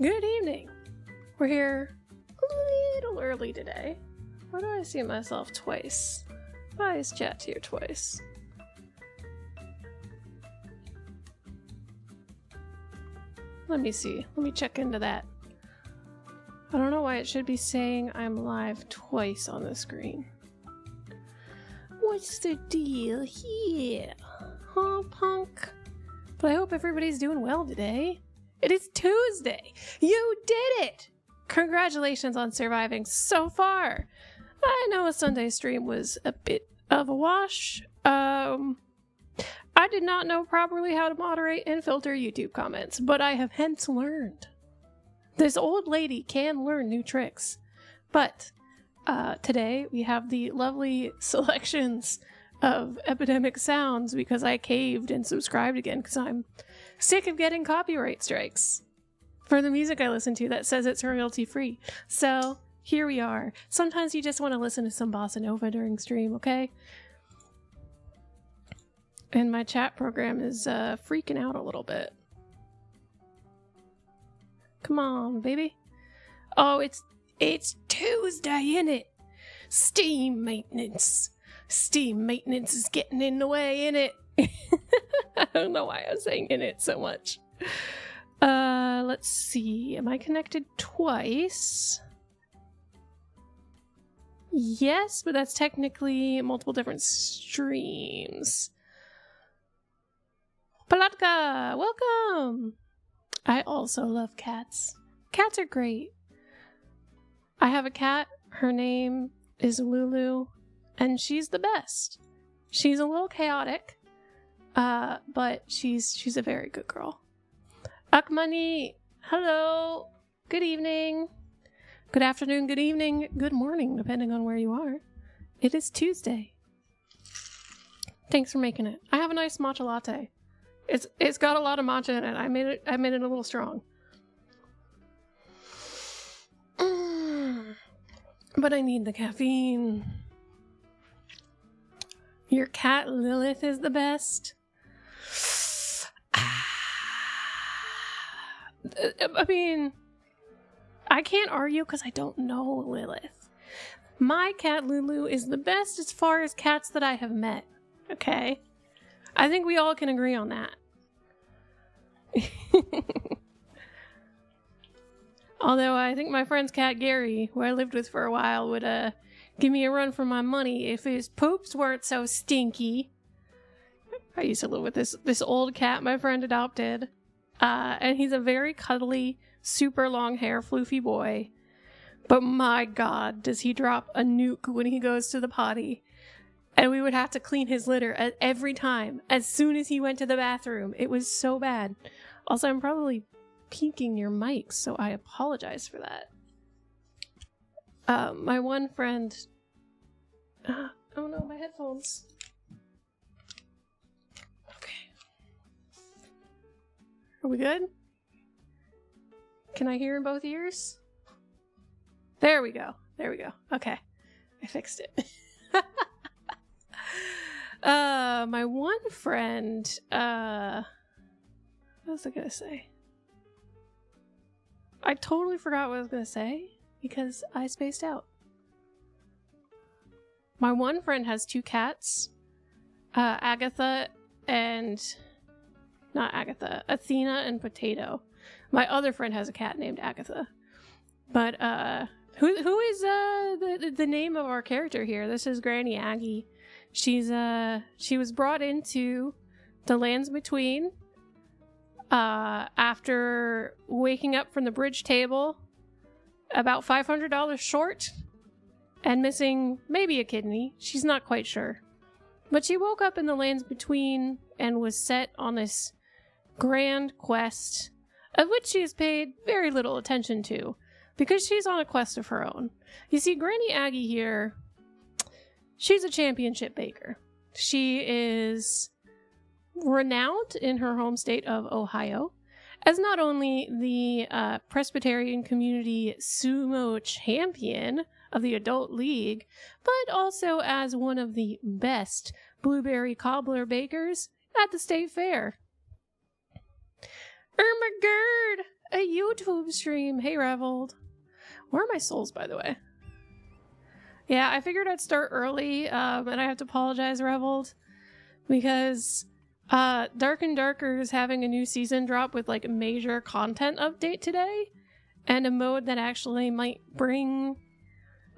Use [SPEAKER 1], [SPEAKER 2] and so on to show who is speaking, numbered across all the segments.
[SPEAKER 1] Good evening. We're here a little early today. Why do I see myself twice? Why is chat here twice? Let me see. Let me check into that. I don't know why it should be saying I'm live twice on the screen. What's the deal here? Huh, punk? But I hope everybody's doing well today. It is Tuesday! You did it! Congratulations on surviving so far! I know a Sunday stream was a bit of a wash. I did not know properly how to moderate and filter YouTube comments, but I have hence learned. This old lady can learn new tricks. But today we have the lovely selections of epidemic sounds because I caved and subscribed again because I'm sick of getting copyright strikes for the music I listen to that says it's royalty free. So here we are. Sometimes you just want to listen to some bossa nova during stream, okay? And my chat program is freaking out a little bit. Come on, baby. Oh, it's Tuesday, innit? Steam maintenance. Steam maintenance is getting in the way, innit? I don't know why I was saying in it so much. Let's see. Am I connected twice? Yes, but that's technically multiple different streams. Palatka, welcome! I also love cats. Cats are great. I have a cat. Her name is Lulu, and she's the best. She's a little chaotic. But she's a very good girl. Akmani, hello. Good evening. Good afternoon, good evening, good morning, depending on where you are. It is Tuesday. Thanks for making it. I have a nice matcha latte. It's got a lot of matcha in it. I made it a little strong. But I need the caffeine. Your cat Lilith is the best. I mean, I can't argue because I don't know Lilith. My cat Lulu is the best as far as cats that I have met. Okay? I think we all can agree on that. Although I think my friend's cat Gary, who I lived with for a while, would give me a run for my money if his poops weren't so stinky. I used to live with this old cat my friend adopted. And he's a very cuddly, super long hair, floofy boy. But my god, does he drop a nuke when he goes to the potty. And we would have to clean his litter every time, as soon as he went to the bathroom. It was so bad. Also, I'm probably peeking your mics, so I apologize for that. My one friend... oh no, my headphones. Okay. Are we good? Can I hear in both ears? There we go. There we go. Okay. I fixed it. My one friend, what was I gonna say? I totally forgot what I was gonna say because I spaced out. My one friend has two cats, Athena and Potato. My other friend has a cat named Agatha. But who is the name of our character here? This is Granny Aggie. She was brought into the Lands Between after waking up from the bridge table about $500 short and missing maybe a kidney. She's not quite sure. But she woke up in the Lands Between and was set on this grand quest, of which she has paid very little attention to, because she's on a quest of her own. You see, Granny Aggie here, she's a championship baker. She is renowned in her home state of Ohio as not only the Presbyterian community sumo champion of the adult league, but also as one of the best blueberry cobbler bakers at the state fair. Irma Gerd! a YouTube stream. Hey, Reveled. Where are my souls, by the way? Yeah, I figured I'd start early, and I have to apologize, Reveled, because Dark and Darker is having a new season drop with like a major content update today, and a mode that actually might bring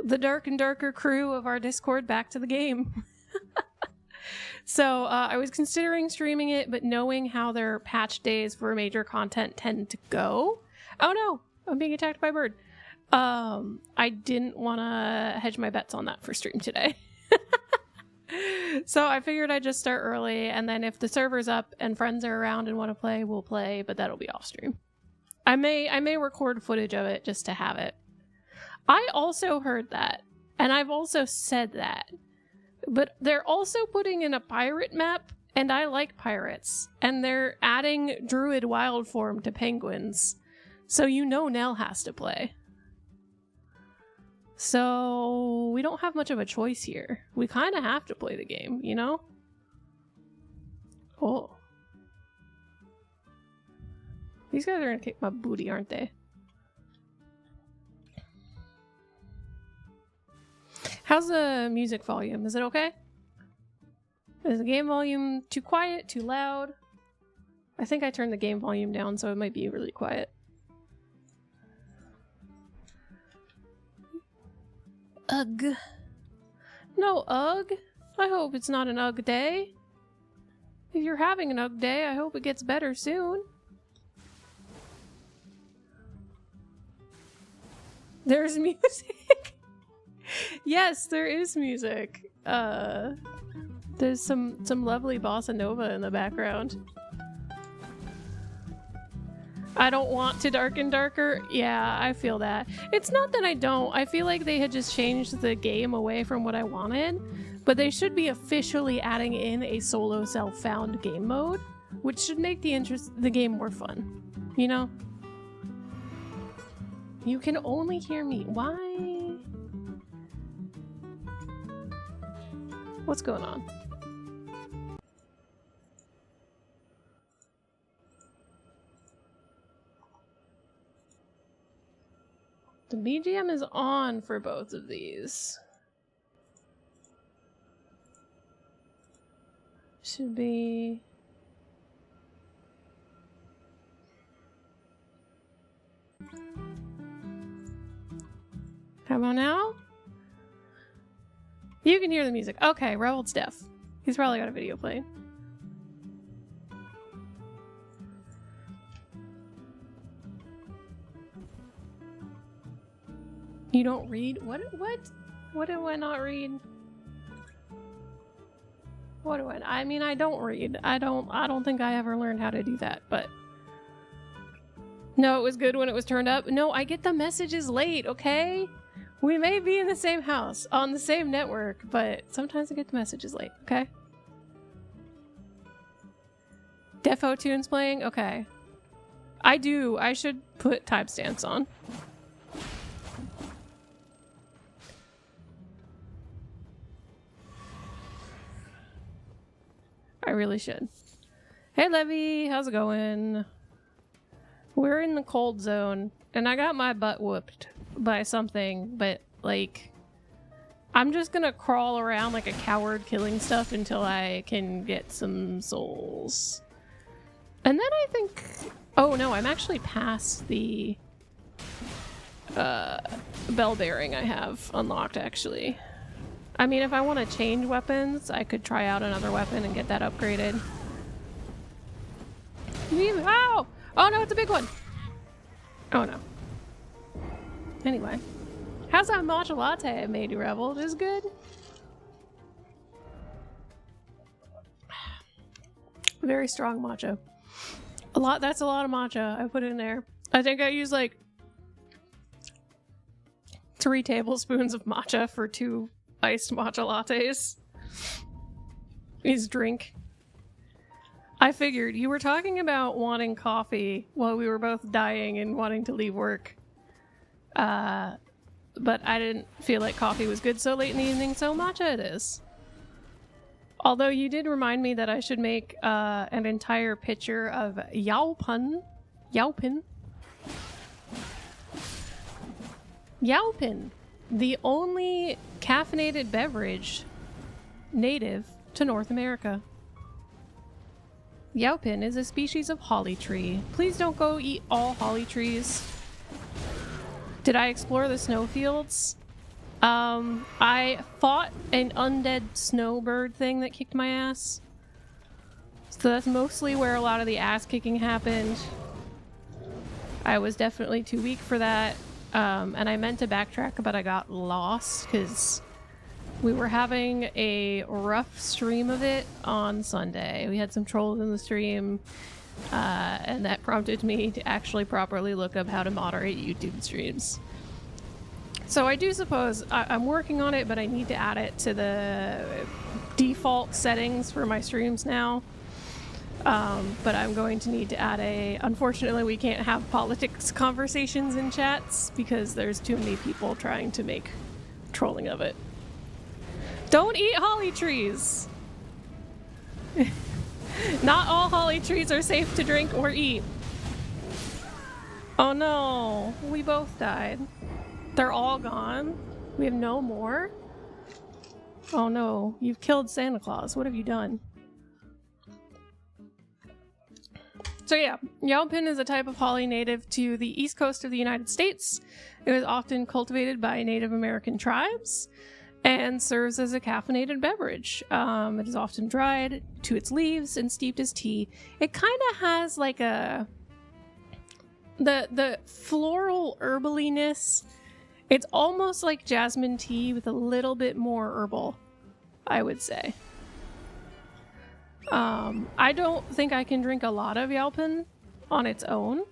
[SPEAKER 1] the Dark and Darker crew of our Discord back to the game. So I was considering streaming it, but knowing how their patch days for major content tend to go. Oh no, I'm being attacked by a bird. I didn't want to hedge my bets on that for stream today. So I figured I'd just start early, and then if the server's up and friends are around and want to play, we'll play, but that'll be off stream. I may record footage of it just to have it. I also heard that, and I've also said that, but they're also putting in a pirate map, and I like pirates, and they're adding druid wild form to penguins, so you know Nell has to play. So we don't have much of a choice here. We kind of have to play the game, you know? Oh. These guys are gonna kick my booty, aren't they? How's the music volume? Is it okay? Is the game volume too quiet, too loud? I think I turned the game volume down, so it might be really quiet. Ugh. No ugh. I hope it's not an ugh day. If you're having an ugh day, I hope it gets better soon. There's music. Yes, there is music. There's some lovely bossa nova in the background. I don't want to Dark and Darker. Yeah, I feel that. It's not that I don't. I feel like they had just changed the game away from what I wanted, but they should be officially adding in a solo self-found game mode, which should make the game more fun. You know? You can only hear me. Why? What's going on? The BGM is on for both of these. Should be... How about now? You can hear the music. Okay, Revel's deaf. He's probably got a video playing. You don't read? What do I not read? What do I mean, I don't read. I don't think I ever learned how to do that, but... No, it was good when it was turned up. No, I get the messages late, okay? We may be in the same house, on the same network, but sometimes I get the messages late, okay? Defo tunes playing? Okay. I do. I should put timestamps on. I really should. Hey Levy, how's it going? We're in the cold zone, and I got my butt whooped by something, but like, I'm just gonna crawl around like a coward killing stuff until I can get some souls. And then I think... Oh no, I'm actually past the bell bearing I have unlocked, actually. I mean, if I want to change weapons, I could try out another weapon and get that upgraded. Ow! Oh no, it's a big one! Oh no. Anyway. How's that matcha latte I made you, Revel? Is good? Very strong matcha. That's a lot of matcha I put in there. I think I used like 3 tablespoons of matcha for 2 iced matcha lattes. His drink. I figured you were talking about wanting coffee while we were both dying and wanting to leave work. But I didn't feel like coffee was good so late in the evening, so matcha it is. Although you did remind me that I should make an entire pitcher of Yaupin Yaupin, the only caffeinated beverage native to North America. Yaupin is a species of holly tree. Please don't go eat all holly trees. Did I explore the snowfields? I fought an undead snowbird thing that kicked my ass. So that's mostly where a lot of the ass kicking happened. I was definitely too weak for that. And I meant to backtrack, but I got lost because we were having a rough stream of it on Sunday. We had some trolls in the stream, and that prompted me to actually properly look up how to moderate YouTube streams. So I do suppose I'm working on it, but I need to add it to the default settings for my streams now. But I'm going to need to add unfortunately we can't have politics conversations in chats because there's too many people trying to make trolling of it. Don't eat holly trees! Not all holly trees are safe to drink or eat. Oh no, we both died. They're all gone? We have no more? Oh no, you've killed Santa Claus. What have you done? So yeah, Yaupin is a type of holly native to the east coast of the United States. It was often cultivated by Native American tribes and serves as a caffeinated beverage. It is often dried to its leaves and steeped as tea. It kind of has like the floral herbaliness. It's almost like jasmine tea with a little bit more herbal, I would say. I don't think I can drink a lot of Yaupin on its own,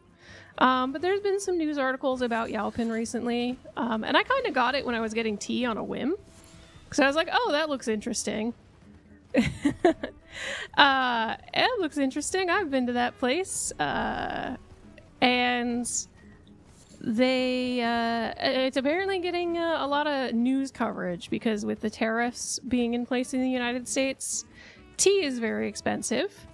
[SPEAKER 1] but there's been some news articles about Yaupin recently, and I kind of got it when I was getting tea on a whim, because I was like, oh, that looks interesting. It looks interesting. I've been to that place, and it's apparently getting a lot of news coverage because with the tariffs being in place in the United States, tea is very expensive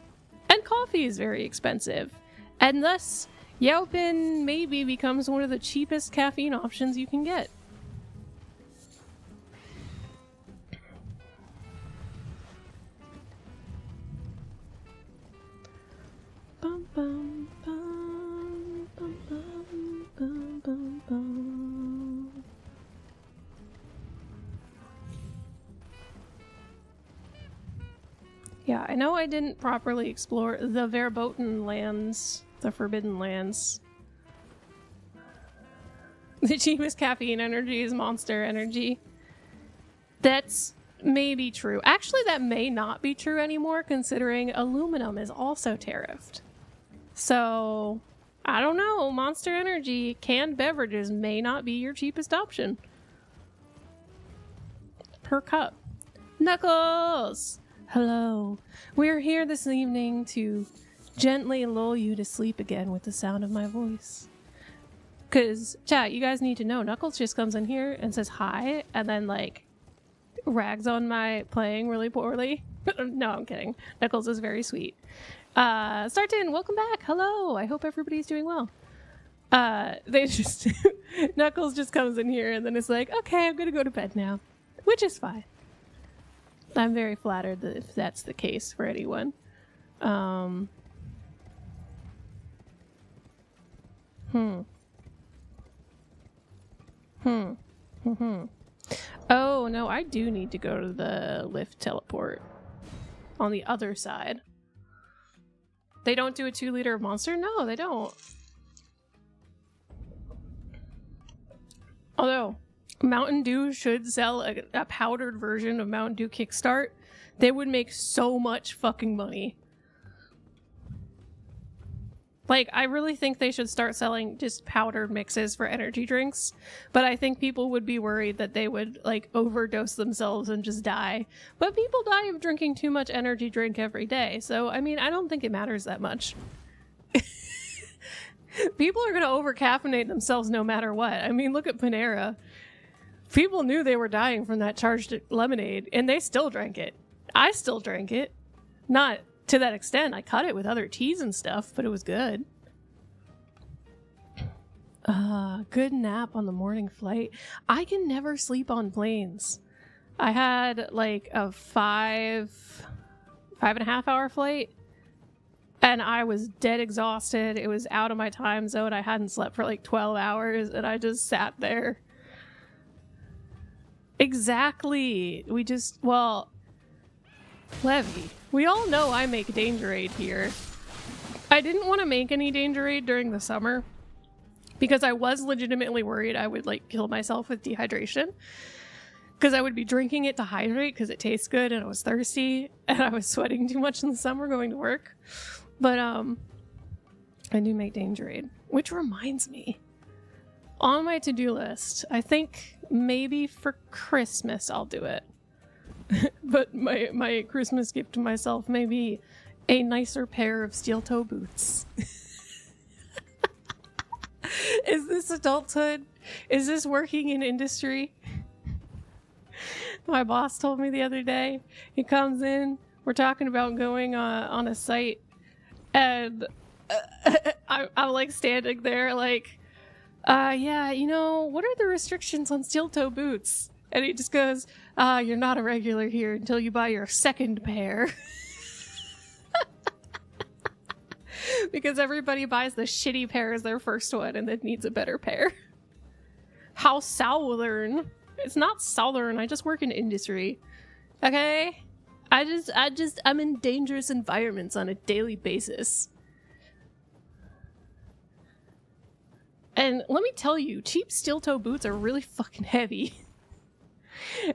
[SPEAKER 1] and coffee is very expensive, and thus Yaupin maybe becomes one of the cheapest caffeine options you can get. Bum, bum, bum, bum, bum, bum, bum, bum. Yeah, I know I didn't properly explore the Verboten lands, the Forbidden Lands. The cheapest caffeine energy is Monster Energy. That's maybe true. Actually, that may not be true anymore, considering aluminum is also tariffed. So, I don't know. Monster Energy canned beverages may not be your cheapest option. Per cup. Knuckles! Hello. We're here this evening to gently lull you to sleep again with the sound of my voice. Because, chat, you guys need to know, Knuckles just comes in here and says hi, and then, like, rags on my playing really poorly. No, I'm kidding. Knuckles is very sweet. Startin, welcome back. Hello. I hope everybody's doing well. Knuckles just comes in here and then it's like, okay, I'm gonna go to bed now. Which is fine. I'm very flattered that if that's the case for anyone. Oh, no, I do need to go to the lift teleport on the other side. They don't do a 2-liter of Monster? No, they don't. Although, Mountain Dew should sell a powdered version of Mountain Dew Kickstart. They would make so much fucking money. Like, I really think they should start selling just powdered mixes for energy drinks, but I think people would be worried that they would, like, overdose themselves and just die. But people die of drinking too much energy drink every day, so, I mean, I don't think it matters that much. People are gonna over-caffeinate themselves no matter what. I mean, look at Panera. People knew they were dying from that charged lemonade, and they still drank it. I still drank it. Not to that extent. I cut it with other teas and stuff, but it was good. Good nap on the morning flight. I can never sleep on planes. I had like a 5.5 hour flight, and I was dead exhausted. It was out of my time zone. I hadn't slept for like 12 hours, and I just sat there. Exactly. Levy, we all know I make Danger Aid here. I didn't want to make any Danger Aid during the summer because I was legitimately worried I would like kill myself with dehydration. Because I would be drinking it to hydrate because it tastes good and I was thirsty and I was sweating too much in the summer going to work. But I do make Danger Aid, which reminds me, on my to-do list, I think maybe for Christmas I'll do it. But my Christmas gift to myself may be a nicer pair of steel toe boots. Is this adulthood? Is this working in industry? My boss told me the other day, he comes in, we're talking about going on a site, and I'm like standing there like, yeah, you know, what are the restrictions on steel toe boots? And he just goes, you're not a regular here until you buy your second pair. Because everybody buys the shitty pair as their first one and then needs a better pair. How southern. It's not southern, I just work in industry. Okay? I'm in dangerous environments on a daily basis. And let me tell you, cheap steel toe boots are really fucking heavy.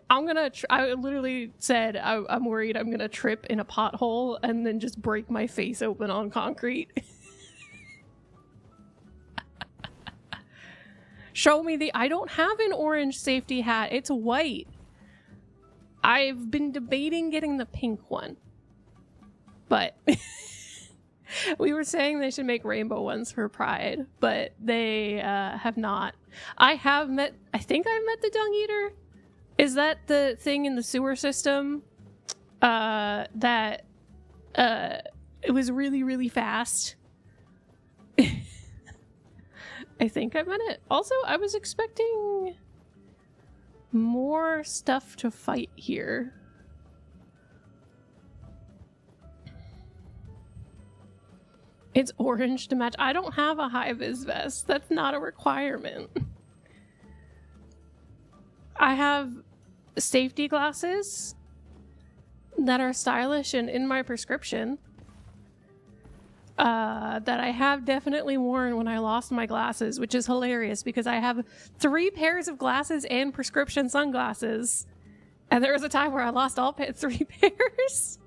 [SPEAKER 1] I literally said I'm worried I'm gonna trip in a pothole and then just break my face open on concrete. Show me I don't have an orange safety hat. It's white. I've been debating getting the pink one. But we were saying they should make rainbow ones for Pride, but they have not. I think I've met the dung eater. Is that the thing in the sewer system that it was really, really fast? I think I met it. Also, I was expecting more stuff to fight here. It's orange to match. I don't have a high-vis vest. That's not a requirement. I have safety glasses that are stylish and in my prescription that I have definitely worn when I lost my glasses, which is hilarious because I have 3 pairs of glasses and prescription sunglasses, and there was a time where I lost all 3 pairs.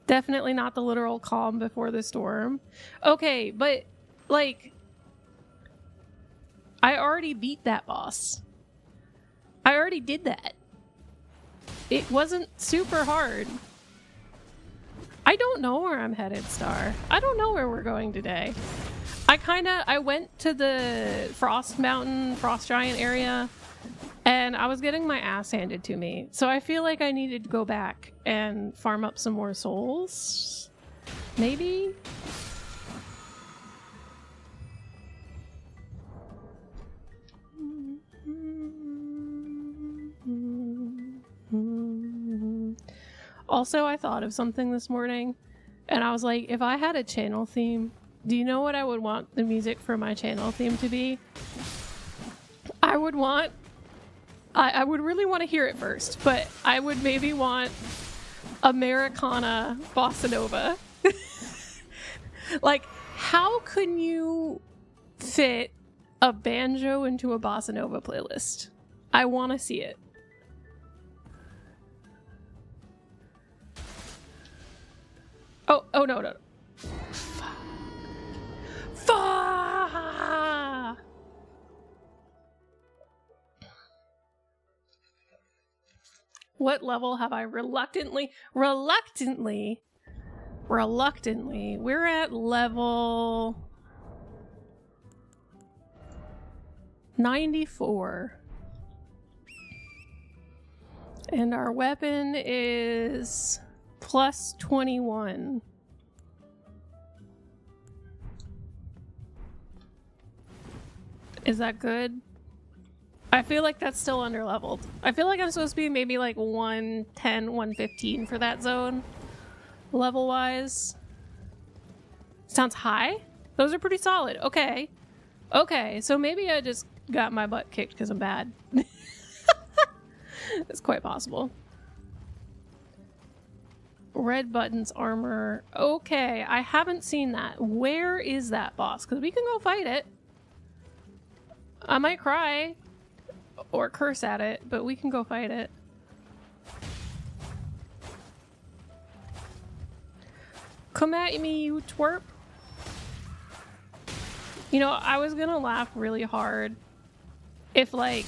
[SPEAKER 1] Definitely not the literal calm before the storm. Okay, but like, I already beat that boss. I already did that. It wasn't super hard. I don't know where I'm headed, Star. I don't know where we're going today. I went to the Frost Mountain, Frost Giant area, and I was getting my ass handed to me. So I feel like I needed to go back and farm up some more souls. Maybe? Also, I thought of something this morning, and I was like, if I had a channel theme, do you know what I would want the music for my channel theme to be? I would really want to hear it first, but I would maybe want Americana Bossa Nova. Like, how can you fit a banjo into a Bossa Nova playlist? I want to see it. Oh no. Fuck! What level have I reluctantly, we're at level 94. And our weapon is plus 21. Is that good? I feel like that's still underleveled. I feel like I'm supposed to be maybe like 110, 115 for that zone, level-wise. Sounds high? Those are pretty solid. Okay. Okay, so maybe I just got my butt kicked because I'm bad. It's quite possible. Red buttons, armor. Okay, I haven't seen that. Where is that boss? Because we can go fight it. I might cry or curse at it, but we can go fight it. Come at me, you twerp. You know, I was gonna laugh really hard if, like,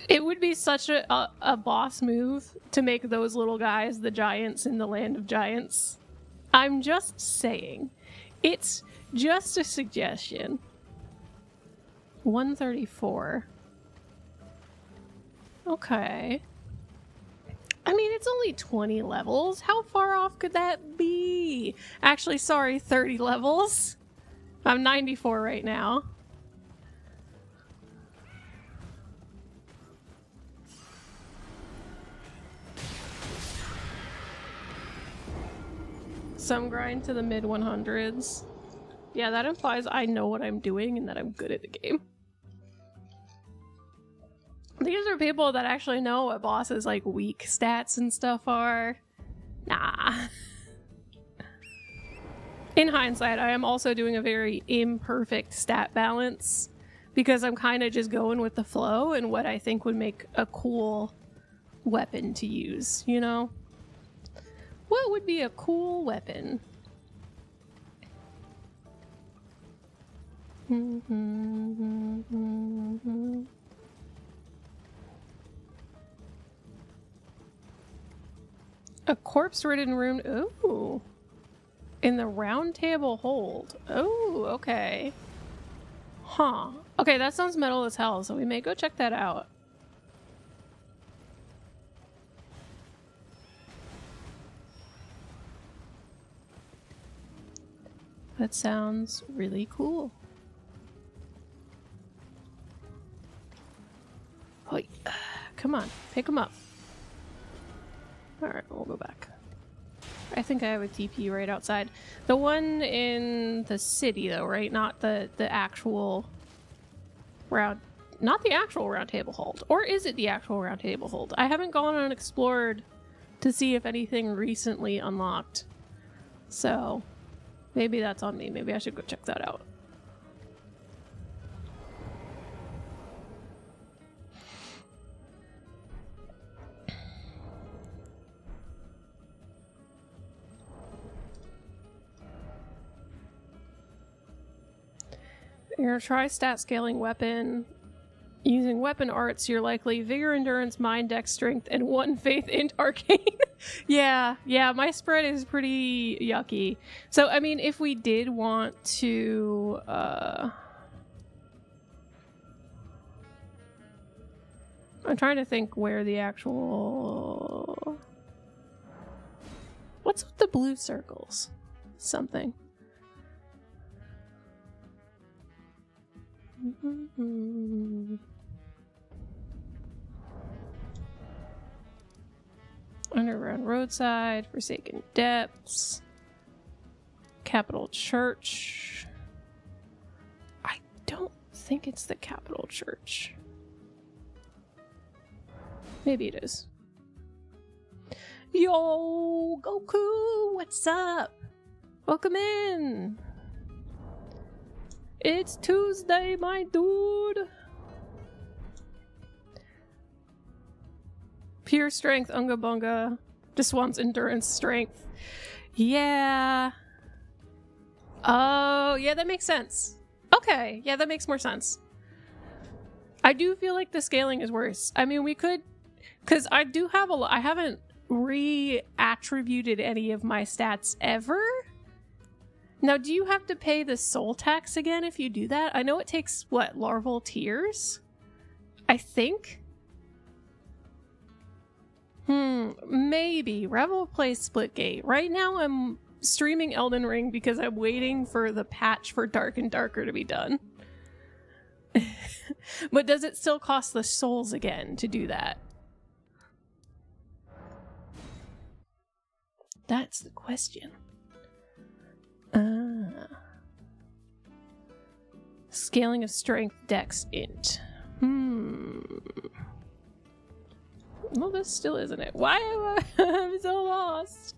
[SPEAKER 1] it would be such a boss move to make those little guys the giants in the land of giants. I'm just saying. It's just a suggestion. 134. Okay. I mean, it's only 20 levels. How far off could that be? Actually, sorry, 30 levels. I'm 94 right now. Some grind to the mid 100s. Yeah, that implies I know what I'm doing and that I'm good at the game. These are people that actually know what bosses' like weak stats and stuff are. Nah. In hindsight, I am also doing a very imperfect stat balance because I'm kind of just going with the flow and what I think would make a cool weapon to use, you know? What would be a cool weapon? A corpse-ridden rune. Ooh. In the round table hold. Oh, okay. Huh. Okay, that sounds metal as hell, so we may go check that out. That sounds really cool. Oh, come on, pick him up. Alright, we'll go back. I think I have a TP right outside. The one in the city though, right? Not the actual round... Not the actual round table hold. Or is it the actual round table hold? I haven't gone and explored to see if anything recently unlocked. So... maybe that's on me. Maybe I should go check that out. You're gonna try stat scaling weapon. Using weapon arts, you're likely vigor, endurance, mind, dex, strength, and 1 faith int arcane. Yeah, my spread is pretty yucky. So, I mean, if we did want to... I'm trying to think where the actual... What's with the blue circles? Something. Underground roadside, Forsaken Depths, Capitol Church. I don't think it's the Capitol Church. Maybe it is. Yo, Goku, what's up? Welcome in. It's Tuesday, my dude. Pure strength, Unga Bunga. Just wants endurance strength. Yeah. Oh, yeah, that makes sense. Okay, yeah, that makes more sense. I do feel like the scaling is worse. I mean, we could... because I do have I haven't re-attributed any of my stats ever. Now, do you have to pay the soul tax again if you do that? I know it takes, what, larval tears? I think? Maybe. Revel plays Splitgate. Right now I'm streaming Elden Ring because I'm waiting for the patch for Dark and Darker to be done. But does it still cost the souls again to do that? That's the question. Scaling of strength, dex, int. Well, this still isn't it. Why am I'm so lost?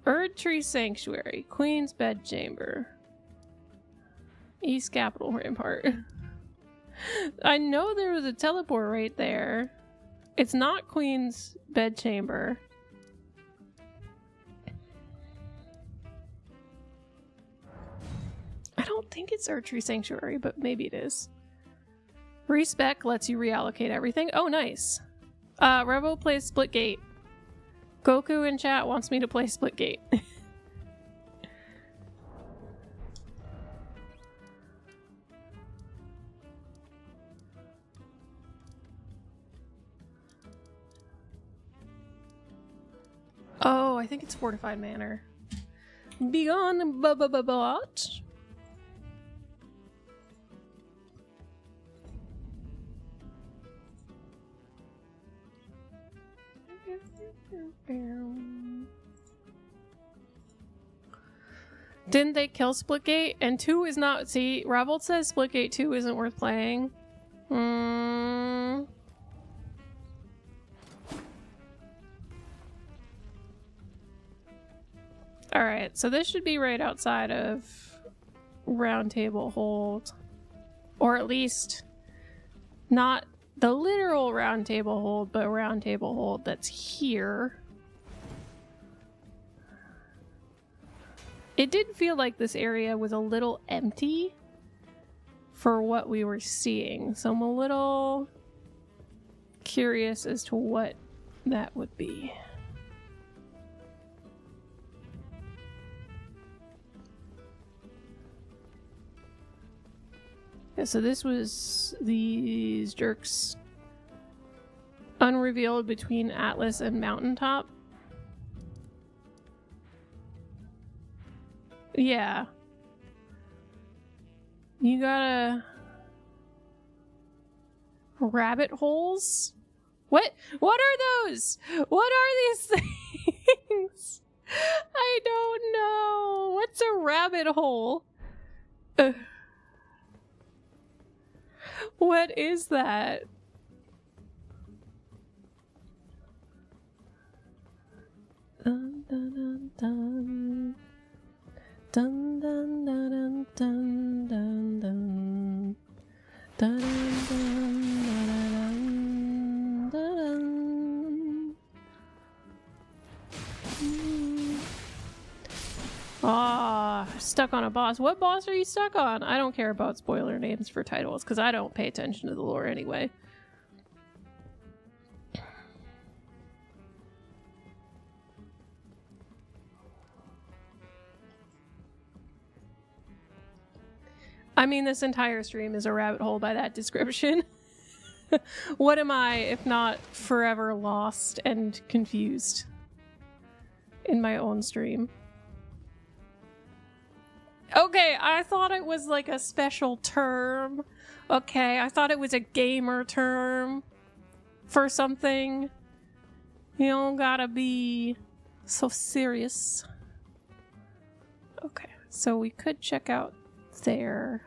[SPEAKER 1] Erd Tree Sanctuary, Queen's Bedchamber, East Capital Rampart. I know there was a teleport right there. It's not Queen's Bedchamber. I don't think it's Erd Tree Sanctuary, but maybe it is. Respec lets you reallocate everything. Oh, nice. Revo plays Splitgate. Goku in chat wants me to play Splitgate. Oh, I think it's Fortified Manor. Begone, bot. Didn't they kill Splitgate? And 2 is not. See, Revolt says Splitgate 2 isn't worth playing. Alright, so this should be right outside of Round Table Hold. Or at least not the literal Round Table Hold, but Round Table Hold that's here. It did feel like this area was a little empty for what we were seeing, so I'm a little curious as to what that would be. Yeah, so this was these jerks unrevealed between Atlas and Mountaintop. Yeah. You gotta... Rabbit holes? What are those? What are these things? I don't know. What's a rabbit hole? What is that? Dun, dun, dun, dun. Dun, dun, dun, dun, dun, dun. Dun, dun, dun, dun, dun. Ah, stuck on a boss. What boss are you stuck on? I don't care about spoiler names for titles because I don't pay attention to the lore anyway. I mean, this entire stream is a rabbit hole by that description. What am I, if not forever lost and confused in my own stream? Okay, I thought it was like a special term. Okay, I thought it was a gamer term for something. You don't gotta be so serious. Okay, so we could check out there.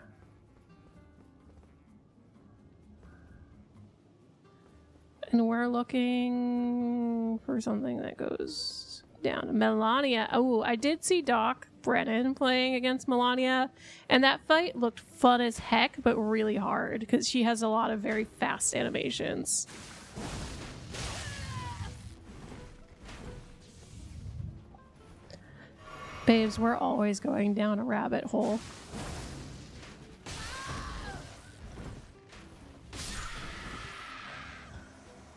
[SPEAKER 1] And we're looking for something that goes down. Melania. Oh, I did see Doc Brennan playing against Melania, and that fight looked fun as heck, but really hard because she has a lot of very fast animations. Babes, we're always going down a rabbit hole.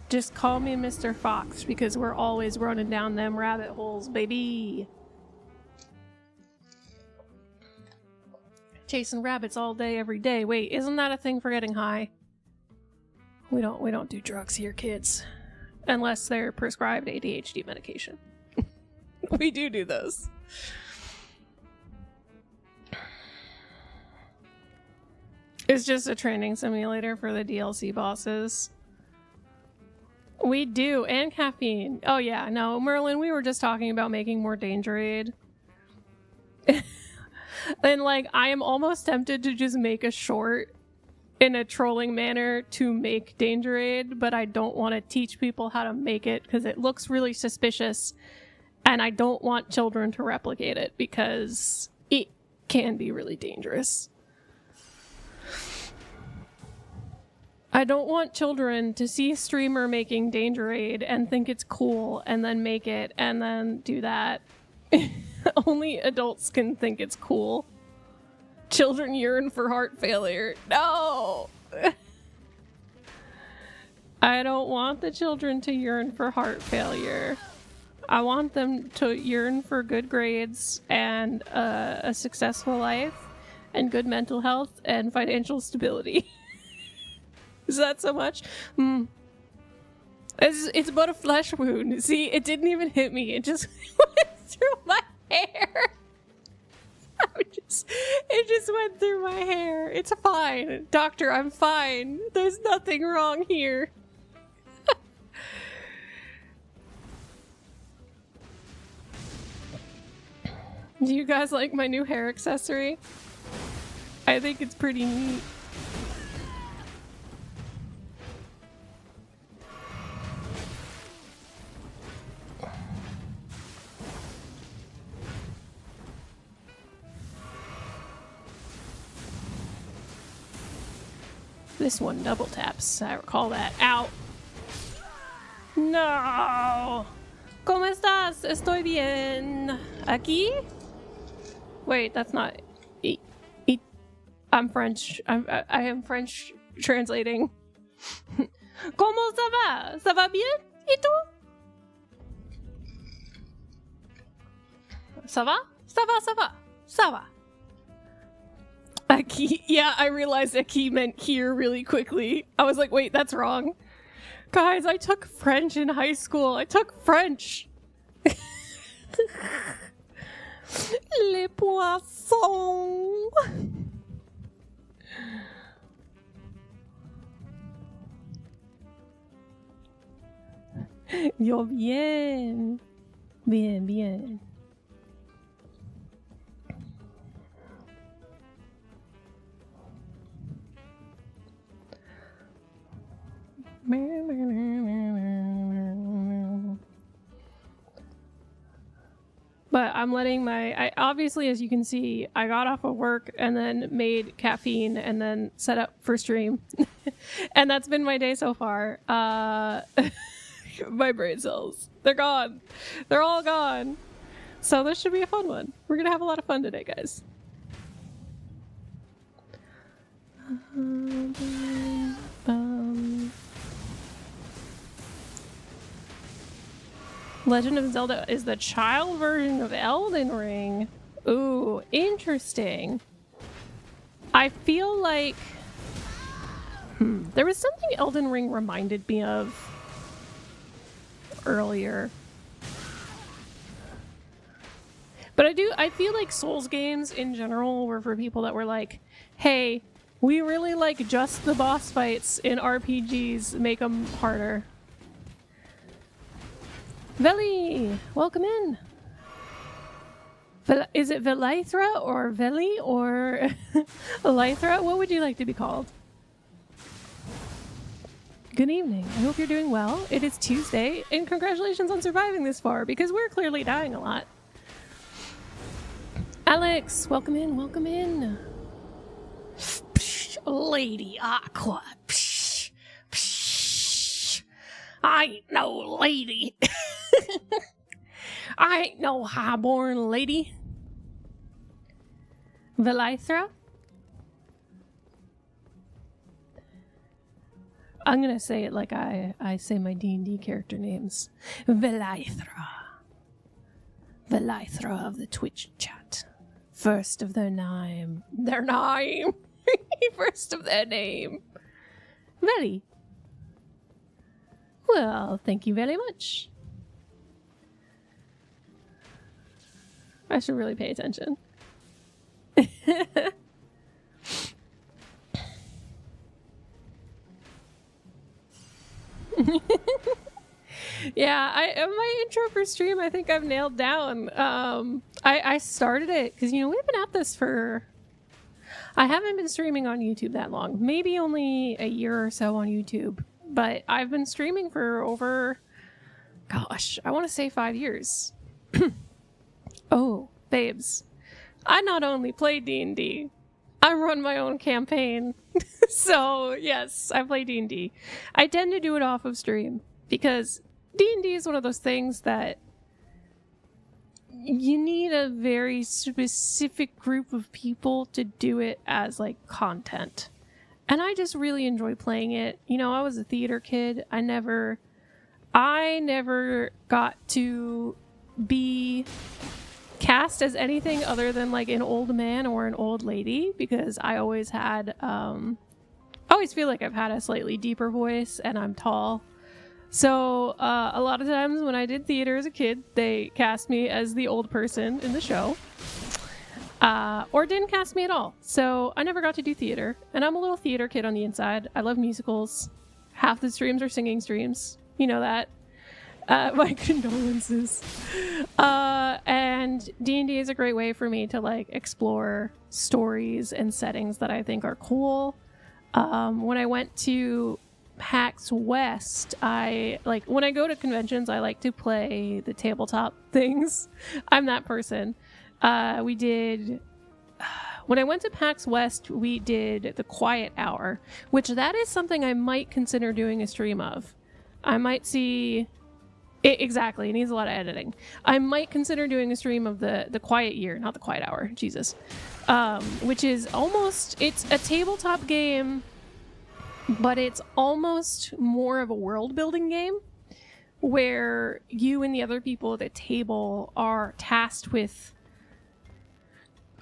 [SPEAKER 1] Just call me Mr. Fox because we're always running down them rabbit holes, baby. Chasing rabbits all day, every day. Wait, isn't that a thing for getting high? We don't do drugs here, kids. unless they're prescribed ADHD medication. We do those. It's just a training simulator for the DLC bosses. We do, and caffeine. Oh yeah, no, Merlin, we were just talking about making more Danger Aid. And like, I am almost tempted to just make a short in a trolling manner to make Danger Aid, but I don't want to teach people how to make it because it looks really suspicious, and I don't want children to replicate it because it can be really dangerous. I don't want children to see a streamer making Danger Aid and think it's cool and then make it and then do that. Only adults can think it's cool. Children yearn for heart failure. No! I don't want the children to yearn for heart failure. I want them to yearn for good grades and a successful life and good mental health and financial stability. Is that so much? It's but a flesh wound. See, it didn't even hit me. It just went through my hair. It just went through my hair. It's fine. Doctor, I'm fine. There's nothing wrong here. Do you guys like my new hair accessory? I think it's pretty neat. This one double taps. I recall that. Ow. No. ¿Cómo estás? Estoy bien. ¿Aquí? Wait, that's not... I'm French. I am French translating. ¿Cómo ça va? Ça va bien? ¿Y tú? Ça va? Ça va, ça va. Ça va. Aki, yeah, I realized Aki meant here really quickly. I was like, wait, that's wrong. Guys, I took French in high school. I took French. Les poissons. Yo bien. Bien, bien. But I'm letting I obviously, as you can see, I got off of work and then made caffeine and then set up for stream. And that's been my day so far. My brain cells, they're gone. They're all gone. So this should be a fun one. We're gonna have a lot of fun today, guys. Legend of Zelda is the child version of Elden Ring. Ooh, interesting. I feel like... there was something Elden Ring reminded me of earlier. But I feel like Souls games in general were for people that were like, hey, we really like just the boss fights in RPGs, make them harder. Veli, welcome in. Is it Velithra or Veli or Elithra? What would you like to be called? Good evening. I hope you're doing well. It is Tuesday, and congratulations on surviving this far, because we're clearly dying a lot. Alex, welcome in, welcome in. Psh, Lady Aqwah. Psh, psh. I ain't no lady. I ain't no highborn lady. Velithra? I'm gonna say it like I say my D&D character names. Velithra. Velithra of the Twitch chat. First of their name. Their name! First of their name. Veli. Well, thank you very much. I should really pay attention. Yeah, my intro for stream, I think I've nailed down. I started it because, you know, we've been at this for... I haven't been streaming on YouTube that long. Maybe only a year or so on YouTube. But I've been streaming for over... Gosh, I want to say 5 years. Oh, babes. I not only play D&D, I run my own campaign. So, yes, I play D&D. I tend to do it off of stream because D&D is one of those things that you need a very specific group of people to do it as, like, content. And I just really enjoy playing it. You know, I was a theater kid. I never got to be cast as anything other than like an old man or an old lady because I always had I always feel like I've had a slightly deeper voice and I'm tall, so a lot of times when I did theater as a kid they cast me as the old person in the show, or didn't cast me at all, so I never got to do theater, and I'm a little theater kid on the inside. I love musicals. Half the streams are singing streams, you know that. My condolences. And D&D is a great way for me to like explore stories and settings that I think are cool. When I went to PAX West, when I go to conventions, I like to play the tabletop things. I'm that person. When I went to PAX West, we did the Quiet Hour, which that is something I might consider doing a stream of. I might see... Exactly, it needs a lot of editing. I might consider doing a stream of the Quiet Year, not the Quiet Hour, Jesus. Which is almost, it's a tabletop game, but it's almost more of a world building game where you and the other people at the table are tasked with,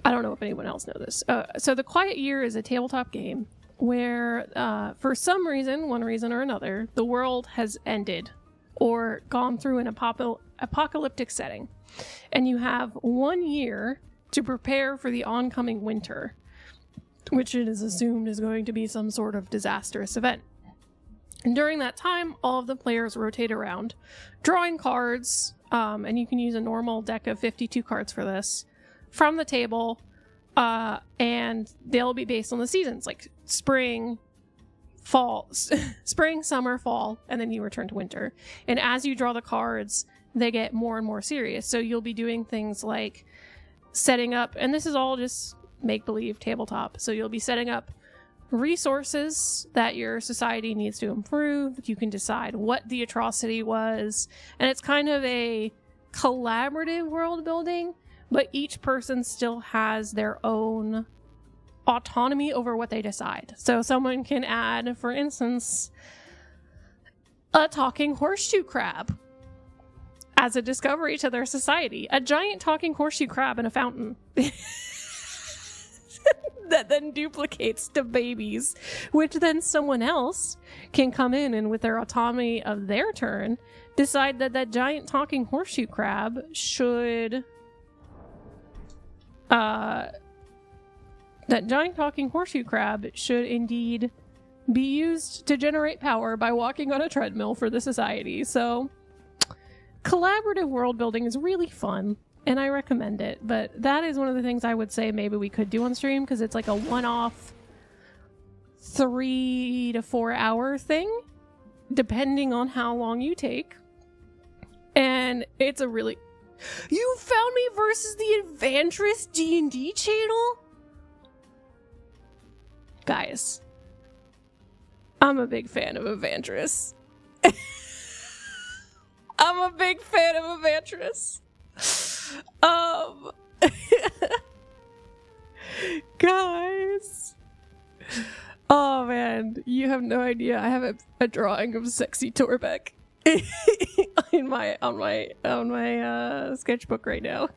[SPEAKER 1] I don't know if anyone else knows this. So the Quiet Year is a tabletop game where for some reason, one reason or another, the world has ended or gone through an apocalyptic setting. And you have 1 year to prepare for the oncoming winter, which it is assumed is going to be some sort of disastrous event. And during that time, all of the players rotate around, drawing cards, and you can use a normal deck of 52 cards for this, from the table, and they'll be based on the seasons, like spring, fall, spring, summer, fall, and then you return to winter. And as you draw the cards, they get more and more serious. So you'll be doing things like setting up, and this is all just make-believe tabletop. So you'll be setting up resources that your society needs to improve. You can decide what the atrocity was. And it's kind of a collaborative world building, but each person still has their own autonomy over what they decide. So someone can add, for instance, a talking horseshoe crab as a discovery to their society. A giant talking horseshoe crab in a fountain that then duplicates to babies, which then someone else can come in and with their autonomy of their turn decide that that giant talking horseshoe crab should indeed be used to generate power by walking on a treadmill for the society. So collaborative world building is really fun and I recommend it, but that is one of the things I would say maybe we could do on stream, because it's like a one-off 3 to 4 hour thing depending on how long you take. And it's a really... You found me versus the Advantress D&D channel? Guys, I'm a big fan of Advantress. I'm a big fan of Advantress. Guys. Oh man, you have no idea. I have a drawing of sexy Torbeck on my sketchbook right now.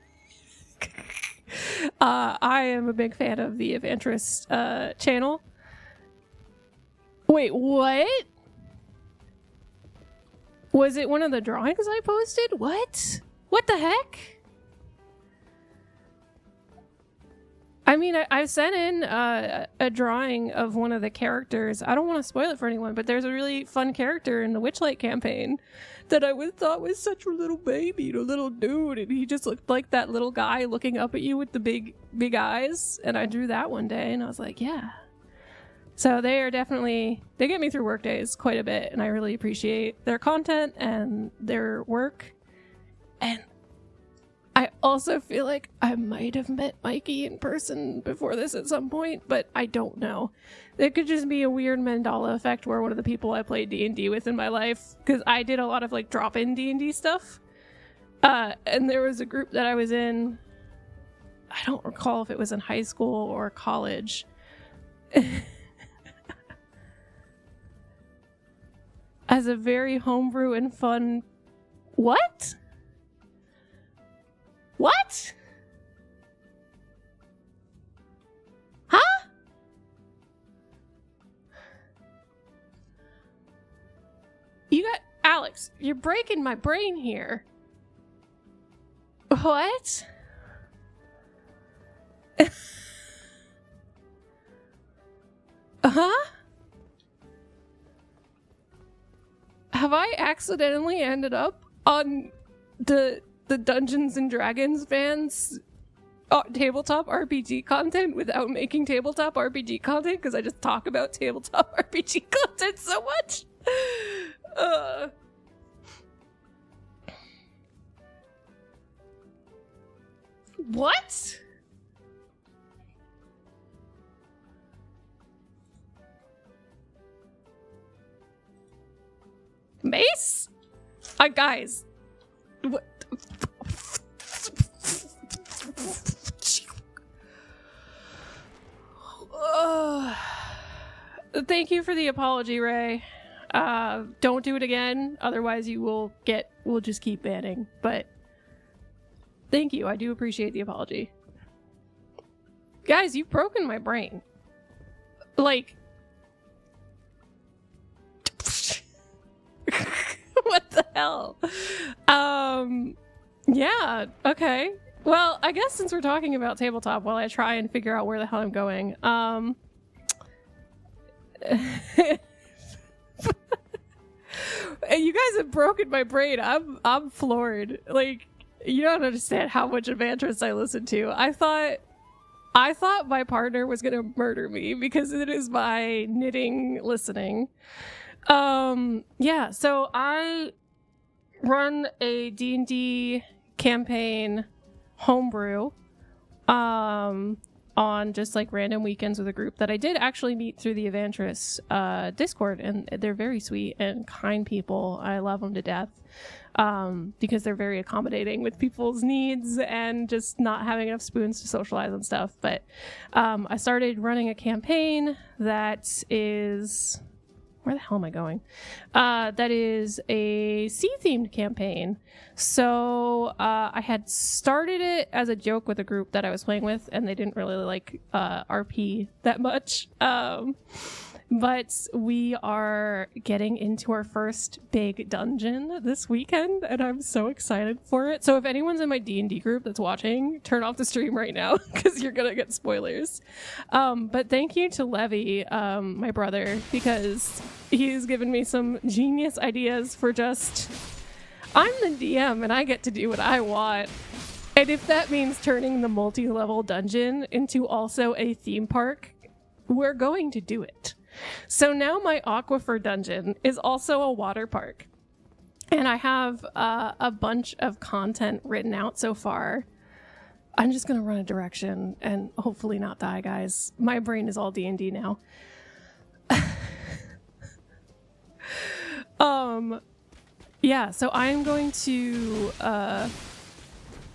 [SPEAKER 1] I am a big fan of the Advantress channel. Wait, what? Was it one of the drawings I posted? What? What the heck? I mean, I sent in a drawing of one of the characters. I don't want to spoil it for anyone, but there's a really fun character in the Witchlight campaign that I thought was such a little baby, a little dude, and he just looked like that little guy looking up at you with the big eyes. And I drew that one day, and I was like, yeah. So they get me through work days quite a bit, and I really appreciate their content and their work. And I also feel like I might have met Mikey in person before this at some point, but I don't know. It could just be a weird Mandela effect where one of the people I played D&D with in my life, because I did a lot of like drop-in D&D stuff, and there was a group that I was in, I don't recall if it was in high school or college. As a very homebrew and fun... What? What? Huh? You got... Alex, you're breaking my brain here. What? Huh? Have I accidentally ended up on the Dungeons and Dragons fans tabletop RPG content without making tabletop RPG content because I just talk about tabletop RPG content so much? What? Mace? Guys. What? Thank you for the apology, Ray. Don't do it again, otherwise we'll just keep banning. But thank you, I do appreciate the apology. Guys, you've broken my brain. Like... What the hell? Yeah, okay. Well, I guess since we're talking about tabletop, while I try and figure out where the hell I'm going, you guys have broken my brain. I'm floored. Like, you don't understand how much Advantress I listen to. I thought my partner was gonna murder me because it is my knitting listening. Yeah, so I run a D&D campaign homebrew on just like random weekends with a group that I did actually meet through the Advantress Discord, and they're very sweet and kind people. I love them to death because they're very accommodating with people's needs and just not having enough spoons to socialize and stuff. But I started running a campaign that is... Where the hell am I going? That is a sea-themed campaign. So I had started it as a joke with a group that I was playing with, and they didn't really like RP that much. But we are getting into our first big dungeon this weekend, and I'm so excited for it. So if anyone's in my D&D group that's watching, turn off the stream right now because you're gonna get spoilers. But thank you to Levy, my brother, because he's given me some genius ideas for just... I'm the DM and I get to do what I want. And if that means turning the multi-level dungeon into also a theme park, we're going to do it. So now my Aqwah dungeon is also a water park. And I have a bunch of content written out so far. I'm just going to run a direction and hopefully not die, guys. My brain is all D&D now. Yeah, so I'm going to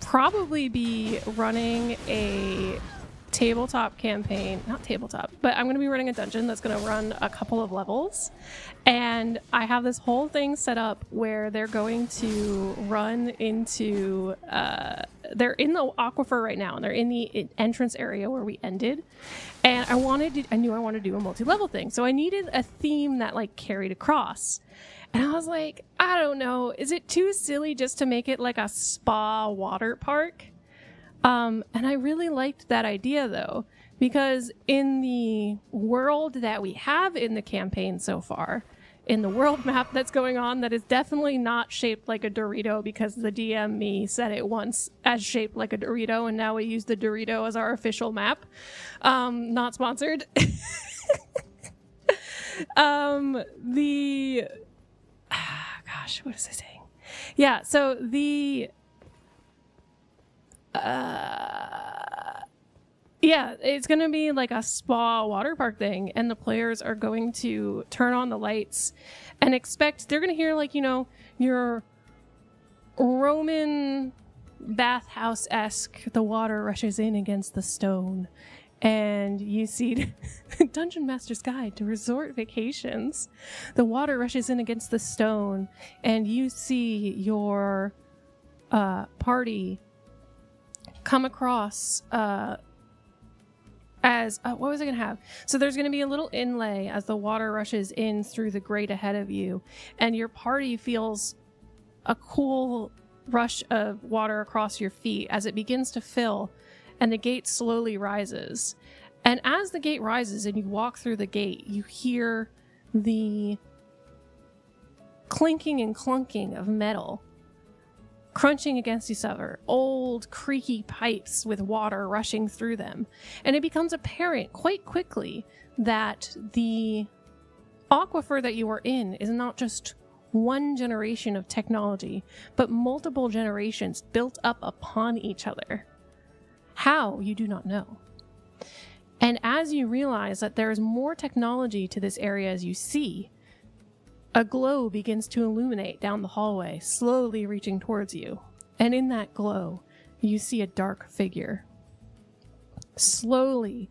[SPEAKER 1] probably be running a tabletop campaign, not tabletop, but I'm going to be running a dungeon that's going to run a couple of levels. And I have this whole thing set up where they're going to run into, they're in the aquifer right now, and they're in the entrance area where we ended. And I knew I wanted to do a multi-level thing. So I needed a theme that like carried across. And I was like, I don't know. Is it too silly just to make it like a spa water park? And I really liked that idea, though, because in the world that we have in the campaign so far, in the world map that's going on, that is definitely not shaped like a Dorito, because the DM me said it once as shaped like a Dorito, and now we use the Dorito as our official map. Not sponsored. Gosh, what was I saying? Yeah, so it's going to be like a spa water park thing, and the players are going to turn on the lights and they're going to hear, like, you know, your Roman bathhouse-esque, the water rushes in against the stone, and you see Dungeon Master's Guide to Resort Vacations. The water rushes in against the stone, and you see your party come across what was I gonna have? So there's gonna be a little inlay as the water rushes in through the grate ahead of you, and your party feels a cool rush of water across your feet as it begins to fill, and the gate slowly rises. And as the gate rises and you walk through the gate, you hear the clinking and clunking of metal crunching against each other, old creaky pipes with water rushing through them. And it becomes apparent quite quickly that the aquifer that you are in is not just one generation of technology, but multiple generations built up upon each other. How, you do not know. And as you realize that there is more technology to this area as you see, a glow begins to illuminate down the hallway, slowly reaching towards you. And in that glow, you see a dark figure. Slowly,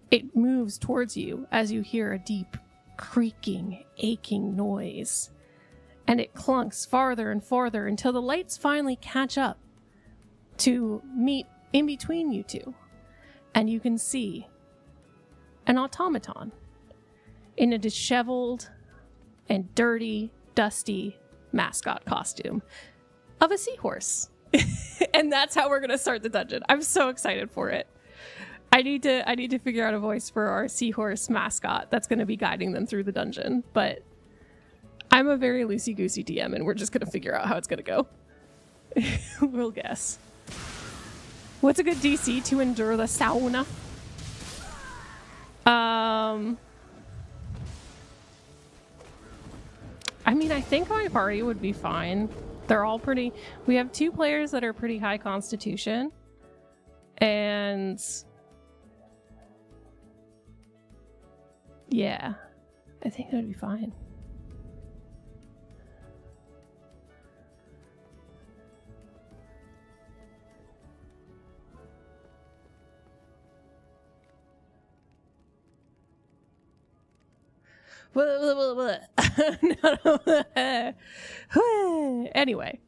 [SPEAKER 1] it moves towards you as you hear a deep, creaking, aching noise. And it clunks farther and farther until the lights finally catch up to meet in between you two. And you can see an automaton in a disheveled and dirty, dusty mascot costume of a seahorse. And that's how we're going to start the dungeon. I'm so excited for it. I need to figure out a voice for our seahorse mascot that's going to be guiding them through the dungeon. But I'm a very loosey-goosey DM, and we're just going to figure out how it's going to go. We'll guess. What's a good DC to endure the sauna? I mean, I think my party would be fine. They're all pretty... We have 2 players that are pretty high constitution. And... yeah. I think it would be fine. Anyway,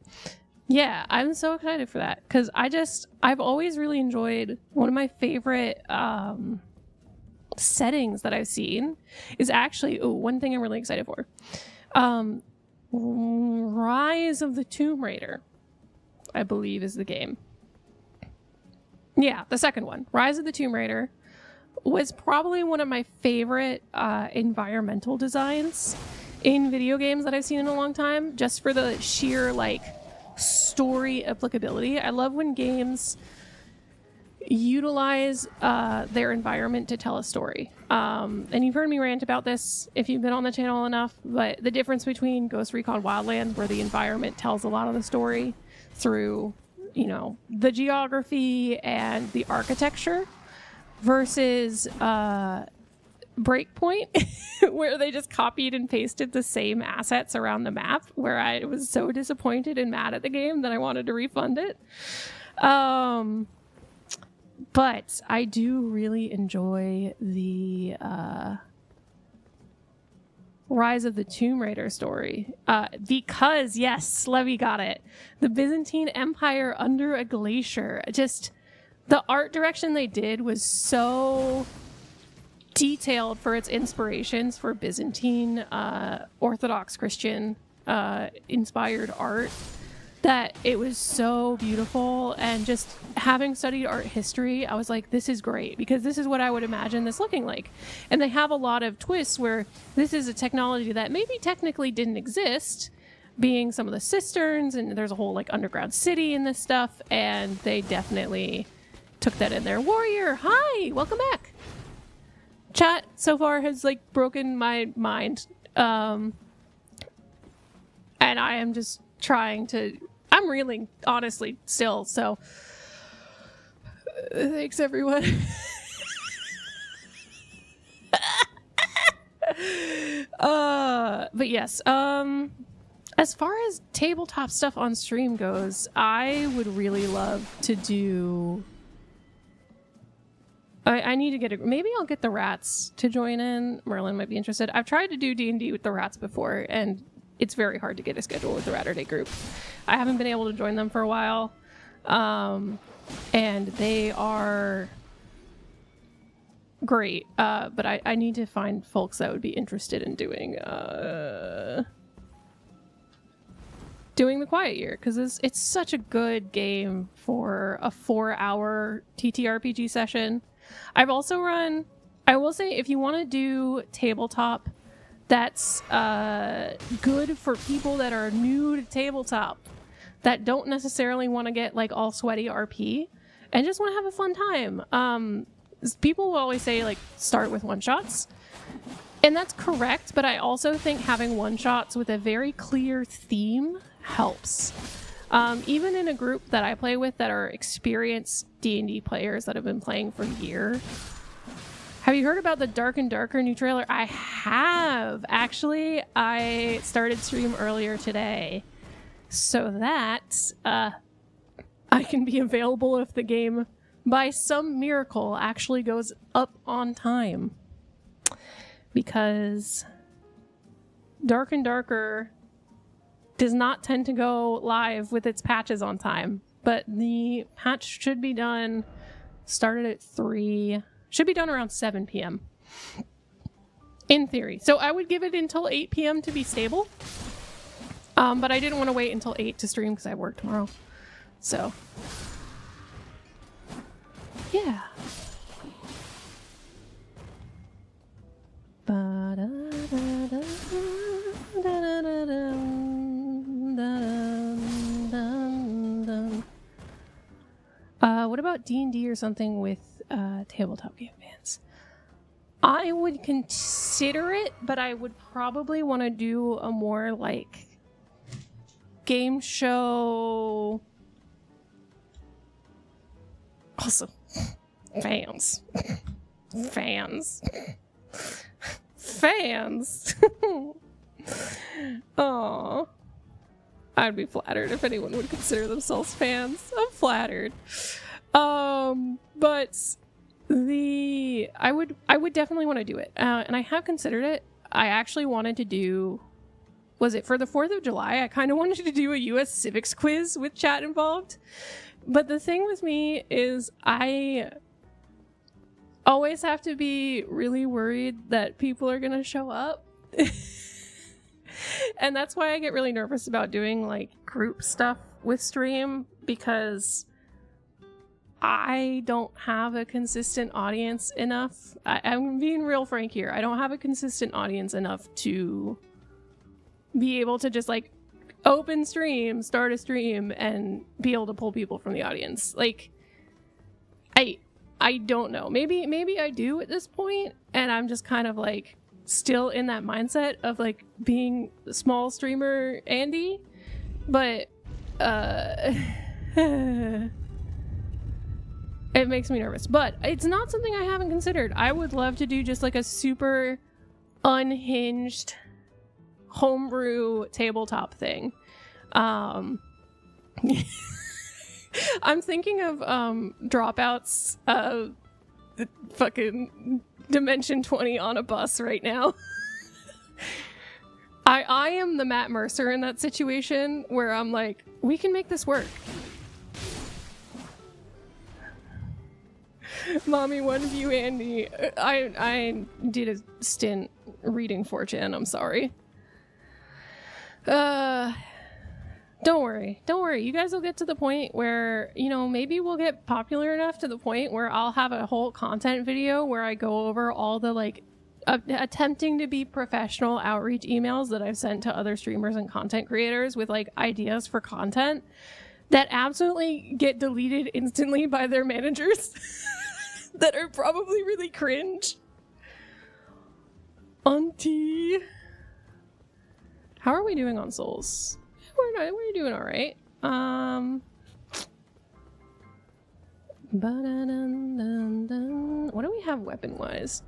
[SPEAKER 1] yeah, I'm so excited for that because I've always really enjoyed one of my favorite settings that I've seen is actually one thing I'm really excited for. Rise of the Tomb Raider, I believe, is the game. Yeah, the second one, Rise of the Tomb Raider, was probably one of my favorite environmental designs in video games that I've seen in a long time, just for the sheer, like, story applicability. I love when games utilize their environment to tell a story. And you've heard me rant about this if you've been on the channel enough, but the difference between Ghost Recon Wildlands, where the environment tells a lot of the story through, you know, the geography and the architecture, versus Breakpoint, where they just copied and pasted the same assets around the map, where I was so disappointed and mad at the game that I wanted to refund it. But I do really enjoy the Rise of the Tomb Raider story because, yes, Levy got it. The Byzantine Empire under a glacier. Just... the art direction they did was so detailed for its inspirations for Byzantine, Orthodox Christian inspired art, that it was so beautiful. And just having studied art history, I was like, this is great, because this is what I would imagine this looking like. And they have a lot of twists where this is a technology that maybe technically didn't exist, being some of the cisterns, and there's a whole like underground city in this stuff, and they definitely took that in there. Warrior, hi, welcome back. Chat so far has like broken my mind, and I am just trying to, I'm reeling honestly still, so thanks everyone. But yes, as far as tabletop stuff on stream goes, I would really love to do, I need to get maybe I'll get the rats to join in. Merlin might be interested. I've tried to do D&D with the rats before, and it's very hard to get a schedule with the Ratterday group. I haven't been able to join them for a while. And they are great. But I need to find folks that would be interested in doing the Quiet Year, because it's such a good game for a 4-hour TTRPG session. I've also run, I will say, if you want to do tabletop that's good for people that are new to tabletop, that don't necessarily want to get like all sweaty RP and just want to have a fun time. People will always say like start with one-shots, and that's correct, but I also think having one-shots with a very clear theme helps. Even in a group that I play with that are experienced D&D players that have been playing for years. Have you heard about the Dark and Darker new trailer? I have. Actually, I started stream earlier today so that I can be available if the game, by some miracle, actually goes up on time. Because Dark and Darker does not tend to go live with its patches on time, but the patch should be done, started at 3, should be done around 7 p.m. in theory. So I would give it until 8 p.m. to be stable. But I didn't want to wait until 8 to stream because I work tomorrow. So, yeah. What about D&D or something with tabletop game fans? I would consider it, but I would probably want to do a more like game show. Also, fans. Oh, I'd be flattered if anyone would consider themselves fans. I'm flattered. But I would definitely want to do it. And I have considered it. I actually wanted to do, was it for the 4th of July? I kind of wanted to do a US civics quiz with chat involved. But the thing with me is I always have to be really worried that people are going to show up. And that's why I get really nervous about doing like group stuff with stream, because I don't have a consistent audience enough. I'm being real frank here. I don't have a consistent audience enough to be able to just like open stream, start a stream, and be able to pull people from the audience. Like, I don't know. Maybe I do at this point, and I'm just kind of like still in that mindset of like being a small streamer Andy, but it makes me nervous. But it's not something I haven't considered. I would love to do just like a super unhinged homebrew tabletop thing. I'm thinking of dropouts fucking Dimension 20 on a bus right now. I am the Matt Mercer in that situation where I'm like, we can make this work. Mommy, one of you, Andy. I did a stint reading 4chan. I'm sorry. Don't worry. You guys will get to the point where, you know, maybe we'll get popular enough to the point where I'll have a whole content video where I go over all the, like, attempting to be professional outreach emails that I've sent to other streamers and content creators with, like, ideas for content that absolutely get deleted instantly by their managers that are probably really cringe. Auntie. How are we doing on souls? We're doing all right. What do we have weapon-wise?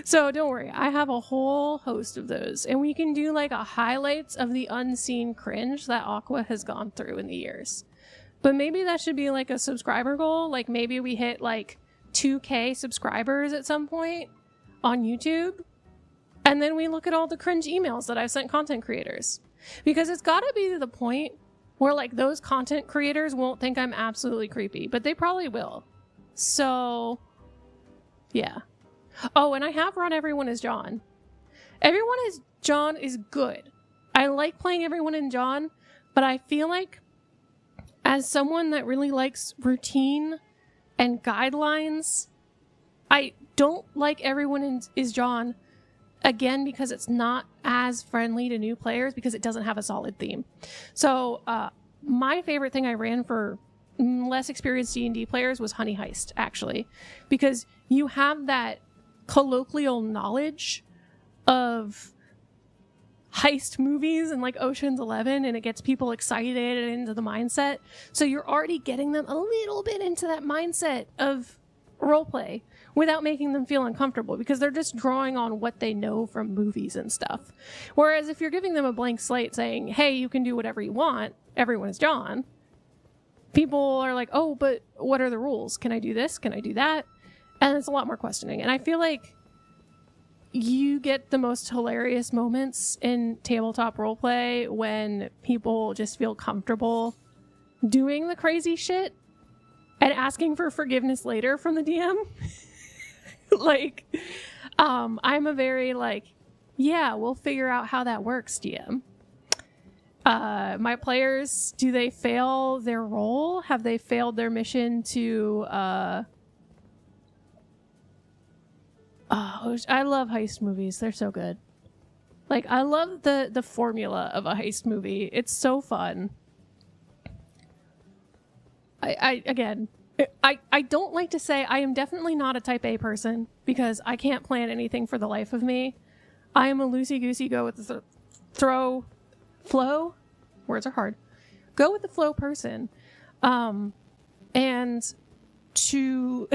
[SPEAKER 1] So don't worry, I have a whole host of those, and we can do like a highlights of the unseen cringe that Aqwah has gone through in the years. But maybe that should be like a subscriber goal. Like maybe we hit like 2K subscribers at some point on YouTube. And then we look at all the cringe emails that I've sent content creators. Because it's gotta be to the point where like those content creators won't think I'm absolutely creepy, but they probably will. So, yeah. Oh, and I have run everyone as John. Everyone as John is good. I like playing everyone in John, but I feel like as someone that really likes routine and guidelines, I don't like everyone is John. Again, because it's not as friendly to new players because it doesn't have a solid theme. So my favorite thing I ran for less experienced D&D players was Honey Heist, actually. Because you have that colloquial knowledge of heist movies and like Ocean's 11, and it gets people excited and into the mindset. So you're already getting them a little bit into that mindset of roleplay without making them feel uncomfortable because they're just drawing on what they know from movies and stuff. Whereas if you're giving them a blank slate saying, hey, you can do whatever you want, everyone is John, people are like, oh, but what are the rules? Can I do this? Can I do that? And it's a lot more questioning. And I feel like you get the most hilarious moments in tabletop roleplay when people just feel comfortable doing the crazy shit and asking for forgiveness later from the DM. Like, I'm a very, like, yeah, we'll figure out how that works, DM. My players, do they fail their role? Have they failed their mission to, I love heist movies. They're so good. Like, I love the formula of a heist movie. It's so fun. I don't like to say I am definitely not a type A person because I can't plan anything for the life of me. I am a loosey-goosey go with the flow. Words are hard. Go with the flow person. And to...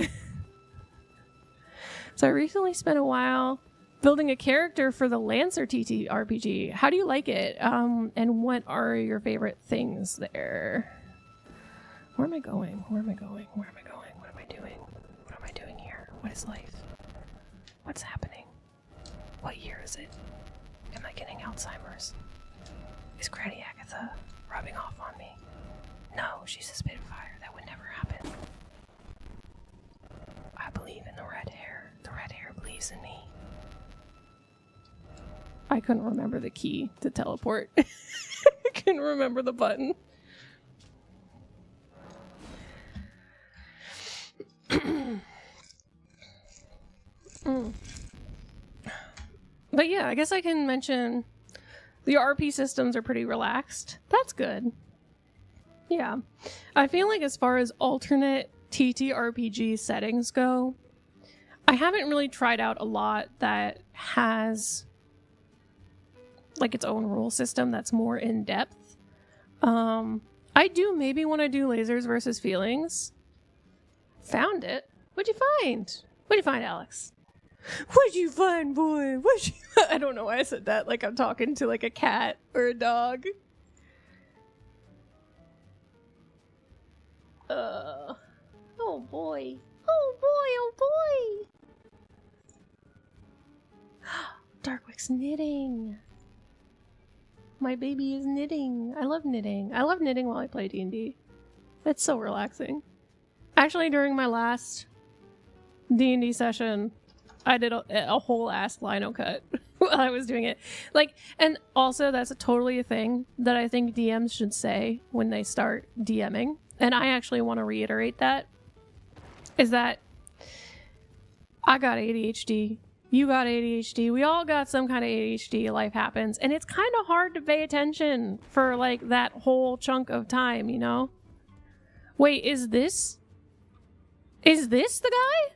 [SPEAKER 1] So I recently spent a while building a character for the Lancer TTRPG. How do you like it? And what are your favorite things there? Where am I going? Where am I going? Where am I going? What am I doing? What am I doing here? What is life? What's happening? What year is it? Am I getting Alzheimer's? Is Granny Agatha rubbing off on me? No, she's a Spitfire. That would never happen. I believe in the red hair. The red hair believes in me. I couldn't remember the key to teleport. I couldn't remember the button. But yeah, I guess I can mention the RP systems are pretty relaxed. That's good. Yeah. I feel like as far as alternate TTRPG settings go, I haven't really tried out a lot that has like its own rule system that's more in depth. I do maybe want to do Lasers versus Feelings. Found it. What'd you find? What'd you find, Alex? What'd you find, boy? I don't know why I said that like I'm talking to like a cat or a dog. Oh boy. Oh boy, oh boy. Darkwick's knitting. My baby is knitting. I love knitting. I love knitting while I play D&D. It's so relaxing. Actually, during my last D&D session, I did a whole ass lino cut while I was doing it. Like, and also that's totally a thing that I think DMs should say when they start DMing. And I actually want to reiterate that. Is that I got ADHD. You got ADHD. We all got some kind of ADHD. Life happens. And it's kind of hard to pay attention for like that whole chunk of time, you know? Wait, is this the guy?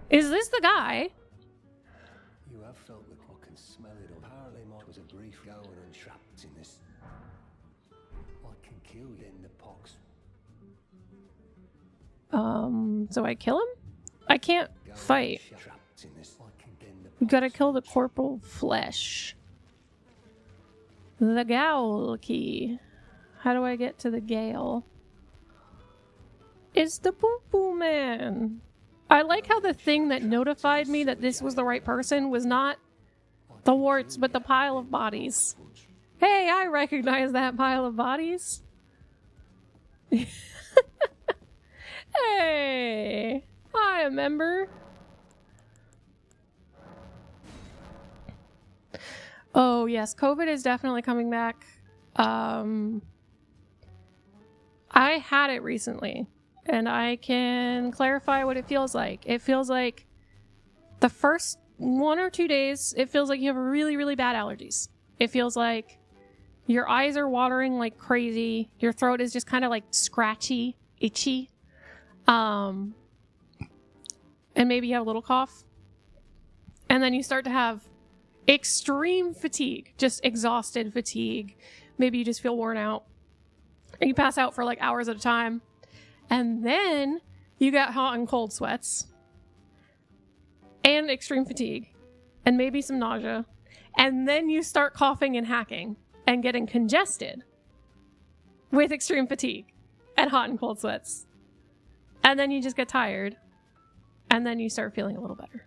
[SPEAKER 1] Is this the guy?
[SPEAKER 2] You have felt the clock and smell it. Apparently, Mark was a brief goer and trapped in this. I can kill you in the pox.
[SPEAKER 1] So I kill him? I can't fight. You gotta kill the corporal flesh. The Gale key. How do I get to the Gale? It's the Poo Poo Man. I like how the thing that notified me that this was the right person was not the warts, but the pile of bodies. Hey, I recognize that pile of bodies. Hey, I remember. Oh yes, COVID is definitely coming back. I had it recently, and I can clarify what it feels like. It feels like the first 1 or 2 days, it feels like you have really, really bad allergies. It feels like your eyes are watering like crazy. Your throat is just kind of like scratchy, itchy. And maybe you have a little cough. And then you start to have extreme fatigue, just exhausted fatigue. Maybe you just feel worn out. And you pass out for like hours at a time. And then you get hot and cold sweats. And extreme fatigue. And maybe some nausea. And then you start coughing and hacking. And getting congested. With extreme fatigue. And hot and cold sweats. And then you just get tired. And then you start feeling a little better.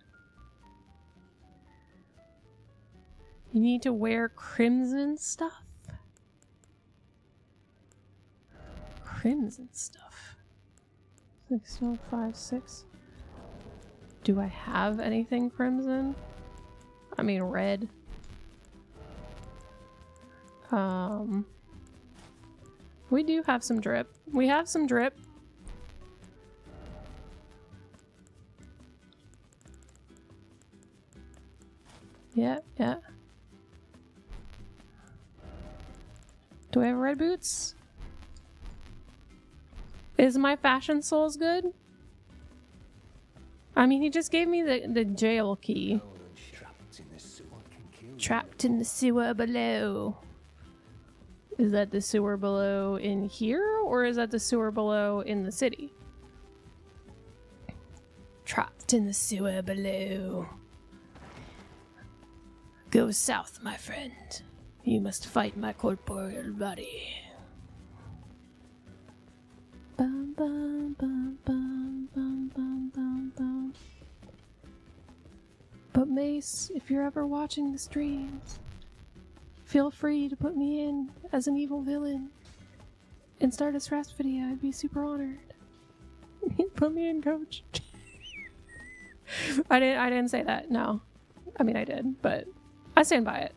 [SPEAKER 1] You need to wear crimson stuff. Crimson stuff. 6, 12, 5, 6. Do I have anything crimson? I mean red. We do have some drip. We have some drip. Yeah, yeah. Do I have red boots? Is my fashion souls good? I mean, he just gave me the jail key. Trapped in the sewer below. Is that the sewer below in here, or is that the sewer below in the city? Trapped in the sewer below. Go south, my friend. You must fight my corporeal body. Bum, bum, bum, bum, bum, bum, bum, bum. But Mace, if you're ever watching the streams, feel free to put me in as an evil villain and start a stress video. I'd be super honored. Put me in, coach. I didn't say that. No. I mean, I did, but I stand by it.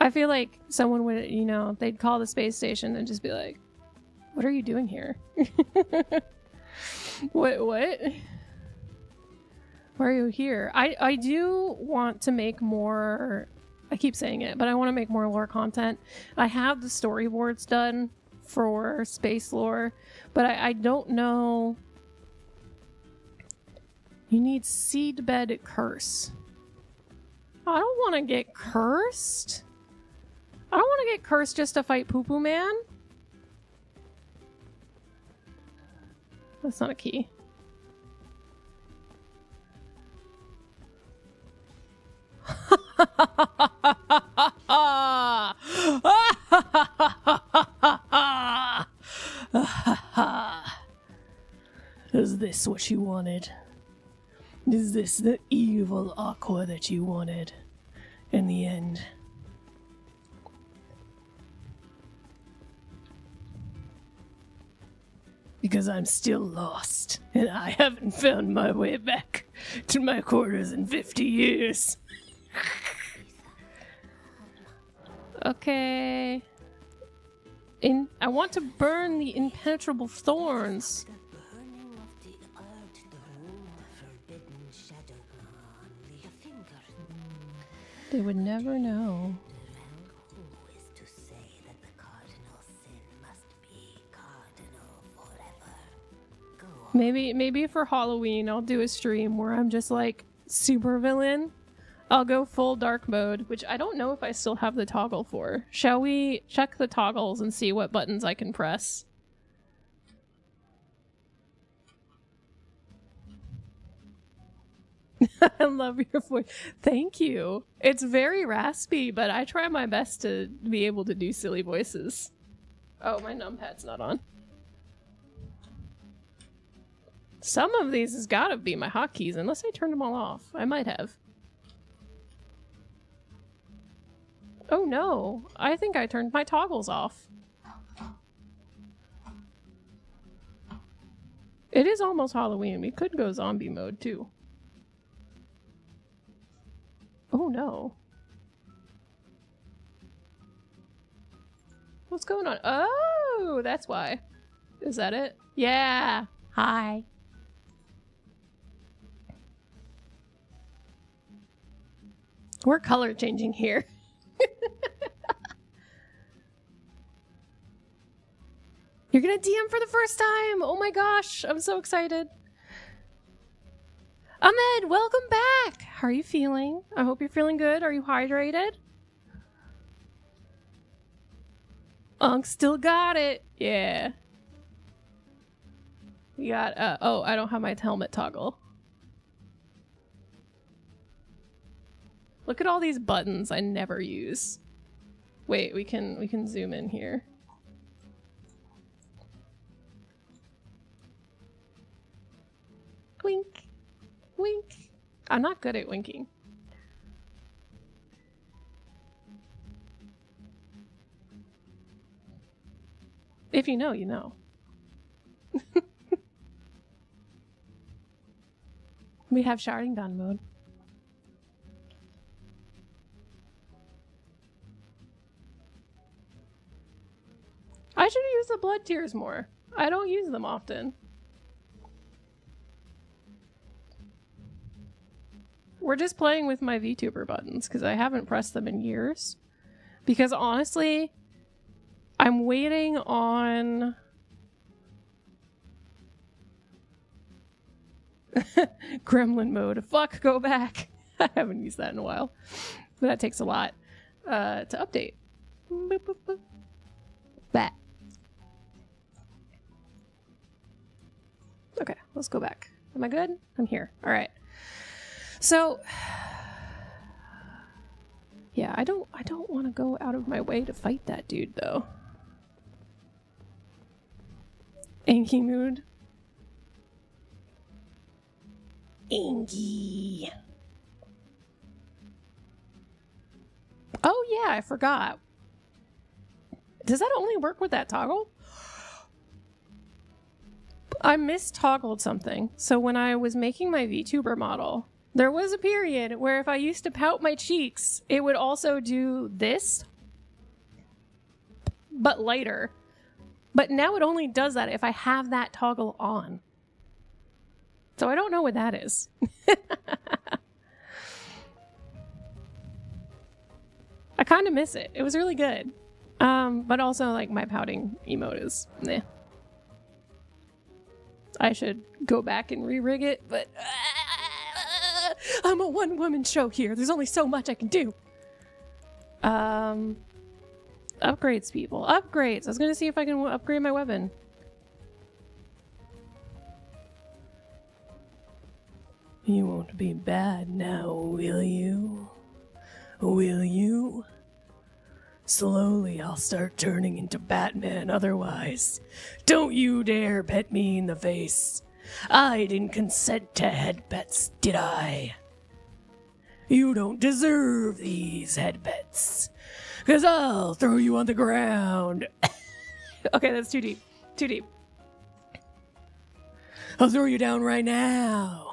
[SPEAKER 1] I feel like someone would, you know, they'd call the space station and just be like, what are you doing here? What? Why are you here? I do want to make more, I keep saying it, but I want to make more lore content. I have the storyboards done for space lore, but I don't know. You need seedbed curse. I don't want to get cursed. I don't want to get cursed just to fight Poo Poo Man. That's not a key. Is this what you wanted? Is this the evil Aqwah that you wanted in the end? because I'm still lost, and I haven't found my way back to my quarters in 50 years. Okay. I want to burn the impenetrable thorns. They would never know. Maybe for Halloween I'll do a stream where I'm just like super villain. I'll go full dark mode, which I don't know if I still have the toggle for. Shall we check the toggles and see what buttons I can press? I love your voice. Thank you. It's very raspy, but I try my best to be able to do silly voices. Oh, my numpad's not on. Some of these has gotta be my hotkeys, unless I turned them all off. I might have. Oh no, I think I turned my toggles off. It is almost Halloween. We could go zombie mode too. Oh no. What's going on? Oh, that's why. Is that it? Yeah. Hi. We're color changing here. You're gonna DM for the first time! Oh my gosh, I'm so excited. Ahmed, welcome back! How are you feeling? I hope you're feeling good. Are you hydrated? Unk still got it. Yeah. We got, oh, I don't have my helmet toggle. Look at all these buttons I never use. Wait, we can zoom in here. Wink. Wink. I'm not good at winking. If you know, you know. We have sharding gun mode. I should use the blood tears more. I don't use them often. We're just playing with my VTuber buttons because I haven't pressed them in years. Because honestly, I'm waiting on... Gremlin mode. Fuck, go back. I haven't used that in a while. But that takes a lot to update. Boop, boop, boop. Bat. Okay, let's go back. Am I good? I'm here. All right. So, yeah, I don't want to go out of my way to fight that dude, though. Anky mood. Anky. Oh, yeah, I forgot. Does that only work with that toggle? I mistoggled something. So when I was making my VTuber model, there was a period where if I used to pout my cheeks, it would also do this, but lighter. But now it only does that if I have that toggle on. So I don't know what that is. I kind of miss it. It was really good. But also, like, my pouting emote is meh. I should go back and re-rig it, but I'm a one-woman show here. There's only so much I can do. Upgrades, people. Upgrades. I was gonna see if I can upgrade my weapon. You won't be bad now, will you? Will you? Slowly, I'll start turning into Batman otherwise. Don't you dare pet me in the face. I didn't consent to headbets, did I? You don't deserve these headbets. 'Cause I'll throw you on the ground. Okay, that's too deep. Too deep. I'll throw you down right now.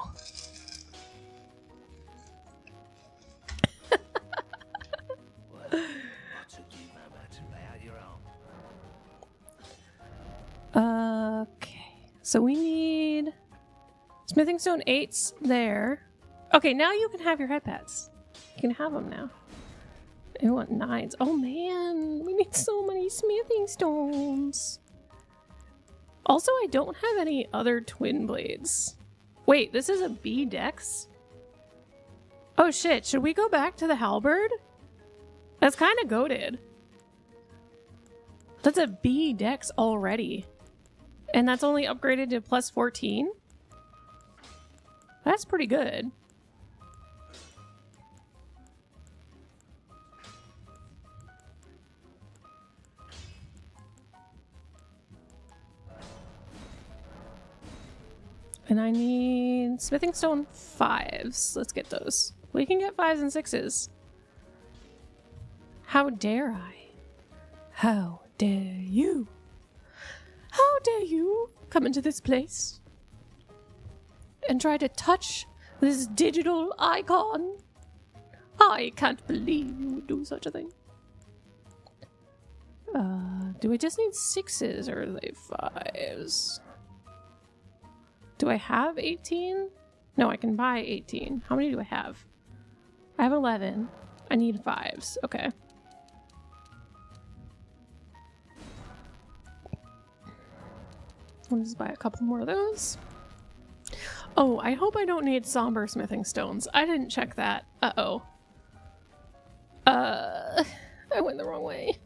[SPEAKER 1] Okay, so we need smithing stone 8's there. Okay, now you can have your headpads. You can have them now. I want 9's. Oh man, we need so many smithing stones. Also, I don't have any other twin blades. Wait, this is a B dex? Oh shit, should we go back to the halberd? That's kind of goated. That's a B dex already. And that's only upgraded to plus 14? That's pretty good. And I need smithing stone 5s. Let's get those. We can get 5s and 6s. How dare I? How dare you? How dare you come into this place and try to touch this digital icon? I can't believe you would do such a thing. Do I just need 6s or are they 5s? Do I have 18? No, I can buy 18. How many do I have? I have 11. I need 5s. Okay. I'll just buy a couple more of those. Oh, I hope I don't need somber smithing stones. I didn't check that. Uh-oh. I went the wrong way.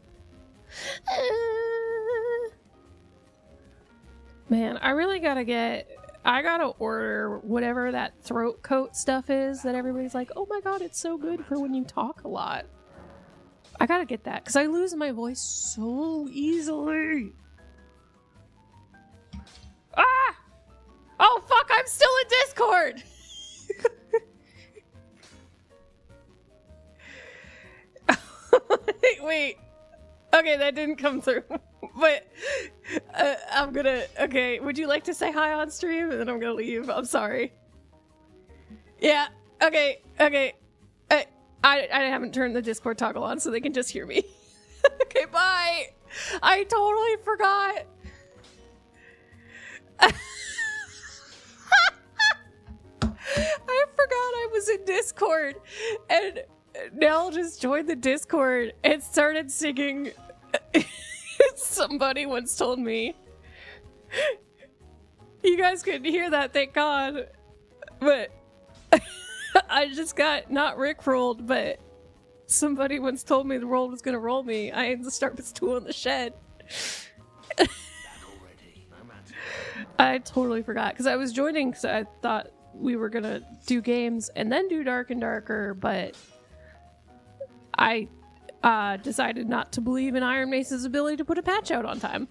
[SPEAKER 1] Man, I really gotta get... I gotta order whatever that throat coat stuff is that everybody's like, oh my god, it's so good for when you talk a lot. I gotta get that, because I lose my voice so easily. Ah! Oh fuck, I'm still in Discord! Wait. Okay, that didn't come through. But I'm gonna... Okay, would you like to say hi on stream? And then I'm gonna leave. I'm sorry. Yeah, okay. I haven't turned the Discord toggle on so they can just hear me. Okay, bye! I totally forgot. I forgot I was in Discord. And Nell just joined the Discord and started singing... Somebody once told me. You guys couldn't hear that, thank God. But I just got not rickrolled, but somebody once told me the world was gonna roll me. I had to start this tool in the shed. I totally forgot because I was joining because I thought we were gonna do games and then do Dark and Darker, but I decided not to believe in Iron Mace's ability to put a patch out on time.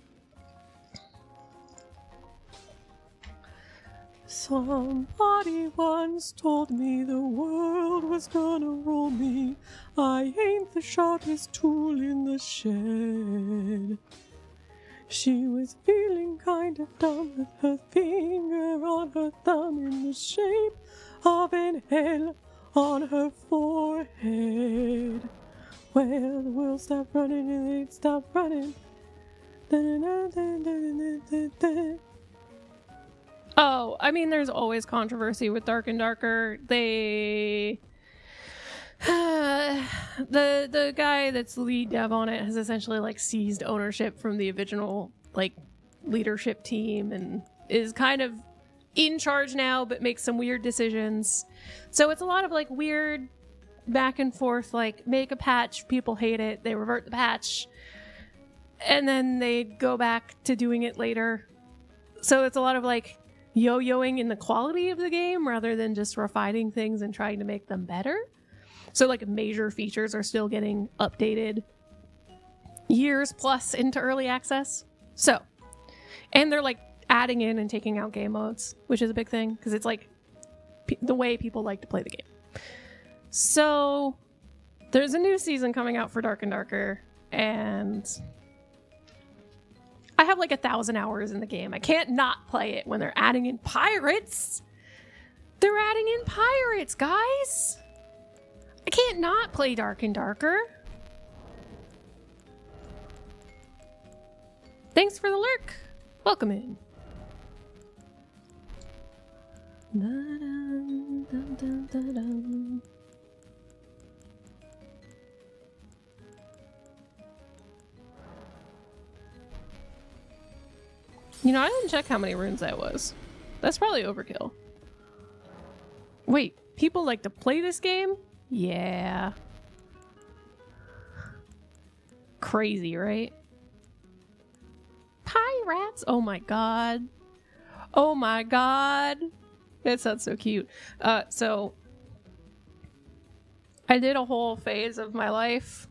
[SPEAKER 1] Somebody once told me the world was gonna roll me. I ain't the sharpest tool in the shed. She was feeling kind of dumb with her finger on her thumb in the shape of an L on her forehead. Well, the world stopped running and it stopped running. Oh, I mean, there's always controversy with Dark and Darker. They... the guy that's lead dev on it has essentially, like, seized ownership from the original, like, leadership team and is kind of in charge now, but makes some weird decisions. So it's a lot of, like, weird... back and forth, like make a patch, people hate it, they revert the patch, and then they go back to doing it later. So it's a lot of like yo-yoing in the quality of the game rather than just refining things and trying to make them better. So like major features are still getting updated years plus into early access. So, and they're like adding in and taking out game modes, which is a big thing because it's like the way people like to play the game. So, there's a new season coming out for Dark and Darker, and I have like 1,000 hours in the game. I can't not play it when they're adding in pirates. They're adding in pirates, guys. I can't not play Dark and Darker. Thanks for the lurk. Welcome in. Dun, dun, dun, dun, dun. You know, I didn't check how many runes that was. That's probably overkill. Wait, people like to play this game? Yeah. Crazy, right? Pirates! Oh my god. Oh my god. That sounds so cute. So I did a whole phase of my life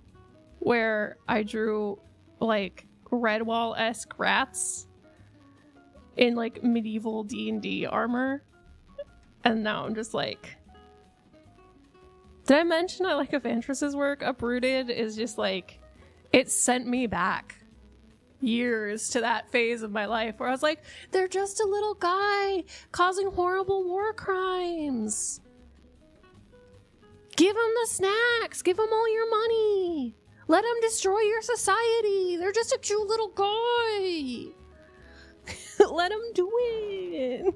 [SPEAKER 1] where I drew like Redwall-esque rats in like medieval D&D armor. And now I'm just like, did I mention I like Evantress's work? Uprooted is just like, it sent me back years to that phase of my life where I was like, they're just a little guy causing horrible war crimes. Give them the snacks. Give them all your money. Let them destroy your society. They're just a cute little guy. Let them do it.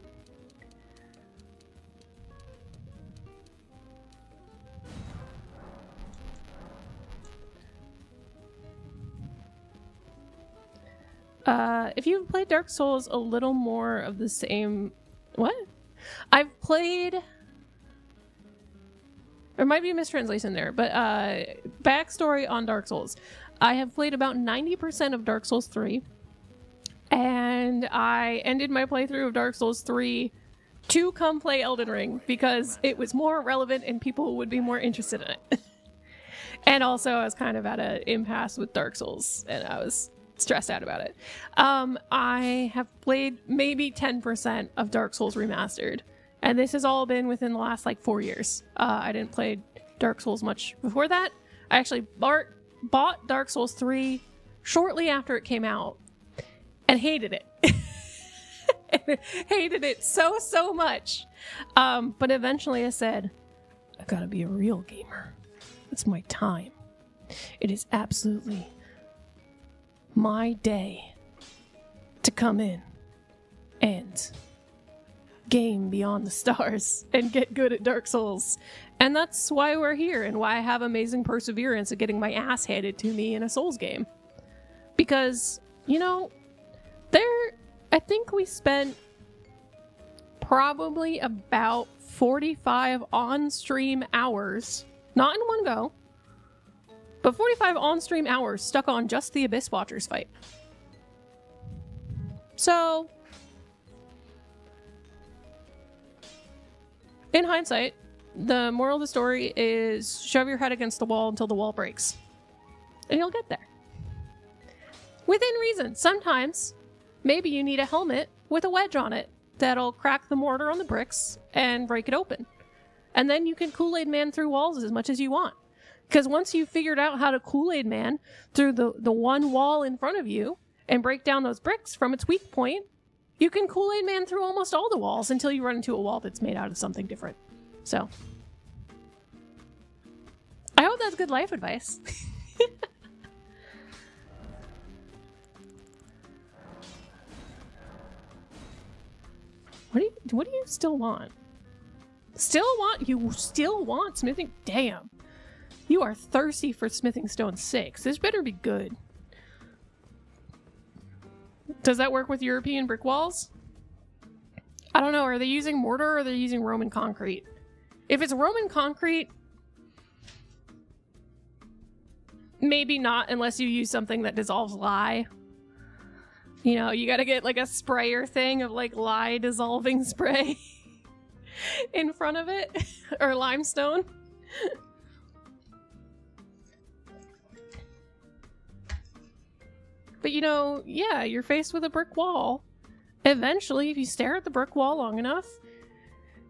[SPEAKER 1] If you've played Dark Souls, a little more of the same... What? I've played... There might be a mistranslation there, but backstory on Dark Souls. I have played about 90% of Dark Souls 3, and I ended my playthrough of Dark Souls 3 to come play Elden Ring because it was more relevant and people would be more interested in it. And also I was kind of at an impasse with Dark Souls, and I was stressed out about it. I have played maybe 10% of Dark Souls Remastered, and this has all been within the last like 4 years. I didn't play Dark Souls much before that. I actually bought Dark Souls 3 shortly after it came out and hated it. Hated it so much. But eventually I said, I gotta be a real gamer. It's my time. It is absolutely my day to come in and game beyond the stars and get good at Dark Souls. And that's why we're here and why I have amazing perseverance at getting my ass handed to me in a Souls game. Because, you know, I think we spent probably about 45 on-stream hours, not in one go, but 45 on-stream hours stuck on just the Abyss Watchers fight. So, in hindsight, the moral of the story is shove your head against the wall until the wall breaks. And you'll get there. Within reason. Sometimes, maybe you need a helmet with a wedge on it that'll crack the mortar on the bricks and break it open. And then you can Kool-Aid Man through walls as much as you want. Because once you've figured out how to Kool-Aid Man through the one wall in front of you and break down those bricks from its weak point, you can Kool-Aid Man through almost all the walls until you run into a wall that's made out of something different. So, I hope that's good life advice. What do you still want? You still want smithing? Damn. You are thirsty for Smithing Stone 6. This better be good. Does that work with European brick walls? I don't know. Are they using mortar or are they using Roman concrete? If it's Roman concrete, maybe not unless you use something that dissolves lye. You know, you gotta get like a sprayer thing of like lye dissolving spray in front of it, or limestone. But you know, yeah, you're faced with a brick wall. Eventually, if you stare at the brick wall long enough,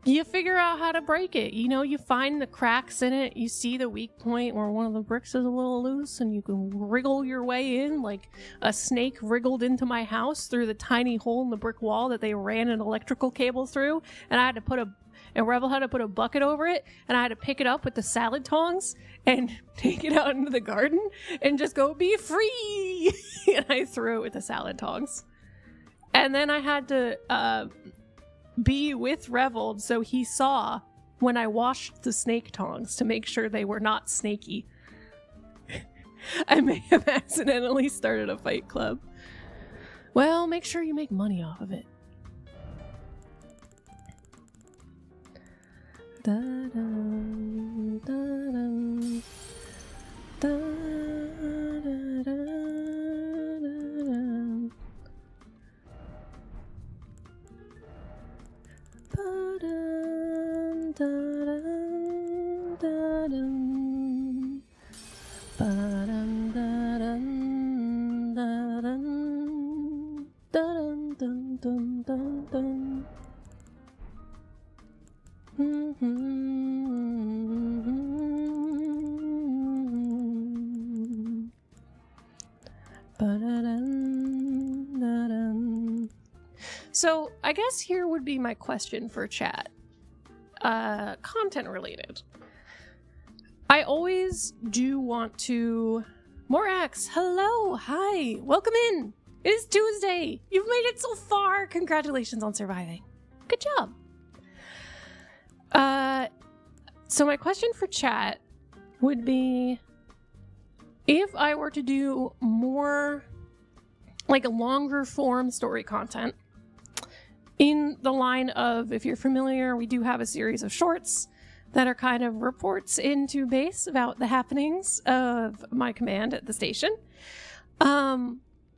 [SPEAKER 1] you figure out how to break it. You know, you find the cracks in it. You see the weak point where one of the bricks is a little loose, and you can wriggle your way in like a snake wriggled into my house through the tiny hole in the brick wall that they ran an electrical cable through. And I had to and Revel had to put a bucket over it, and I had to pick it up with the salad tongs and take it out into the garden and just go, be free! And I threw it with the salad tongs. And then I had to be with Revel so he saw when I washed the snake tongs to make sure they were not snaky. I may have accidentally started a fight club. Well, make sure you make money off of it. Da-dum, da-dum, da-da-da-da-da-dum. Ba-dum, da-dum, da-dum. Ba-dum, da-dum, da-dum. Da-dum, dum, dum, dum, dum. So I guess here would be my question for chat. Content related. I always do want to... Morax, hello, hi, welcome in. It is Tuesday. You've made it so far. Congratulations on surviving. Good job. So my question for chat would be, if I were to do more like a longer form story content in the line of, if you're familiar, we do have a series of shorts that are kind of reports into base about the happenings of my command at the station.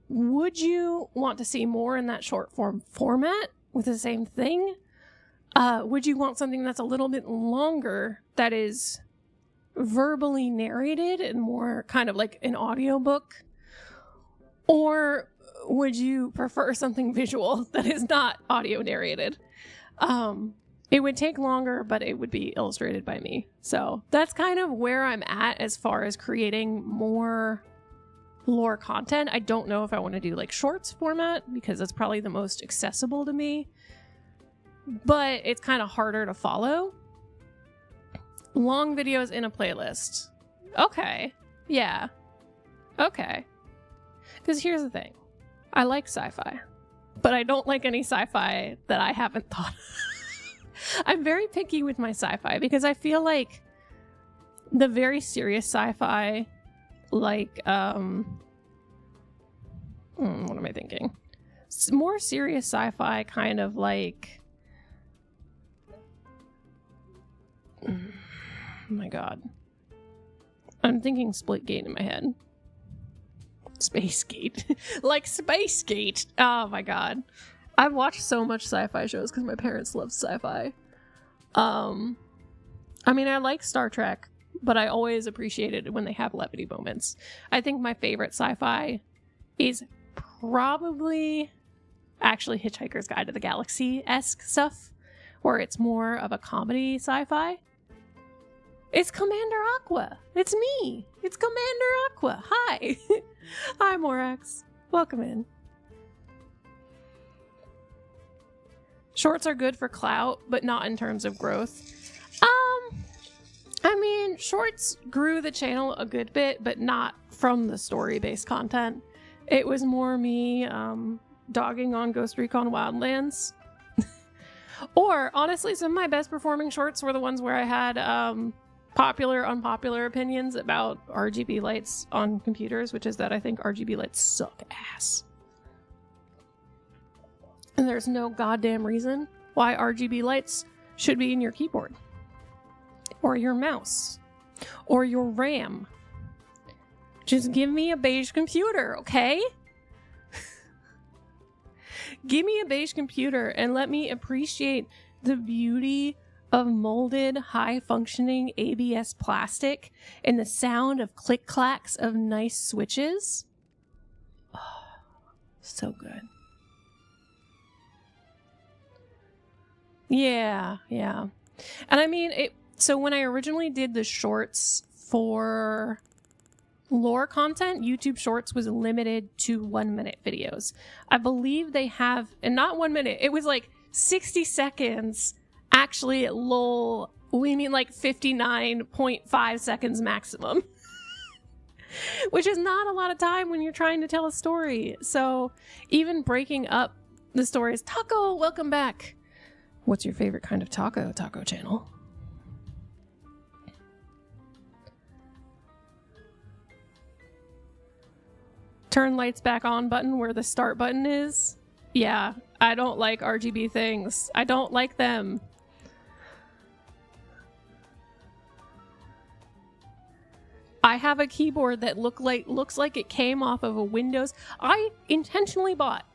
[SPEAKER 1] Would you want to see more in that short form format with the same thing? Would you want something that's a little bit longer that is verbally narrated and more kind of like an audiobook? Or would you prefer something visual that is not audio narrated? It would take longer, but it would be illustrated by me. So that's kind of where I'm at as far as creating more lore content. I don't know if I want to do like shorts format because that's probably the most accessible to me. But it's kind of harder to follow. Long videos in a playlist. Okay. Yeah. Okay. Because here's the thing. I like sci-fi. But I don't like any sci-fi that I haven't thought of. I'm very picky with my sci-fi because I feel like the very serious sci-fi, like, what am I thinking? More serious sci-fi kind of like... Oh my god. I'm thinking Splitgate in my head. Spacegate. Like Spacegate. Oh my god. I've watched so much sci-fi shows because my parents love sci-fi. I mean, I like Star Trek, but I always appreciated it when they have levity moments. I think my favorite sci-fi is probably actually Hitchhiker's Guide to the Galaxy-esque stuff, where it's more of a comedy sci-fi. It's Commander Aqwah. It's me. It's Commander Aqwah. Hi. Hi, Morax. Welcome in. Shorts are good for clout, but not in terms of growth. I mean, shorts grew the channel a good bit, but not from the story-based content. It was more me dogging on Ghost Recon Wildlands. Or, honestly, some of my best performing shorts were the ones where I had popular, unpopular opinions about RGB lights on computers, which is that I think RGB lights suck ass. And there's no goddamn reason why RGB lights should be in your keyboard. Or your mouse. Or your RAM. Just give me a beige computer, okay? Give me a beige computer and let me appreciate the beauty of molded, high-functioning ABS plastic and the sound of click-clacks of nice switches. Oh, so good. Yeah, yeah. And I mean, so when I originally did the shorts for lore content, YouTube Shorts was limited to 1 minute videos. I believe they have, and not 1 minute, it was like 60 seconds. Actually, lol, we mean like 59.5 seconds maximum. Which is not a lot of time when you're trying to tell a story. So even breaking up the stories. Taco, welcome back. What's your favorite kind of taco? Taco channel. Turn lights back on button where the start button is. Yeah, I don't like RGB things. I don't like them. I have a keyboard that looks like it came off of a Windows. I intentionally bought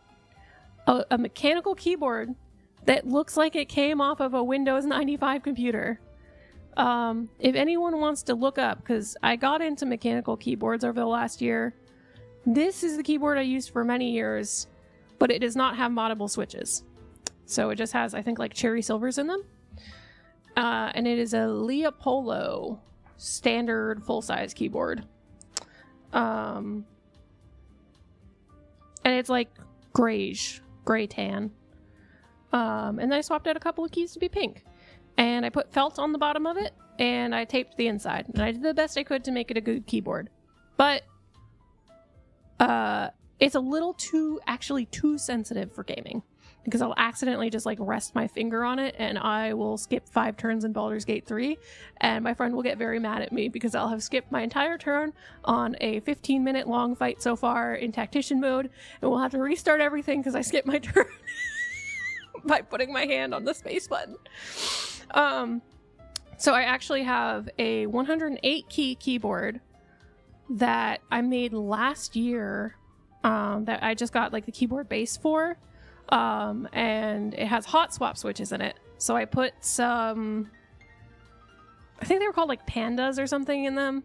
[SPEAKER 1] a mechanical keyboard that looks like it came off of a Windows 95 computer. If anyone wants to look up, because I got into mechanical keyboards over the last year, this is the keyboard I used for many years, but it does not have moddable switches. So it just has, I think, like cherry silvers in them. And it is a Leopoldo standard full-size keyboard. And it's like grayish, gray tan. And then I swapped out a couple of keys to be pink. And I put felt on the bottom of it, and I taped the inside. And I did the best I could to make it a good keyboard. But it's a little too sensitive for gaming. Because I'll accidentally just like rest my finger on it and I will skip 5 turns in Baldur's Gate 3 and my friend will get very mad at me because I'll have skipped my entire turn on a 15-minute long fight so far in tactician mode and we'll have to restart everything because I skipped my turn by putting my hand on the space button. So I actually have a 108 key keyboard that I made last year that I just got like the keyboard base for. And it has hot swap switches in it. So I put some, I think they were called like pandas or something in them,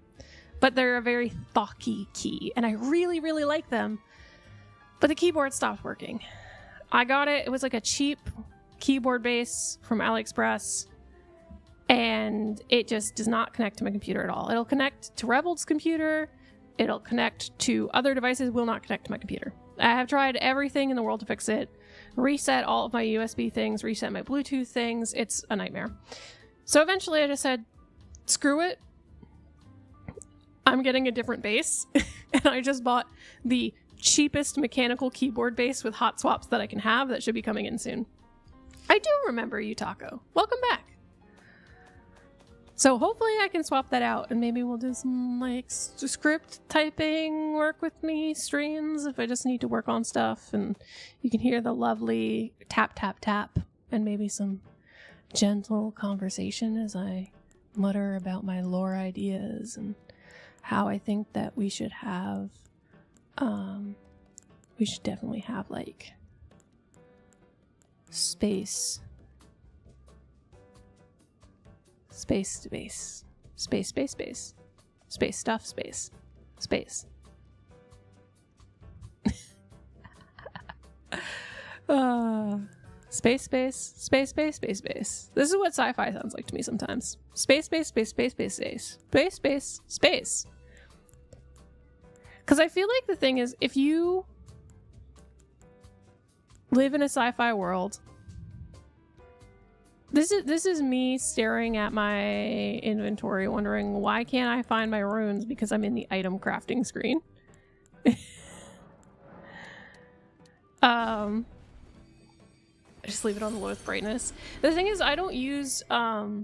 [SPEAKER 1] but they're a very thocky key and I really, really like them, but the keyboard stopped working. I got it. It was like a cheap keyboard base from AliExpress and it just does not connect to my computer at all. It'll connect to Revold's computer. It'll connect to other devices, will not connect to my computer. I have tried everything in the world to fix it. Reset all of my USB things, reset my Bluetooth things. It's a nightmare. So eventually I just said, screw it. I'm getting a different base. And I just bought the cheapest mechanical keyboard base with hot swaps that I can have that should be coming in soon. I do remember you, Taco. Welcome back. So hopefully I can swap that out and maybe we'll do some like script typing work with me streams if I just need to work on stuff and you can hear the lovely tap, tap, tap and maybe some gentle conversation as I mutter about my lore ideas and how I think that we should have, we should definitely have like space stuff, space. Space. This is what sci-fi sounds like to me sometimes. Space. Because I feel like the thing is, if you live in a sci-fi world, this is me staring at my inventory wondering why can't I find my runes because I'm in the item crafting screen. Just leave it on the lowest brightness. The thing is I don't use I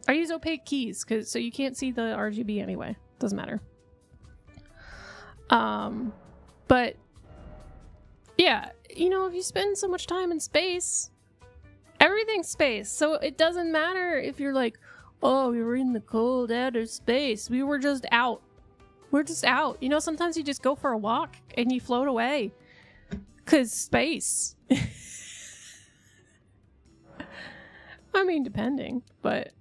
[SPEAKER 1] use opaque keys so you can't see the RGB anyway. Doesn't matter. But yeah, you know, if you spend so much time in space, everything's space, so it doesn't matter if you're like, oh, we were in the cold outer space. We were just out. We're just out. You know, sometimes you just go for a walk and you float away. 'Cause space. I mean, depending, but...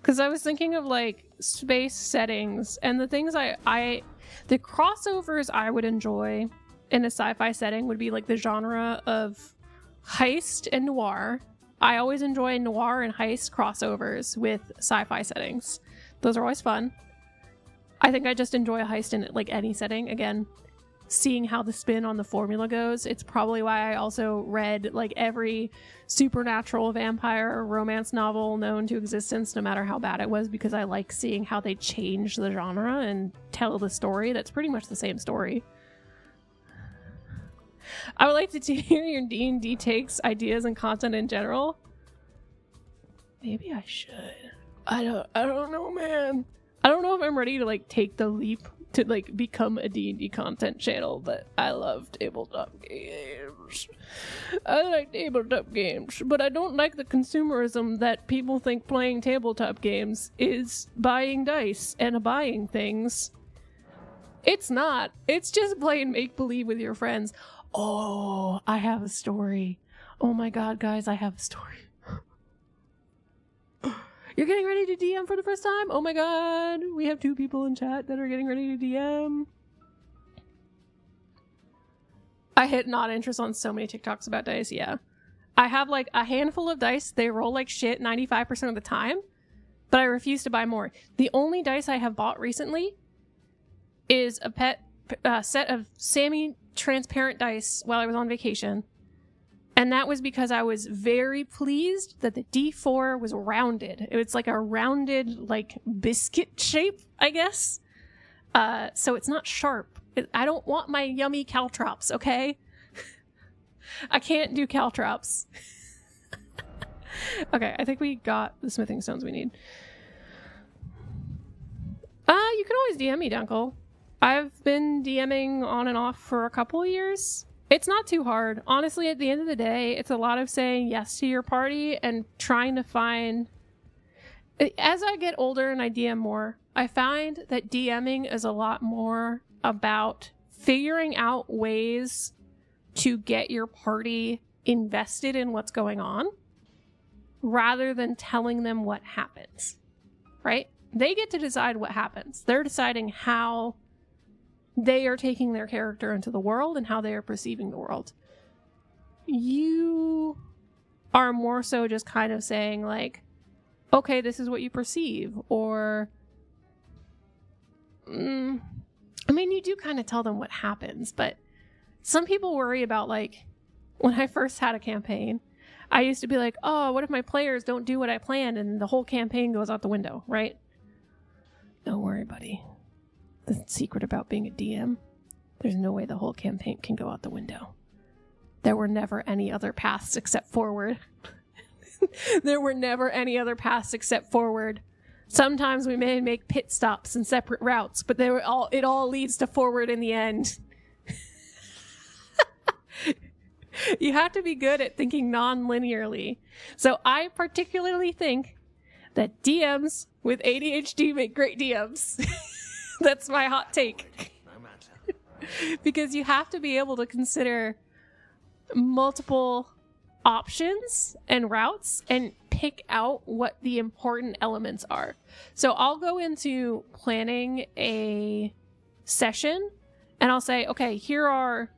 [SPEAKER 1] Because I was thinking of like space settings and the things the crossovers I would enjoy in a sci-fi setting would be like the genre of heist and noir. I always enjoy noir and heist crossovers with sci-fi settings. Those are always fun. I think I just enjoy a heist in like any setting. Again, seeing how the spin on the formula goes. It's probably why I also read like every supernatural vampire or romance novel known to existence, no matter how bad it was, because I like seeing how they change the genre and tell the story that's pretty much the same story. I would like to hear your D&D takes, ideas, and content in general. Maybe I should. I don't know, man. I don't know if I'm ready to like take the leap to like become a D&D content channel, but I love tabletop games. I like tabletop games, but I don't like the consumerism that people think playing tabletop games is buying dice and buying things. It's not. It's just playing make-believe with your friends. Oh, I have a story. Oh my god, guys, I have a story. You're getting ready to DM for the first time? Oh my god, we have 2 people in chat that are getting ready to DM. I hit not interest on so many TikToks about dice, yeah. I have like a handful of dice. They roll like shit 95% of the time, but I refuse to buy more. The only dice I have bought recently is a set of semi-transparent dice while I was on vacation. And that was because I was very pleased that the D4 was rounded. It's like a rounded, like, biscuit shape, I guess. So it's not sharp. I don't want my yummy caltrops, okay? I can't do caltrops. Okay, I think we got the smithing stones we need. You can always DM me, Dunkel. I've been DMing on and off for a couple of years. It's not too hard. Honestly, at the end of the day, it's a lot of saying yes to your party and trying to find... As I get older and I DM more, I find that DMing is a lot more about figuring out ways to get your party invested in what's going on rather than telling them what happens, right? They get to decide what happens. They're deciding how they are taking their character into the world and how they are perceiving the world. You are more so just kind of saying like, okay, this is what you perceive, or I mean, you do kind of tell them what happens, but some people worry about, like, when I first had a campaign, I used to be like, oh, what if my players don't do what I planned and the whole campaign goes out the window, right? Don't worry, buddy. The secret about being a DM, there's no way the whole campaign can go out the window. There were never any other paths except forward. There were never any other paths except forward. Sometimes we may make pit stops and separate routes, but it all leads to forward in the end. You have to be good at thinking non-linearly. So I particularly think that DMs with ADHD make great DMs. That's my hot take. Because you have to be able to consider multiple options and routes and pick out what the important elements are. So I'll go into planning a session and I'll say, okay, here are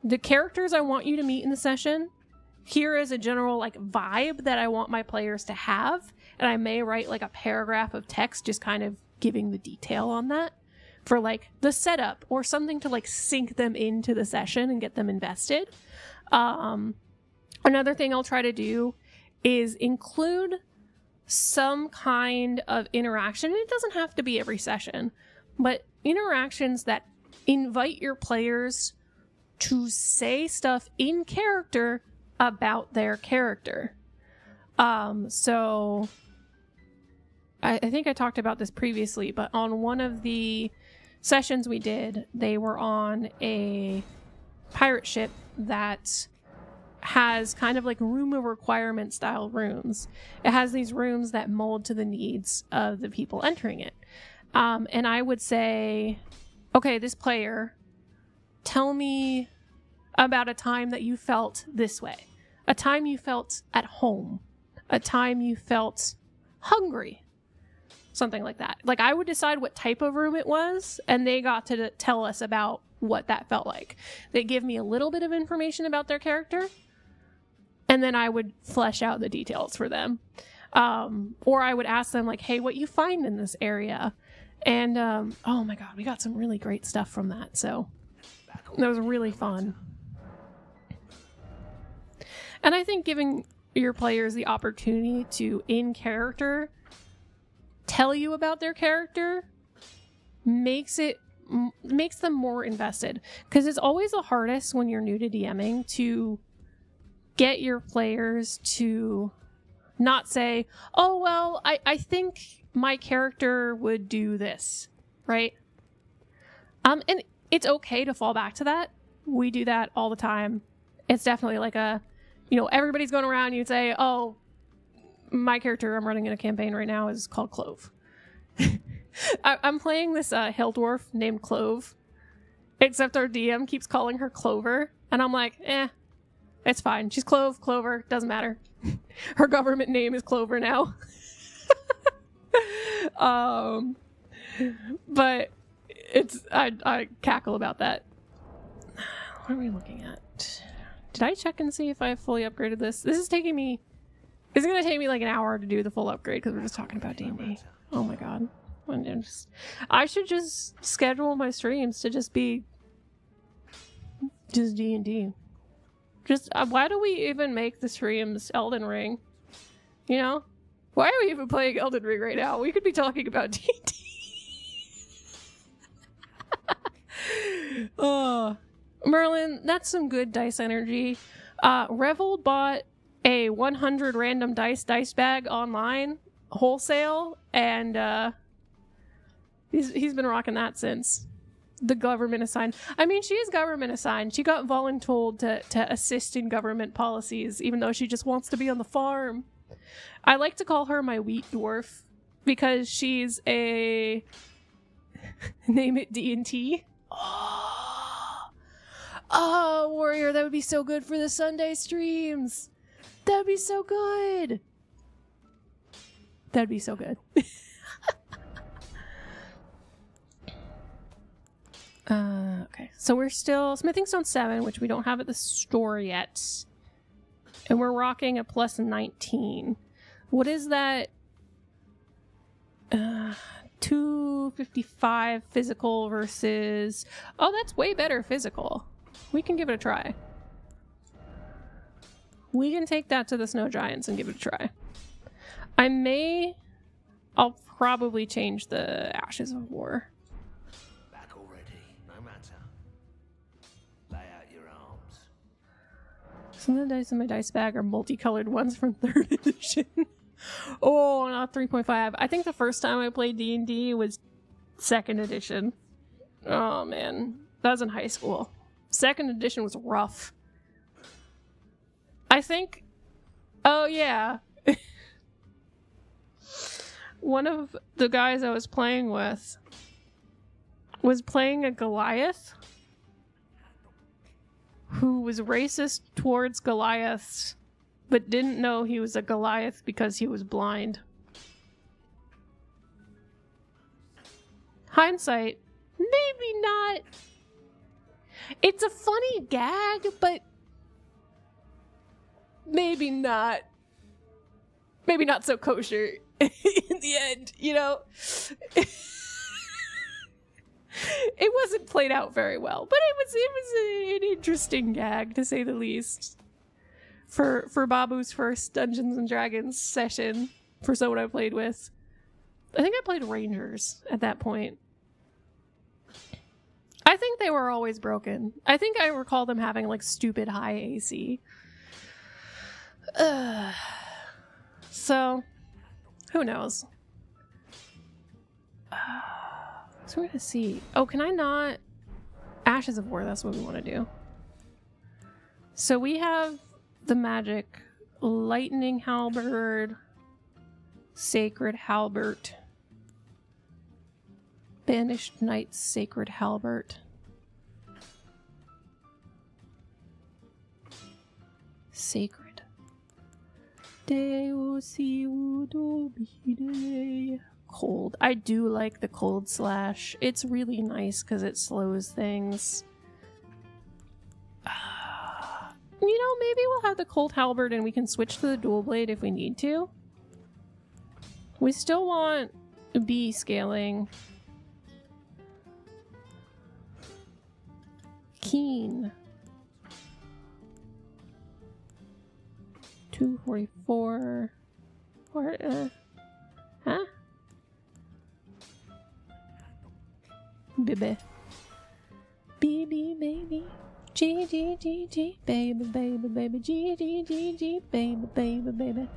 [SPEAKER 1] the characters I want you to meet in the session. Here is a general like vibe that I want my players to have. And I may write like a paragraph of text just kind of giving the detail on that for like the setup or something to like sink them into the session and get them invested. Another thing I'll try to do is include some kind of interaction. It doesn't have to be every session, but interactions that invite your players to say stuff in character about their character. So I think I talked about this previously, but on one of the sessions we did, they were on a pirate ship that has kind of like room of requirement style rooms. It has these rooms that mold to the needs of the people entering it. And I would say, okay, this player, tell me about a time that you felt this way. A time you felt at home. A time you felt hungry. something like that. Like, I would decide what type of room it was, and they got to tell us about what that felt like. They'd give me a little bit of information about their character, and then I would flesh out the details for them. Or I would ask them, like, hey, what you find in this area? And, oh my god, we got some really great stuff from that, so that was really fun. And I think giving your players the opportunity to, in character, tell you about their character makes them more invested, because it's always the hardest when you're new to DMing to get your players to not say, oh well, I think my character would do this, right? And it's okay to fall back to that. We do that all the time. It's definitely like a, you know, everybody's going around, you'd say, oh, my character I'm running in a campaign right now is called Clove. I'm playing this hill dwarf named Clove, except our DM keeps calling her Clover, and I'm like, it's fine. She's Clover, doesn't matter. Her government name is Clover now. But I cackle about that. What are we looking at? Did I check and see if I fully upgraded this? This is going to take me like an hour to do the full upgrade because we're just talking about D&D. Oh my god. I should just schedule my streams to just be just D&D. Just why do we even make the streams Elden Ring? You know? Why are we even playing Elden Ring right now? We could be talking about D&D. Oh, Merlin, that's some good dice energy. Revel bought a 100 random dice bag online wholesale, and he's been rocking that since. The government assigned. I mean, she is government assigned. She got voluntold to assist in government policies, even though she just wants to be on the farm. I like to call her my wheat dwarf because she's a name it D&T. Oh, warrior, that would be so good for the Sunday streams. That'd be so good. That'd be so good. Okay, so we're still Smithing Stone 7, which we don't have at the store yet. And we're rocking a plus 19. What is that? 255 physical versus... Oh, that's way better physical. We can give it a try. We can take that to the Snow Giants and give it a try. I'll probably change the Ashes of War.
[SPEAKER 2] Back already, no matter. Lay out your arms.
[SPEAKER 1] Some of the dice in my dice bag are multicolored ones from 3rd edition. Oh, not 3.5. I think the first time I played D&D was 2nd edition. Oh man, that was in high school. 2nd edition was rough. I think... Oh yeah. One of the guys I was playing with was playing a Goliath who was racist towards Goliaths, but didn't know he was a Goliath because he was blind. Hindsight, maybe not. It's a funny gag, but maybe not. Maybe not so kosher in the end, you know? It wasn't played out very well, but it was an interesting gag, to say the least. For Babu's first Dungeons and Dragons session, for someone I played with. I think I played Rangers at that point. I think they were always broken. I think I recall them having like stupid high AC. So, who knows? So we're gonna see. Oh, can I not? Ashes of War, that's what we want to do. So we have the magic lightning halberd, sacred halbert, banished knight's sacred halbert, sacred. Deus iudo bide cold. I do like the cold slash. It's really nice because it slows things. You know, maybe we'll have the cold halberd and we can switch to the dual blade if we need to. We still want B scaling. Keen. 244. Or, huh? Baby. Baby, baby. G, G, G, G. Baby, baby, baby. G, G, G, G. Baby, baby, baby.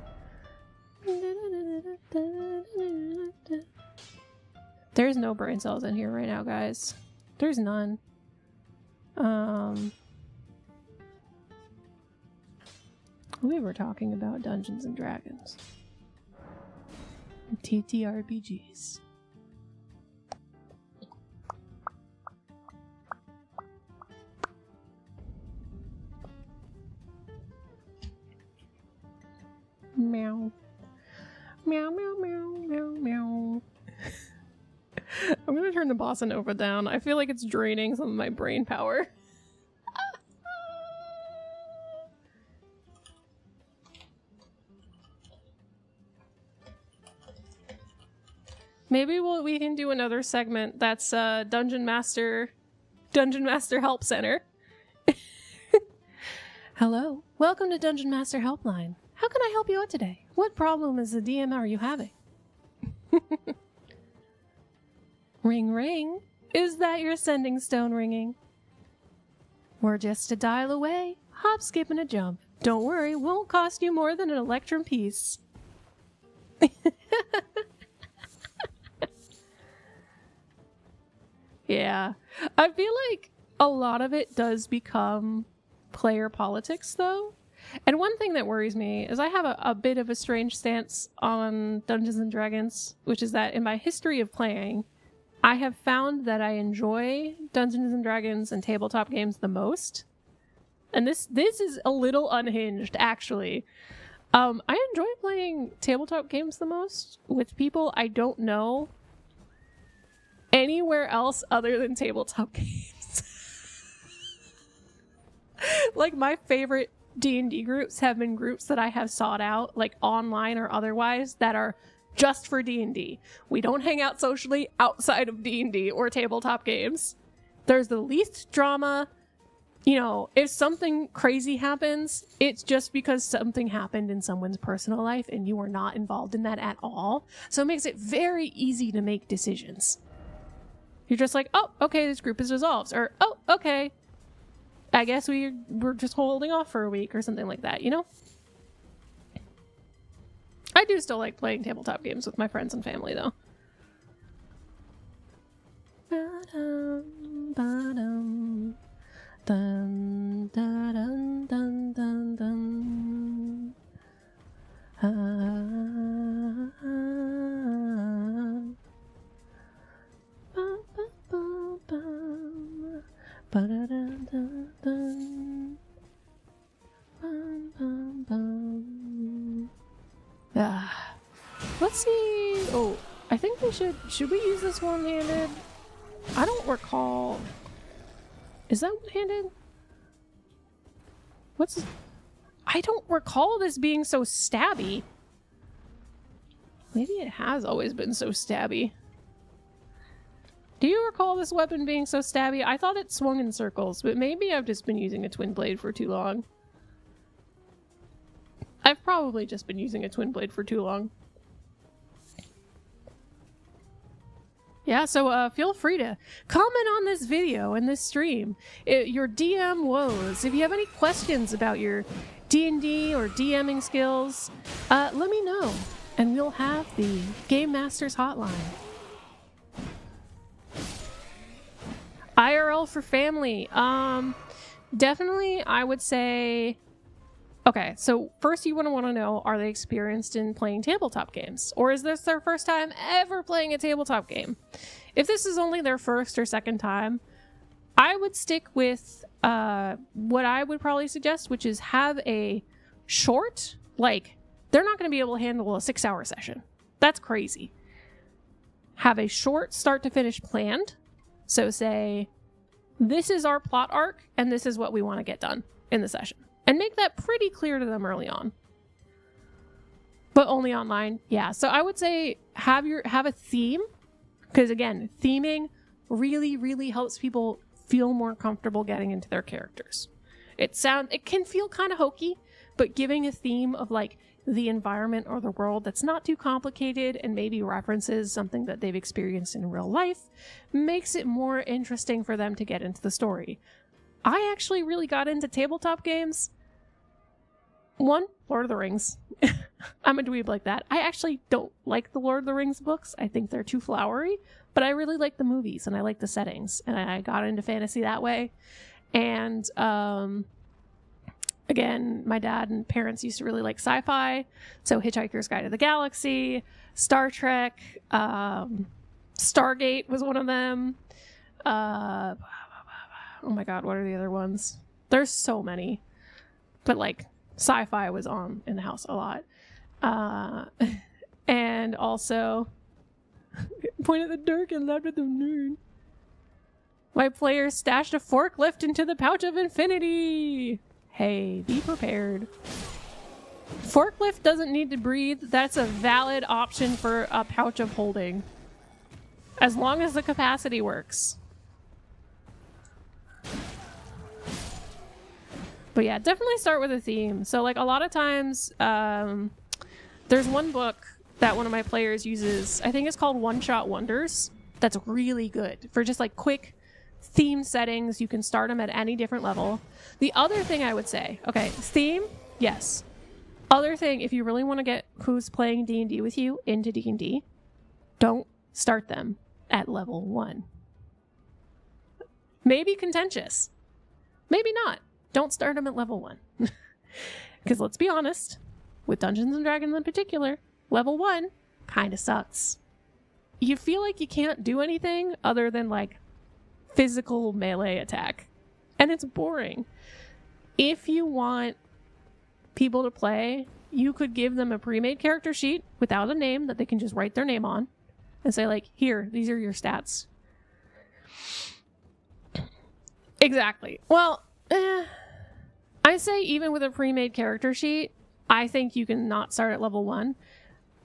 [SPEAKER 1] There's no brain cells in here right now, guys. There's none. We were talking about Dungeons and Dragons. TTRPGs. Meow. Meow, meow, meow, meow, meow. I'm gonna turn the bossa nova down. I feel like it's draining some of my brain power. Maybe we can do another segment that's Dungeon Master Help Center. Hello, welcome to Dungeon Master Helpline. How can I help you out today? What problem as a DM are you having? Ring ring. Is that your sending stone ringing? We're just a dial away. Hop, skip, and a jump. Don't worry, won't cost you more than an electrum piece. Yeah. I feel like a lot of it does become player politics, though. And one thing that worries me is I have a bit of a strange stance on Dungeons and Dragons, which is that in my history of playing, I have found that I enjoy Dungeons and Dragons and tabletop games the most. And this is a little unhinged, actually. I enjoy playing tabletop games the most with people I don't know anywhere else other than tabletop games. Like, my favorite D&D groups have been groups that I have sought out, like online or otherwise, that are just for D&D. We don't hang out socially outside of D&D or tabletop games. There's the least drama. You know, if something crazy happens, it's just because something happened in someone's personal life and you are not involved in that at all. So it makes it very easy to make decisions. You're just like, oh, okay, this group is dissolved. Or, oh, okay, I guess we're just holding off for a week or something like that, you know? I do still like playing tabletop games with my friends and family, though. Ba-dum, ba-dum, dun, da-dun, dun, dun, dun. Let's see. Oh, I think we should we use this one-handed? I don't recall. Is that one-handed? I don't recall this being so stabby. Maybe it has always been so stabby. Do you recall this weapon being so stabby? I thought it swung in circles, but maybe I've just been using a twin blade for too long. I've probably just been using a twin blade for too long. Yeah, so feel free to comment on this video and this stream. Your DM woes. If you have any questions about your D&D or DMing skills, let me know. And we'll have the Game Masters hotline. IRL for family. Definitely, I would say... Okay, so first you want to know, are they experienced in playing tabletop games? Or is this their first time ever playing a tabletop game? If this is only their first or second time, I would stick with what I would probably suggest, which is have a short, like, they're not going to be able to handle a 6-hour session. That's crazy. have a short start to finish planned. So say, this is our plot arc and this is what we want to get done in the session. And make that pretty clear to them early on. But only online. Yeah. So I would say have a theme. Because again, theming really, really helps people feel more comfortable getting into their characters. It can feel kind of hokey, but giving a theme of like the environment or the world that's not too complicated and maybe references something that they've experienced in real life makes it more interesting for them to get into the story. I actually really got into tabletop games. One, Lord of the Rings. I'm a dweeb like that. I actually don't like the Lord of the Rings books. I think they're too flowery, but I really like the movies and I like the settings, and I got into fantasy that way. And again, my dad and parents used to really like sci-fi, so Hitchhiker's Guide to the Galaxy, Star Trek, Stargate was one of them. Oh my god, what are the other ones? There's so many, but like sci-fi was on in the house a lot. And also point at the dark and laughed at the nerd. My players stashed a forklift into the pouch of infinity. Hey, be prepared. Forklift doesn't need to breathe. That's a valid option for a pouch of holding, as long as the capacity works. But yeah, definitely start with a theme. So like a lot of times, there's one book that one of my players uses. I think it's called One Shot Wonders. That's really good for just like quick theme settings. You can start them at any different level. The other thing I would say, okay, theme, yes. Other thing, if you really want to get who's playing D&D with you into D&D, don't start them at level 1. Maybe contentious. Maybe not. Don't start them at level 1. Because let's be honest, with Dungeons and Dragons in particular, level 1 kind of sucks. You feel like you can't do anything other than like physical melee attack. And it's boring. If you want people to play, you could give them a pre-made character sheet without a name that they can just write their name on and say like, here, these are your stats. Exactly. Well, I say even with a pre-made character sheet, I think you can not start at level 1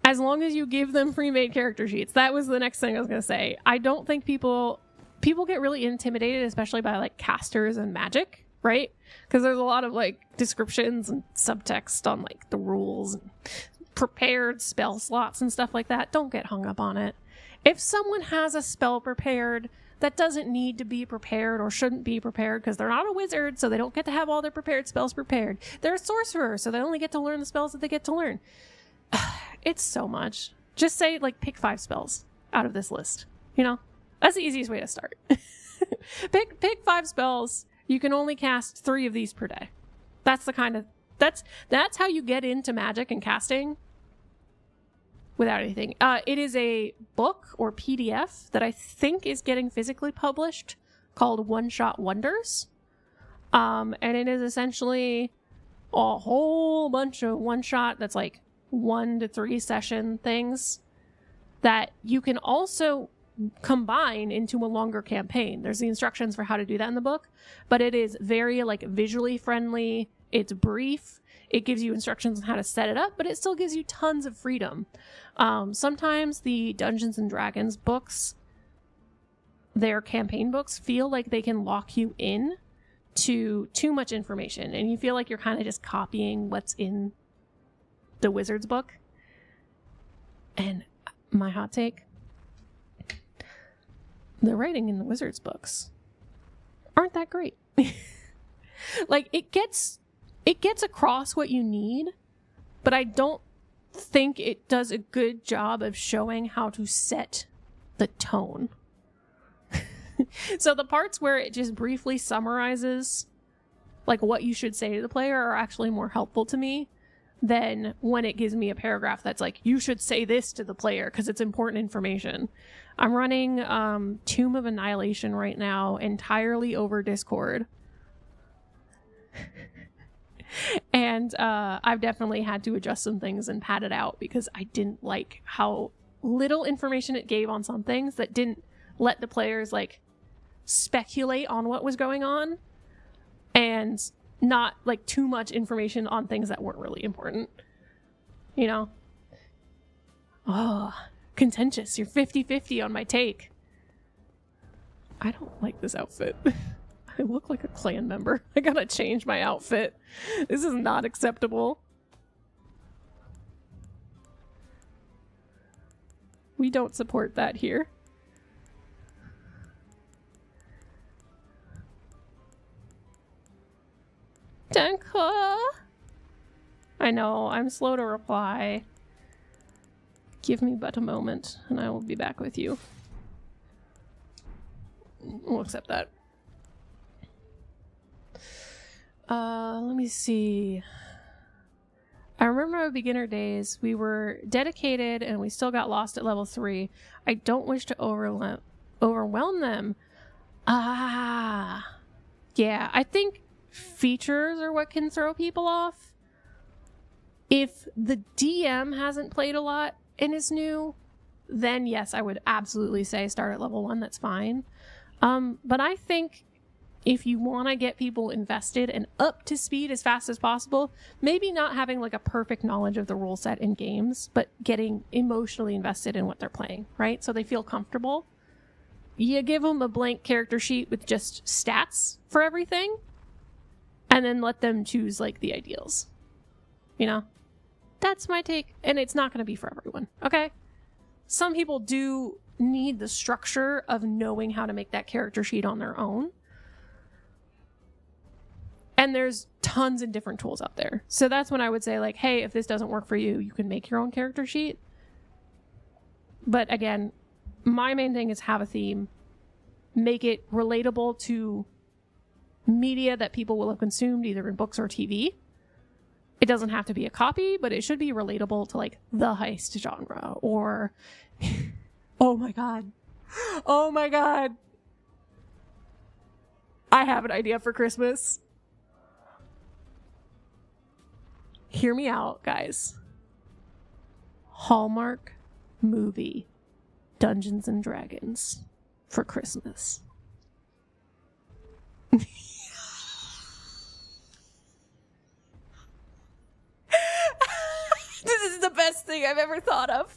[SPEAKER 1] as long as you give them pre-made character sheets. That was the next thing I was going to say. I don't think people get really intimidated, especially by like casters and magic, right? Because there's a lot of like descriptions and subtext on like the rules and prepared spell slots and stuff like that. Don't get hung up on it. If someone has a spell prepared that doesn't need to be prepared or shouldn't be prepared because they're not a wizard, so they don't get to have all their prepared spells prepared. They're a sorcerer, so they only get to learn the spells that they get to learn. It's so much. Just say, like, pick 5 spells out of this list. You know? That's the easiest way to start. Pick 5 spells. You can only cast 3 of these per day. That's the kind of... That's how you get into magic and casting without anything. It is a book or PDF that I think is getting physically published called One Shot Wonders. And it is essentially a whole bunch of one shot that's like 1 to 3 session things that you can also combine into a longer campaign. There's the instructions for how to do that in the book, but it is very like visually friendly. It's brief. It gives you instructions on how to set it up, but it still gives you tons of freedom. Sometimes the Dungeons and Dragons books, their campaign books, feel like they can lock you in to too much information, and you feel like you're kind of just copying what's in the Wizard's book. And my hot take, the writing in the Wizard's books aren't that great. Like, it gets across what you need, but I don't think it does a good job of showing how to set the tone. So the parts where it just briefly summarizes like what you should say to the player are actually more helpful to me than when it gives me a paragraph that's like, you should say this to the player because it's important information. I'm running Tomb of Annihilation right now entirely over Discord. And I've definitely had to adjust some things and pad it out because I didn't like how little information it gave on some things that didn't let the players like speculate on what was going on, and not like too much information on things that weren't really important, you know? Oh, contentious. You're 50-50 on my take. I don't like this outfit. I look like a clan member. I gotta change my outfit. This is not acceptable. We don't support that here. Danke. I know, I'm slow to reply. Give me but a moment, and I will be back with you. We'll accept that. Let me see. I remember our beginner days, we were dedicated and we still got lost at level 3. I don't wish to overwhelm them. Yeah, I think features are what can throw people off. If the DM hasn't played a lot and is new, then yes, I would absolutely say start at level 1, that's fine. But I think if you want to get people invested and up to speed as fast as possible, maybe not having like a perfect knowledge of the rule set in games, but getting emotionally invested in what they're playing, right? So they feel comfortable. You give them a blank character sheet with just stats for everything, and then let them choose like the ideals. You know? That's my take, and it's not going to be for everyone, okay? Some people do need the structure of knowing how to make that character sheet on their own. And there's tons of different tools out there. So that's when I would say, like, hey, if this doesn't work for you, you can make your own character sheet. But again, my main thing is have a theme. Make it relatable to media that people will have consumed either in books or TV. It doesn't have to be a copy, but it should be relatable to, like, the heist genre or... Oh my god. Oh my god. I have an idea for Christmas. Hear me out, guys. Hallmark movie Dungeons and Dragons for Christmas. This is the best thing I've ever thought of.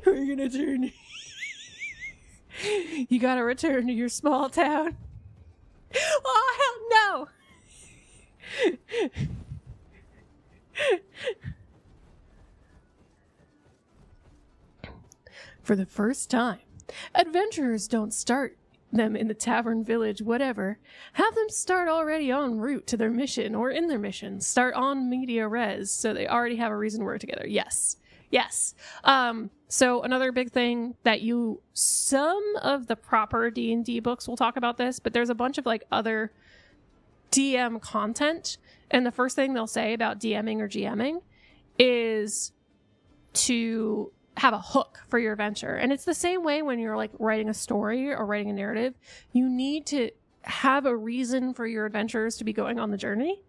[SPEAKER 1] We're gonna turn. You gotta return to your small town. Oh, hell no! For the first time, adventurers don't start them in the tavern, village, whatever. Have them start already en route to their mission or in their mission. Start on media res, so they already have a reason to work together. Yes. Yes. So another big thing that some of the proper D&D books will talk about this, but there's a bunch of like other DM content. And the first thing they'll say about DMing or GMing is to have a hook for your adventure. And it's the same way when you're like writing a story or writing a narrative. You need to have a reason for your adventurers to be going on the journey.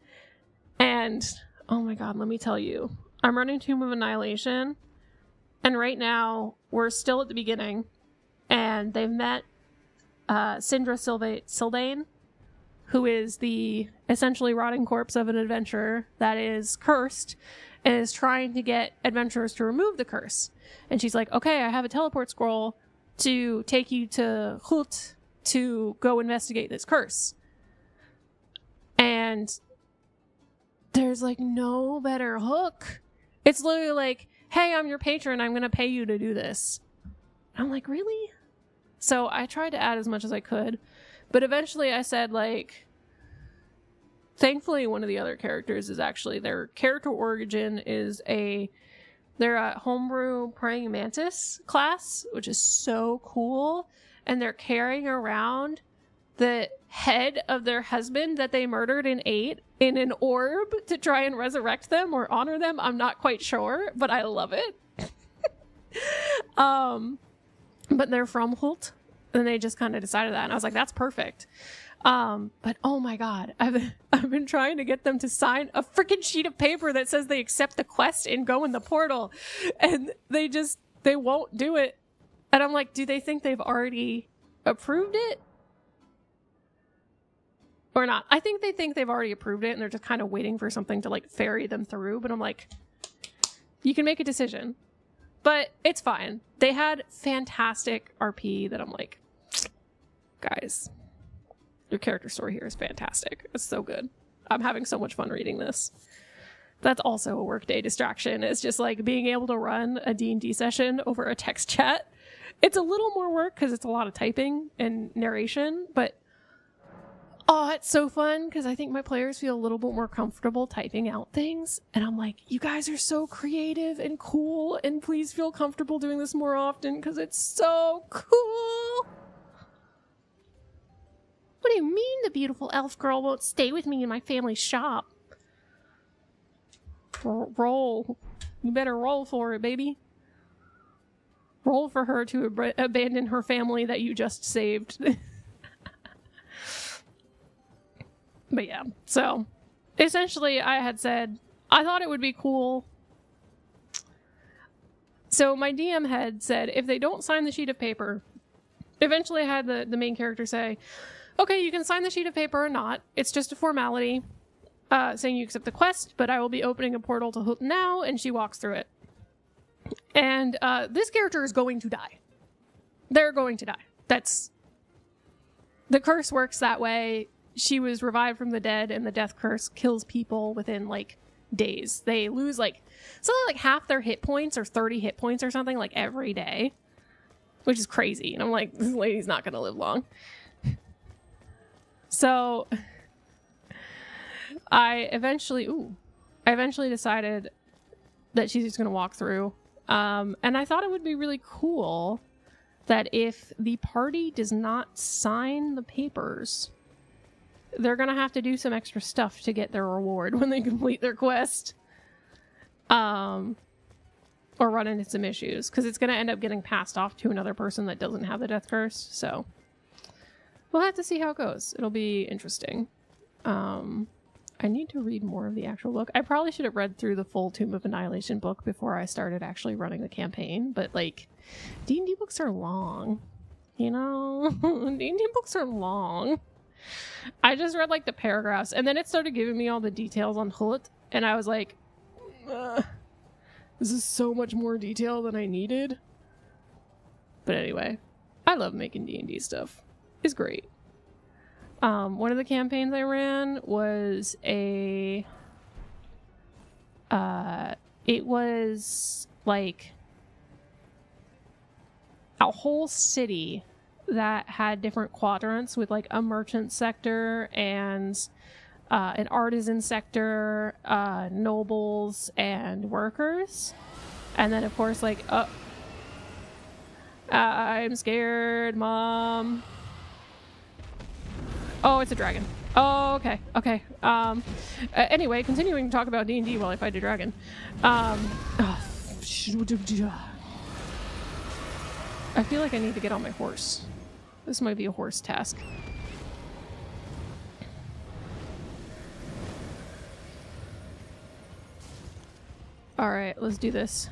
[SPEAKER 1] And oh my god, let me tell you, I'm running Tomb of Annihilation, and right now we're still at the beginning, and they've met Sindra Sylvain, who is the essentially rotting corpse of an adventurer that is cursed and is trying to get adventurers to remove the curse. And she's like, okay, I have a teleport scroll to take you to Hult to go investigate this curse. And there's like no better hook. It's literally like, hey, I'm your patron, I'm going to pay you to do this. I'm like, really? So I tried to add as much as I could. But eventually I said, like, thankfully one of the other characters is actually, their character origin is they're a homebrew praying mantis class, which is so cool. And they're carrying around the head of their husband that they murdered and ate in an orb to try and resurrect them or honor them. I'm not quite sure, but I love it. But they're from Hult, and they just kind of decided that. And I was like, that's perfect. But oh my god, I've been trying to get them to sign a freaking sheet of paper that says they accept the quest and go in the portal, and they won't do it. And I'm like, do they think they've already approved it or not? I think they think they've already approved it and they're just kind of waiting for something to like ferry them through. But I'm like, you can make a decision, but it's fine. They had fantastic RP that I'm like, guys, your character story here is fantastic. It's so good. I'm having so much fun reading this. That's also a workday distraction. It's just like being able to run a D&D session over a text chat. It's a little more work because it's a lot of typing and narration, but oh, it's so fun because I think my players feel a little bit more comfortable typing out things. And I'm like, you guys are so creative and cool, and please feel comfortable doing this more often because it's so cool. What do you mean the beautiful elf girl won't stay with me in my family's shop? Roll. You better roll for it, baby. Roll for her to abandon her family that you just saved. But yeah, so essentially I had said, I thought it would be cool. So my DM had said, if they don't sign the sheet of paper, eventually I had the main character say, okay, you can sign the sheet of paper or not. It's just a formality saying you accept the quest, but I will be opening a portal to Hoot now, and she walks through it. And this character is going to die. They're going to die. That's... The curse works that way. She was revived from the dead, and the death curse kills people within, like, days. They lose, like, something like half their hit points or 30 hit points or something, like, every day. Which is crazy. And I'm like, this lady's not going to live long. So... I eventually decided that she's just going to walk through. And I thought it would be really cool that if the party does not sign the papers, they're going to have to do some extra stuff to get their reward when they complete their quest. Or run into some issues, because it's going to end up getting passed off to another person that doesn't have the death curse. So we'll have to see how it goes. It'll be interesting. I need to read more of the actual book. I probably should have read through the full Tomb of Annihilation book before I started actually running the campaign, but like, D&D books are long, you know? D&D books are long. I just read like the paragraphs, and then it started giving me all the details on Hullet, and I was like, this is so much more detail than I needed. But anyway, I love making D&D stuff. It's great. One of the campaigns I ran was it was like a whole city that had different quadrants with like a merchant sector and an artisan sector, nobles and workers. And then of course like, I'm scared, Mom. Oh, it's a dragon. Oh, okay. Okay. Anyway, continuing to talk about D&D while I fight a dragon. I feel like I need to get on my horse. This might be a horse task. Alright, let's do this.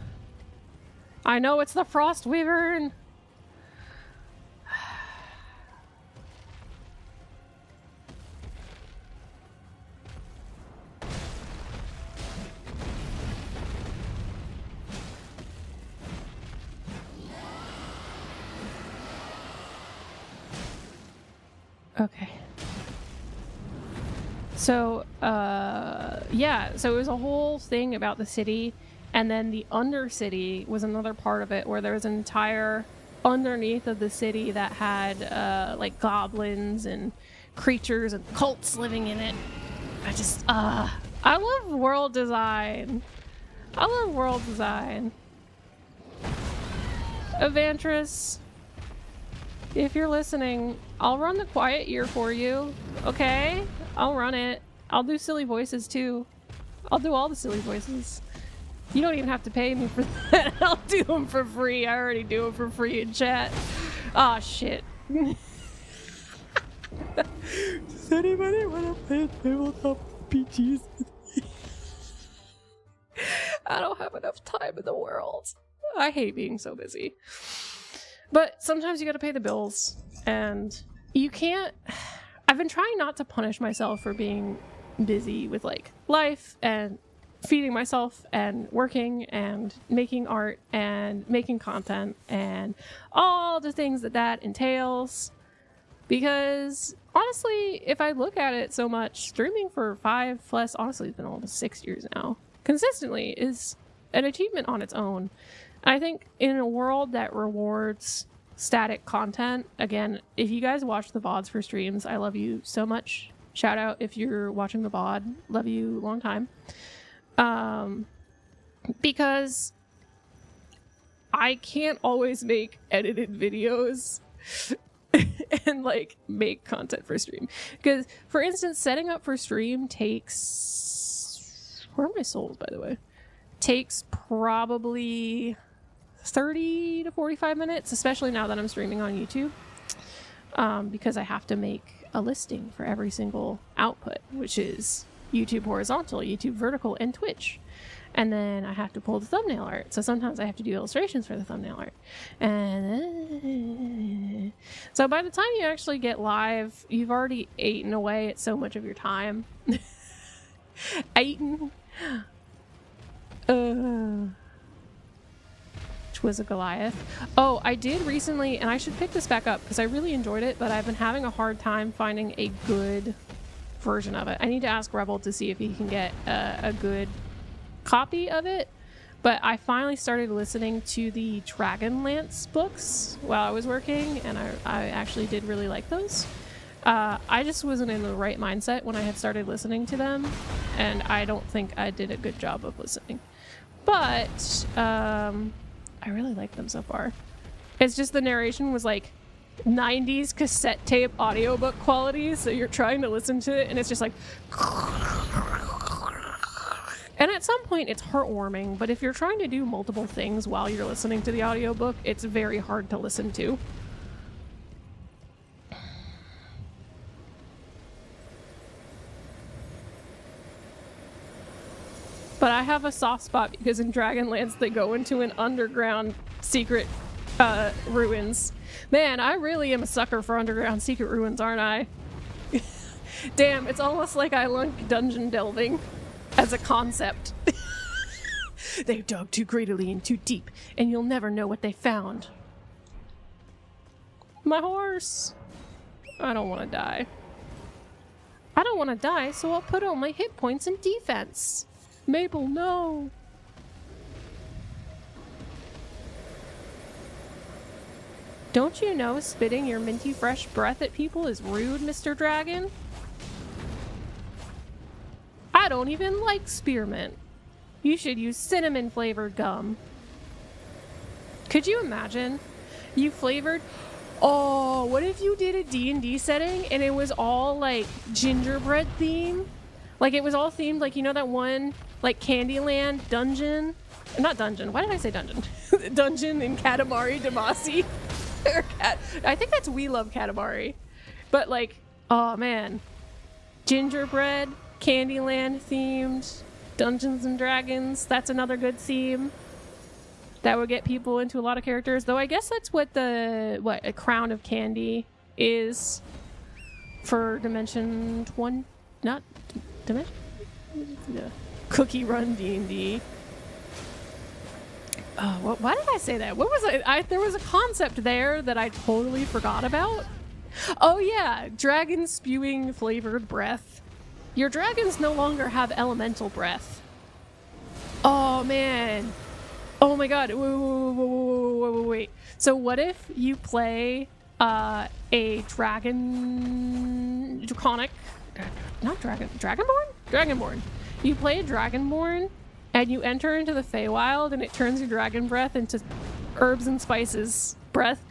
[SPEAKER 1] I know it's the Frost Wyvern! Okay. So, yeah, so it was a whole thing about the city, and then the Undercity was another part of it, where there was an entire underneath of the city that had, like, goblins and creatures and cults living in it. I love world design. I love world design. Evantris, if you're listening, I'll run the quiet ear for you, okay? I'll run it. I'll do silly voices too. I'll do all the silly voices. You don't even have to pay me for that. I'll do them for free. I already do them for free in chat. Aw, shit. Does anybody want to play tabletop RPGs with me? I don't have enough time in the world. I hate being so busy. But sometimes you gotta pay the bills, and you can't... I've been trying not to punish myself for being busy with, like, life and feeding myself and working and making art and making content and all the things that entails. Because, honestly, if I look at it so much, streaming for 5 plus, honestly, it's been almost 6 years now, consistently is an achievement on its own. I think in a world that rewards static content, again, if you guys watch the VODs for streams, I love you so much. Shout out if you're watching the VOD. Love you long time. Because I can't always make edited videos and like make content for stream. Because, for instance, setting up for stream takes... Where are my souls, by the way? Takes probably 30 to 45 minutes, especially now that I'm streaming on YouTube, because I have to make a listing for every single output, which is YouTube horizontal, YouTube vertical, and Twitch. And then I have to pull the thumbnail art. So sometimes I have to do illustrations for the thumbnail art. And so by the time you actually get live, you've already eaten away at so much of your time. Eaten. Which was a Goliath. Oh, I did recently, and I should pick this back up because I really enjoyed it, but I've been having a hard time finding a good version of it. I need to ask Rebel to see if he can get a good copy of it. But I finally started listening to the Dragonlance books while I was working, and I actually did really like those. I just wasn't in the right mindset when I had started listening to them, and I don't think I did a good job of listening. But I really like them so far. It's just the narration was like 90s cassette tape audiobook quality, so you're trying to listen to it and it's just like... And at some point it's heartwarming, but if you're trying to do multiple things while you're listening to the audiobook, it's very hard to listen to. But I have a soft spot because in Dragonlance they go into an underground secret ruins. Man, I really am a sucker for underground secret ruins, aren't I? Damn, it's almost like I like dungeon delving as a concept. They dug too greedily and too deep, and you'll never know what they found. My horse. I don't want to die. I don't want to die, so I'll put all my hit points in defense. Mabel, no. Don't you know spitting your minty fresh breath at people is rude, Mr. Dragon? I don't even like spearmint. You should use cinnamon flavored gum. Could you imagine? You flavored... Oh, what if you did a D&D setting and it was all like gingerbread theme? Like it was all themed like, you know that one like Candyland dungeon? Not dungeon. Why did I say dungeon? Dungeon in Katamari Damacy. I think that's We Love Katamari. But like, oh man. Gingerbread, Candyland themed, Dungeons and Dragons. That's another good theme. That would get people into a lot of characters. Though I guess that's what a Crown of Candy is for Dimension 1. Not Dimension? Yeah. Cookie Run D&D. Oh, why did I say that? What was it? There was a concept there that I totally forgot about. Oh yeah, dragon spewing flavored breath. Your dragons no longer have elemental breath. Oh man. Oh my god. Wait. So what if you play a Dragonborn? You play a Dragonborn and you enter into the Feywild and it turns your dragon breath into herbs and spices breath.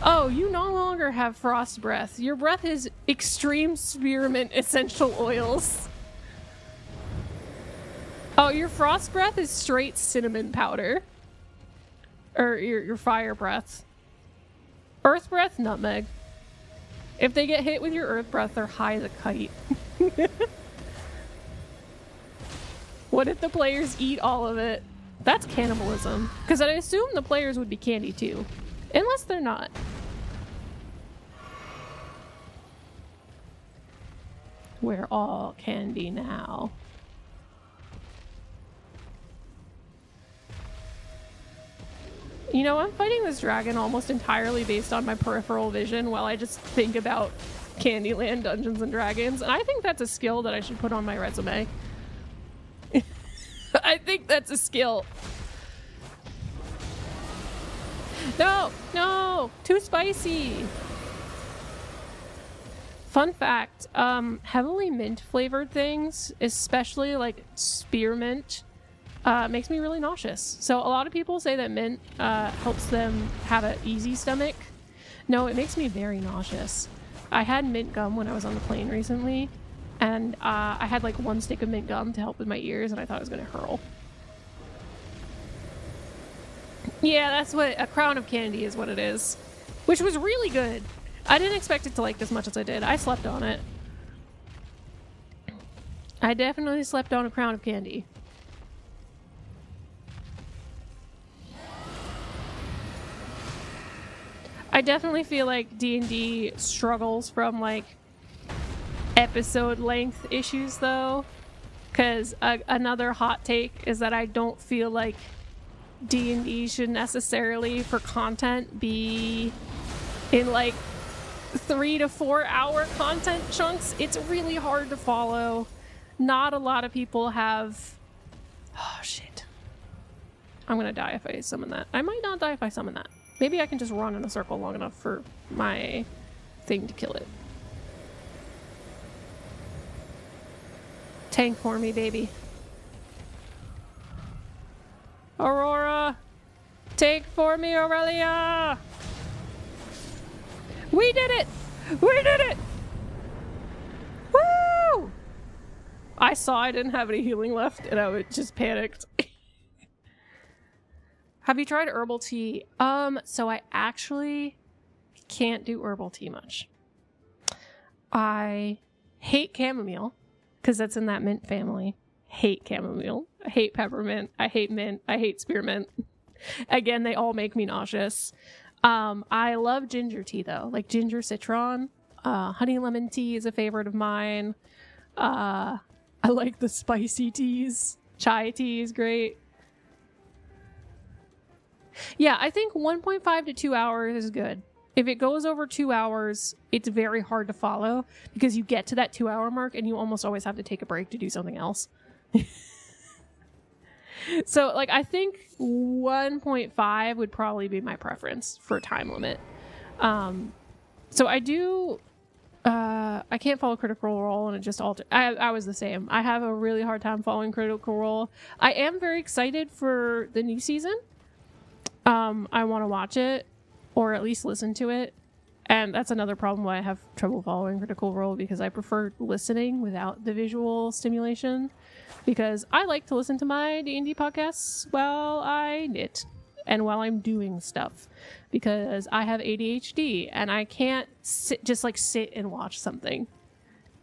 [SPEAKER 1] Oh, you no longer have frost breath. Your breath is extreme spearmint essential oils. Oh, your frost breath is straight cinnamon powder. Or your fire breath. Earth breath, nutmeg. If they get hit with your earth breath, they're high as a kite. What if the players eat all of it? That's cannibalism. Because I assume the players would be candy too. Unless they're not. We're all candy now. You know, I'm fighting this dragon almost entirely based on my peripheral vision while I just think about Candyland Dungeons and Dragons. And I think that's a skill that I should put on my resume. I think that's a skill. No, no, too spicy. Fun fact, heavily mint flavored things, especially like spearmint, makes me really nauseous. So a lot of people say that mint helps them have an easy stomach. No, it makes me very nauseous. I had mint gum when I was on the plane recently, and I had like one stick of mint gum to help with my ears, and I thought it was going to hurl. Yeah, that's what a crown of candy is what it is, which was really good. I didn't expect it to like as much as I did. I slept on it. I definitely slept on a crown of candy. I definitely feel like D&D struggles from like episode length issues though, because another hot take is that I don't feel like D&D should necessarily for content be in like 3 to 4 hour content chunks. It's really hard to follow. Not a lot of people have... Oh shit. I'm gonna die if I summon that. I might not die if I summon that. Maybe I can just run in a circle long enough for my thing to kill it. Tank for me, baby. Aurora! Tank for me, Aurelia! We did it! We did it! Woo! I saw I didn't have any healing left and I just panicked. Have you tried herbal tea? So I actually can't do herbal tea much. I hate chamomile because that's in that mint family. Hate chamomile. I hate peppermint. I hate mint. I hate spearmint. Again, they all make me nauseous. I love ginger tea though, like ginger citron. Honey lemon tea is a favorite of mine. I like the spicy teas. Chai tea is great. Yeah, I think 1.5 to 2 hours is good. If it goes over 2 hours, it's very hard to follow because you get to that 2 hour mark and you almost always have to take a break to do something else. So, like, I think 1.5 would probably be my preference for time limit. So I do... I can't follow Critical Role and it just altered. I was the same. I have a really hard time following Critical Role. I am very excited for the new season. I want to watch it or at least listen to it. And that's another problem why I have trouble following Critical Role, because I prefer listening without the visual stimulation, because I like to listen to my D&D podcasts while I knit and while I'm doing stuff, because I have ADHD and I can't sit and watch something.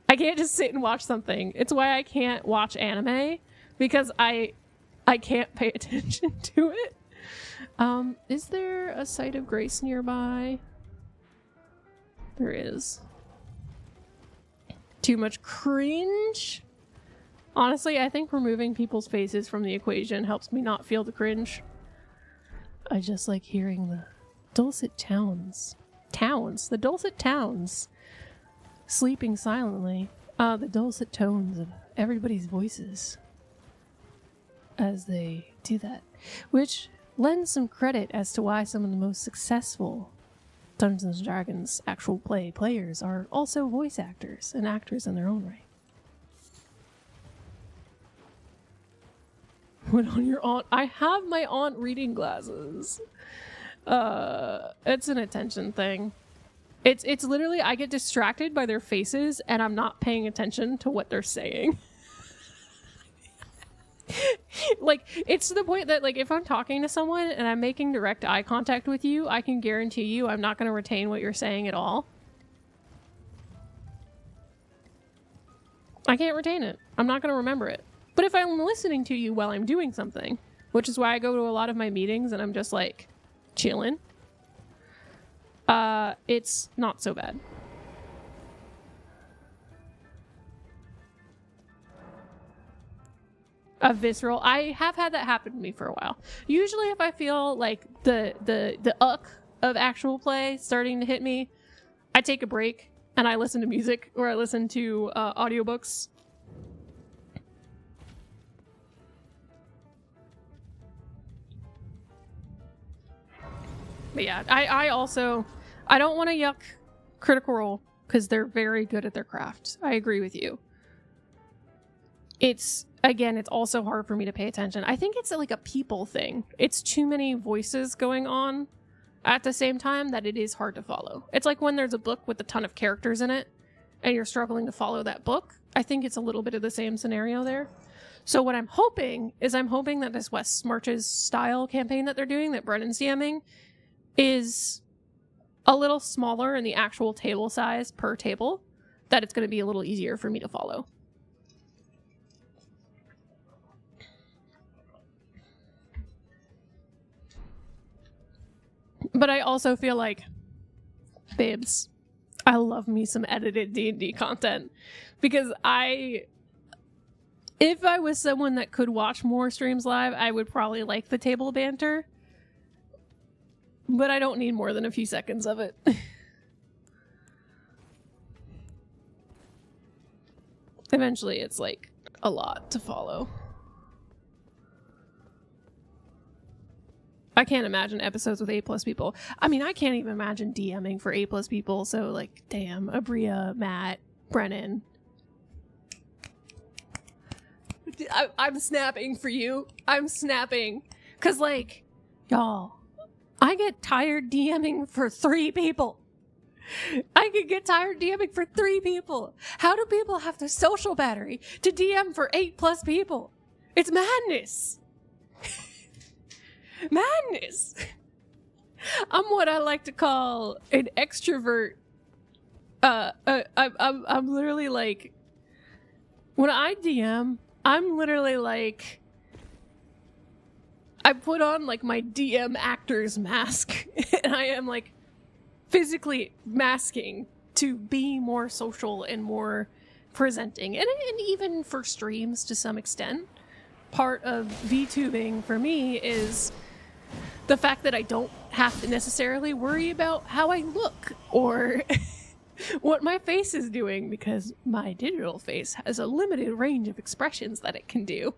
[SPEAKER 1] I can't just sit and watch something. It's why I can't watch anime, because I can't pay attention to it. Is there a site of grace nearby? There is. Too much cringe? Honestly, I think removing people's faces from the equation helps me not feel the cringe. I just like hearing the dulcet tones. The dulcet tones. Sleeping silently. The dulcet tones of everybody's voices as they do that. Which lends some credit as to why some of the most successful Dungeons and Dragons actual play players are also voice actors and actors in their own right. Put on your aunt. I have my aunt reading glasses. It's an attention thing. It's literally, I get distracted by their faces and I'm not paying attention to what they're saying. Like, it's to the point that, like, if I'm talking to someone and I'm making direct eye contact with you, I can guarantee you I'm not going to retain what you're saying at all. I can't retain it. I'm not going to remember it. But if I'm listening to you while I'm doing something, which is why I go to a lot of my meetings and I'm just like chilling, it's not so bad. A visceral. I have had that happen to me for a while. Usually if I feel like the of actual play starting to hit me, I take a break and I listen to music or I listen to audiobooks. But yeah, I also, I don't want to yuck Critical Role because they're very good at their craft. I agree with you. It's, again, it's also hard for me to pay attention. I think it's like a people thing. It's too many voices going on at the same time that it is hard to follow. It's like when there's a book with a ton of characters in it and you're struggling to follow that book. I think it's a little bit of the same scenario there. So what I'm hoping is that this West Marches style campaign that they're doing, that Brennan's DMing, is a little smaller in the actual table size per table, that it's going to be a little easier for me to follow. But I also feel like, babes, I love me some edited D&D content. Because if I was someone that could watch more streams live, I would probably like the table banter. But I don't need more than a few seconds of it. Eventually, it's like a lot to follow. I can't imagine episodes with 8+ people. I mean, I can't even imagine DMing for 8+ people. So, like, damn, Abria, Matt, Brennan. I'm snapping for you. I'm snapping. Because, like, y'all, I get tired DMing for 3 people. I could get tired DMing for 3 people. How do people have the social battery to DM for 8+ people? It's madness. Madness. I'm what I like to call an extrovert. I'm literally like, when I DM, I'm literally like, I put on like my DM actor's mask and I am like physically masking to be more social and more presenting. And even for streams to some extent, part of VTubing for me is the fact that I don't have to necessarily worry about how I look or what my face is doing, because my digital face has a limited range of expressions that it can do.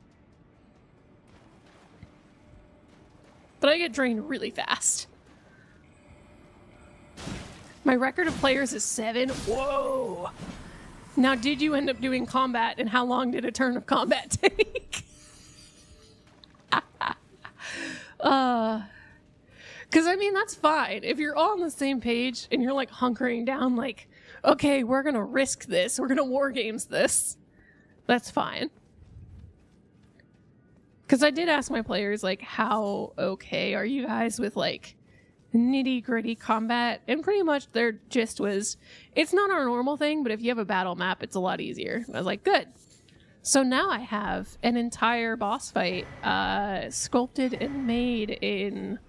[SPEAKER 1] But I get drained really fast. My record of players is 7. Whoa! Now, did you end up doing combat, and how long did a turn of combat take? Because, I mean, that's fine. If you're all on the same page and you're, like, hunkering down, like, okay, we're going to risk this. We're going to war games this. That's fine. Because I did ask my players, like, how okay are you guys with, like, nitty-gritty combat? And pretty much their gist was, it's not our normal thing, but if you have a battle map, it's a lot easier. And I was like, good. So now I have an entire boss fight sculpted and made in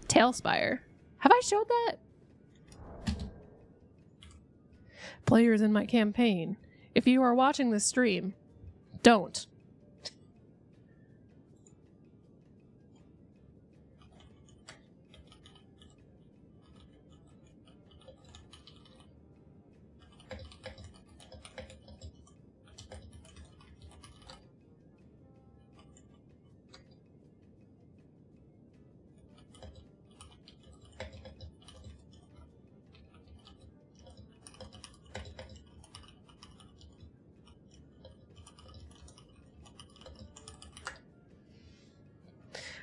[SPEAKER 1] Tailspire. Have I showed that? Players in my campaign, if you are watching this stream, don't.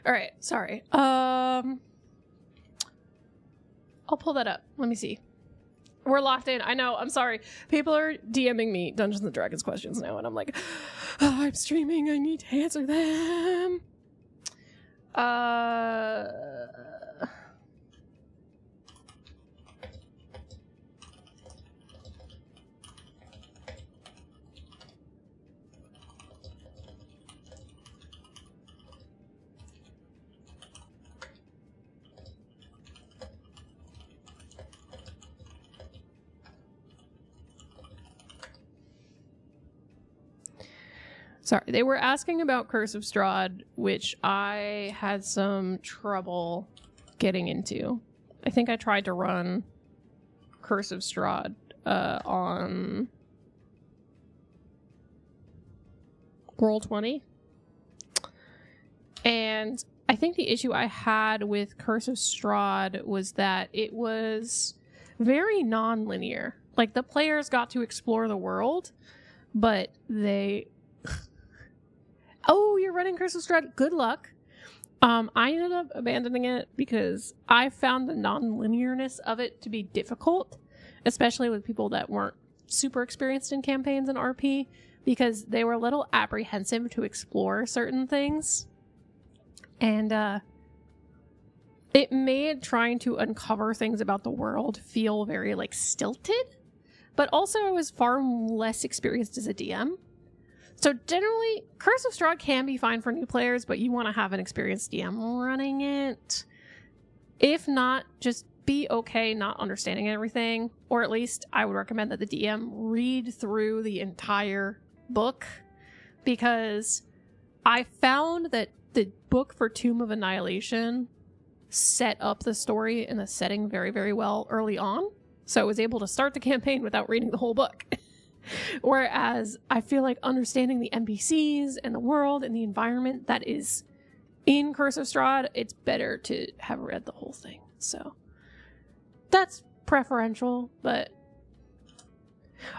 [SPEAKER 1] All right, sorry. I'll pull that up. Let me see. We're locked in. I know. I'm sorry. People are DMing me Dungeons and Dragons questions now, and I'm like, oh, I'm streaming. I need to answer them. Sorry, they were asking about Curse of Strahd, which I had some trouble getting into. I think I tried to run Curse of Strahd on Roll20. And I think the issue I had with Curse of Strahd was that it was very non-linear. Like, the players got to explore the world, but they... Oh, you're running Curse of Strahd? Good luck. I ended up abandoning it because I found the non-linearness of it to be difficult, especially with people that weren't super experienced in campaigns and RP, because they were a little apprehensive to explore certain things. And it made trying to uncover things about the world feel very, like, stilted. But also I was far less experienced as a DM. So generally, Curse of Strahd can be fine for new players, but you want to have an experienced DM running it. If not, just be okay not understanding everything. Or at least I would recommend that the DM read through the entire book. Because I found that the book for Tomb of Annihilation set up the story and the setting very, very well early on. So I was able to start the campaign without reading the whole book. Whereas I feel like understanding the NPCs and the world and the environment that is in Curse of Strahd, it's better to have read the whole thing. So that's preferential, but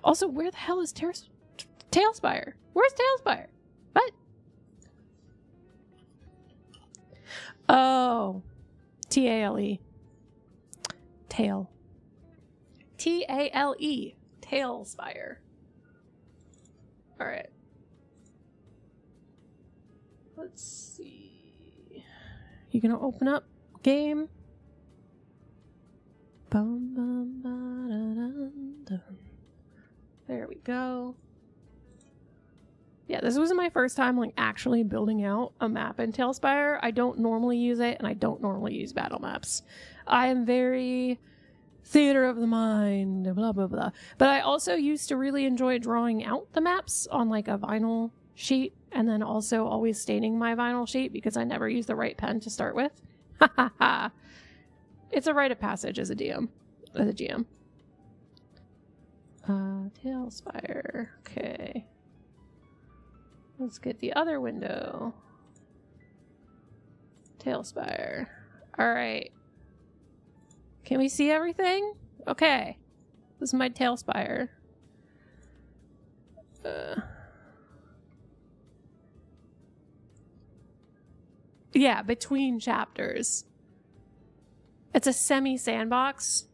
[SPEAKER 1] also, where the hell is Tailspire? Where's Tailspire? What? Oh, T-A-L-E. Tail. T-A-L-E. Tailspire. Alright. Let's see. You gonna open up game? Bum, bum, ba, da, dun, dun. There we go. Yeah, this was my first time like actually building out a map in Tailspire. I don't normally use it, and I don't normally use battle maps. I am very theater of the mind, blah, blah, blah. But I also used to really enjoy drawing out the maps on like a vinyl sheet, and then also always staining my vinyl sheet because I never used the right pen to start with. Ha ha ha. It's a rite of passage as a DM, as a GM. Tailspire. Okay. Let's get the other window. Tailspire. Alright. Can we see everything? Okay. This is my Tailspire. Yeah, between chapters. It's a semi-sandbox.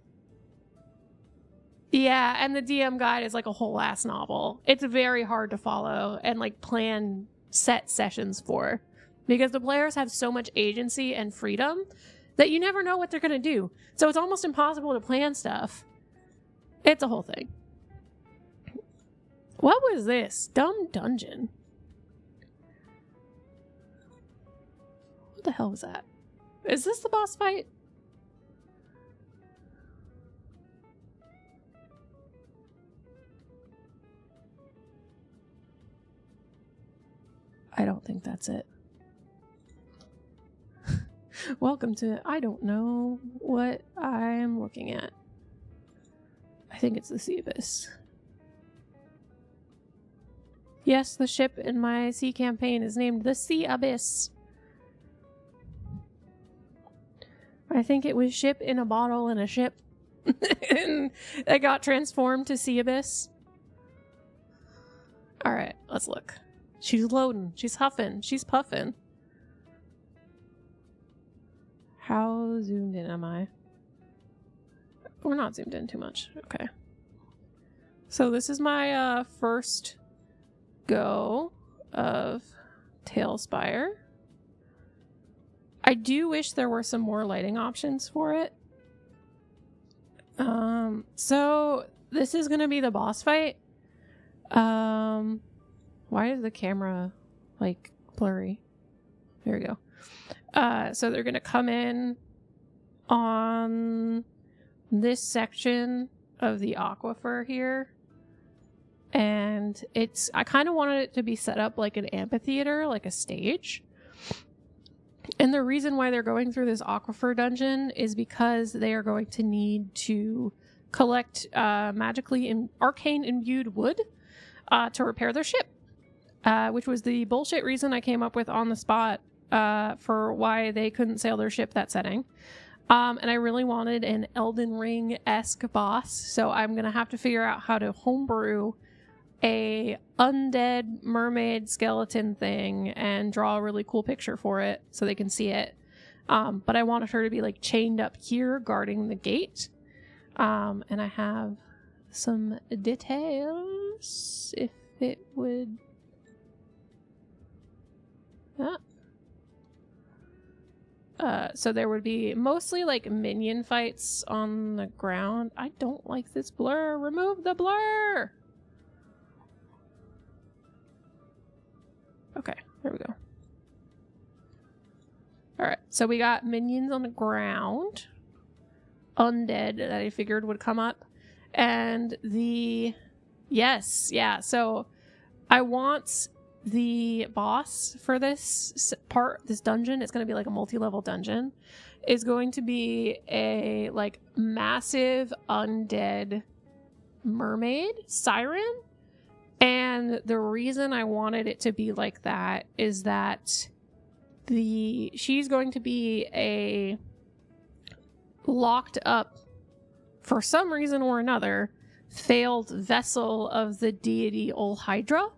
[SPEAKER 1] Yeah, and the DM guide is like a whole ass novel. It's very hard to follow and like plan set sessions for, because the players have so much agency and freedom that you never know what they're going to do. So it's almost impossible to plan stuff. It's a whole thing. What was this? Dumb dungeon. What the hell was that? Is this the boss fight? I don't think that's it. Welcome to I don't know what I'm looking at. I think it's the Sea Abyss. Yes, the ship in my sea campaign is named the Sea Abyss. I think it was ship in a bottle in a ship. And it got transformed to Sea Abyss. Alright, let's look. She's loading. She's huffing. She's puffing. How zoomed in am I? We're not zoomed in too much. Okay. So this is my first go of Tailspire. I do wish there were some more lighting options for it. So this is going to be the boss fight. Why is the camera like blurry? There we go. So they're going to come in on this section of the aquifer here. And I kind of wanted it to be set up like an amphitheater, like a stage. And the reason why they're going through this aquifer dungeon is because they are going to need to collect magically arcane imbued wood to repair their ship, which was the bullshit reason I came up with on the spot for why they couldn't sail their ship that setting. And I really wanted an Elden Ring-esque boss, so I'm going to have to figure out how to homebrew a undead mermaid skeleton thing and draw a really cool picture for it so they can see it. But I wanted her to be like chained up here guarding the gate. And I have some details if it would... so there would be mostly like minion fights on the ground. I don't like this blur. Remove the blur! Okay, there we go. Alright, so we got minions on the ground. Undead that I figured would come up. And yes, yeah, so I want the boss for this dungeon, it's going to be like a multi-level dungeon, is going to be a like massive undead mermaid siren. And the reason I wanted it to be like that is that she's going to be a locked up, for some reason or another, failed vessel of the deity Ol Hydra,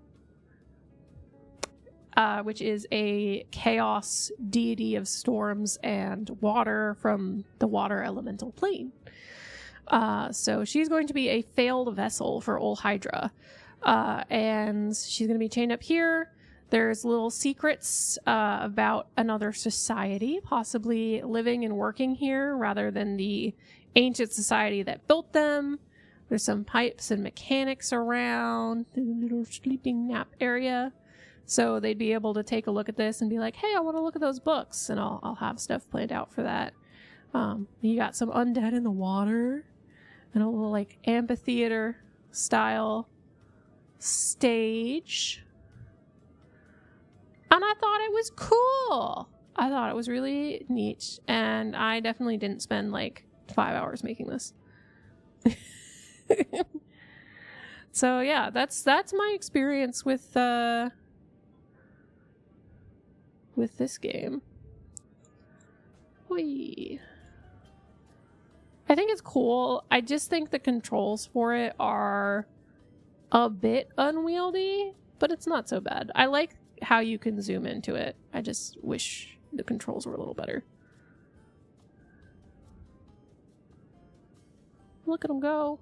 [SPEAKER 1] which is a chaos deity of storms and water from the water elemental plane. So she's going to be a failed vessel for Ol Hydra. And she's going to be chained up here. There's little secrets about another society possibly living and working here rather than the ancient society that built them. There's some pipes and mechanics around the little sleeping nap area. So they'd be able to take a look at this and be like, hey, I want to look at those books. And I'll have stuff planned out for that. You got some undead in the water and a little like amphitheater style stage, and I thought it was cool. I thought it was really neat, and I definitely didn't spend like 5 hours making this. So yeah, that's my experience with this game. Whee. I think it's cool. I just think the controls for it are a bit unwieldy, but it's not so bad. I like how you can zoom into it. I just wish the controls were a little better. Look at them go.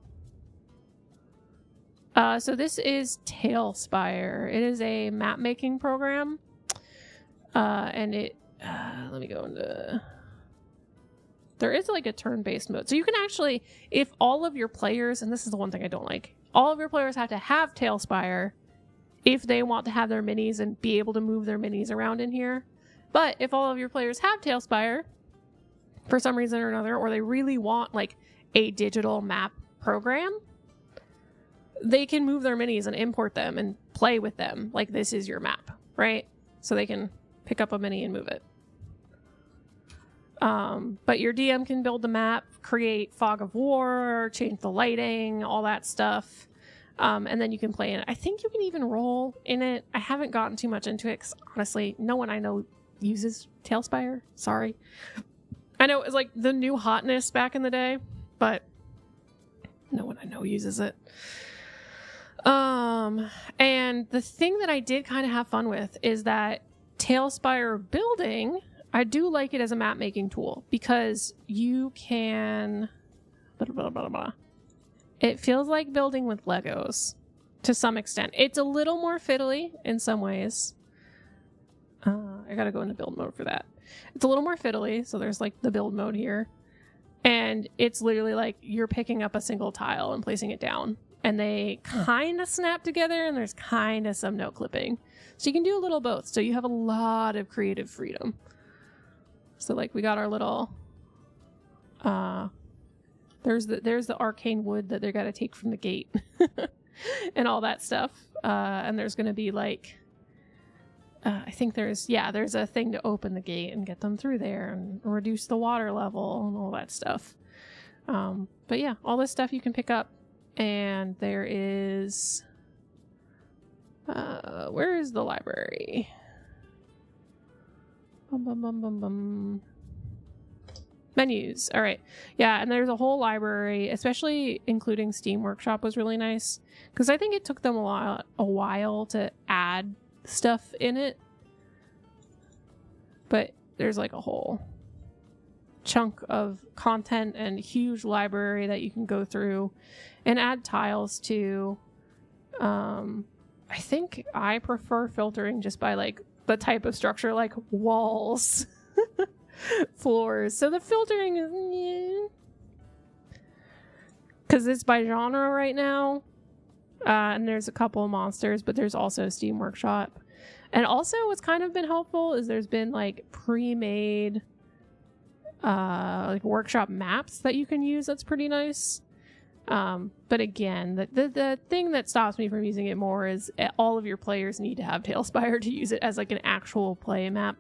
[SPEAKER 1] So this is Tailspire. It is a map making program. And it, let me go into... There is like a turn-based mode. So you can actually, if all of your players, and this is the one thing I don't like, all of your players have to have Tailspire if they want to have their minis and be able to move their minis around in here. But if all of your players have Tailspire for some reason or another, or they really want like a digital map program, they can move their minis and import them and play with them like this is your map, right? So they can pick up a mini and move it. But your DM can build the map, create fog of war, change the lighting, all that stuff. And then you can play in it. I think you can even roll in it. I haven't gotten too much into it because honestly, no one I know uses Tailspire. Sorry. I know it was like the new hotness back in the day, but no one I know uses it. And the thing that I did kind of have fun with is that Tailspire building, I do like it as a map making tool because you can it feels like building with Legos to some extent. It's a little more fiddly in some ways. I gotta go into build mode for that. It's a little more fiddly, so there's like the build mode here. And it's literally like you're picking up a single tile and placing it down. And they kind of snap together and there's kind of some note clipping. So you can do a little both. So you have a lot of creative freedom. So like we got our little, there's the arcane wood that they're got to take from the gate. and all that stuff. And there's going to be like, I think there's a thing to open the gate and get them through there and reduce the water level and all that stuff. But yeah, all this stuff you can pick up. And there is, where is the library? Menus. All right. Yeah, and there's a whole library, especially including Steam Workshop was really nice because I think it took them a while to add stuff in it. But there's like a whole chunk of content and huge library that you can go through and add tiles to. I think I prefer filtering just by like the type of structure, like walls, floors. So the filtering is because it's by genre right now. And there's a couple of monsters, but there's also Steam Workshop. And also what's kind of been helpful is there's been like pre-made like workshop maps that you can use. That's pretty nice. But again, the thing that stops me from using it more is all of your players need to have Tailspire to use it as like an actual play map.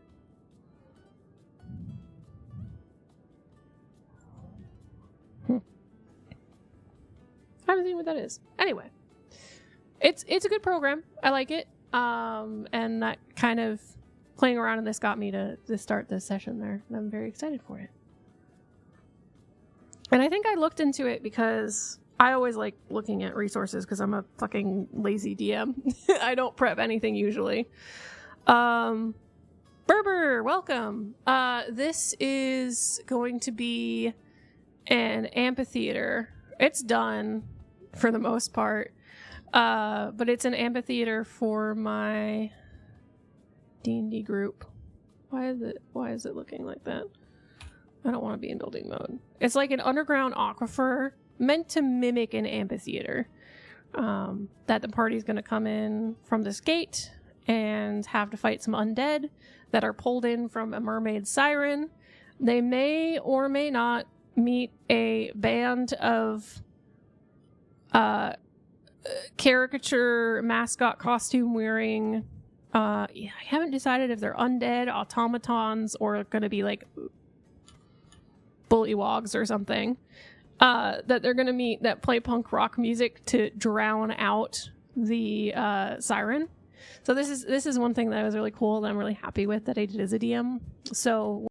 [SPEAKER 1] I haven't seen what that is. Anyway, it's a good program. I like it. And that kind of playing around in this got me to start this session there. And I'm very excited for it. And I think I looked into it because I always like looking at resources because I'm a fucking lazy DM. I don't prep anything usually. Berber, welcome. This is going to be an amphitheater. It's done for the most part. But it's an amphitheater for my D&D group. Why is it looking like that? I don't want to be in building mode. It's like an underground aquifer meant to mimic an amphitheater. That the party's going to come in from this gate and have to fight some undead that are pulled in from a mermaid siren. They may or may not meet a band of caricature mascot costume wearing. I haven't decided if they're undead, automatons, or going to be like bullywogs or something. That they're going to meet that play punk rock music to drown out the siren. So this is one thing that was really cool that I'm really happy with that I did as a DM. So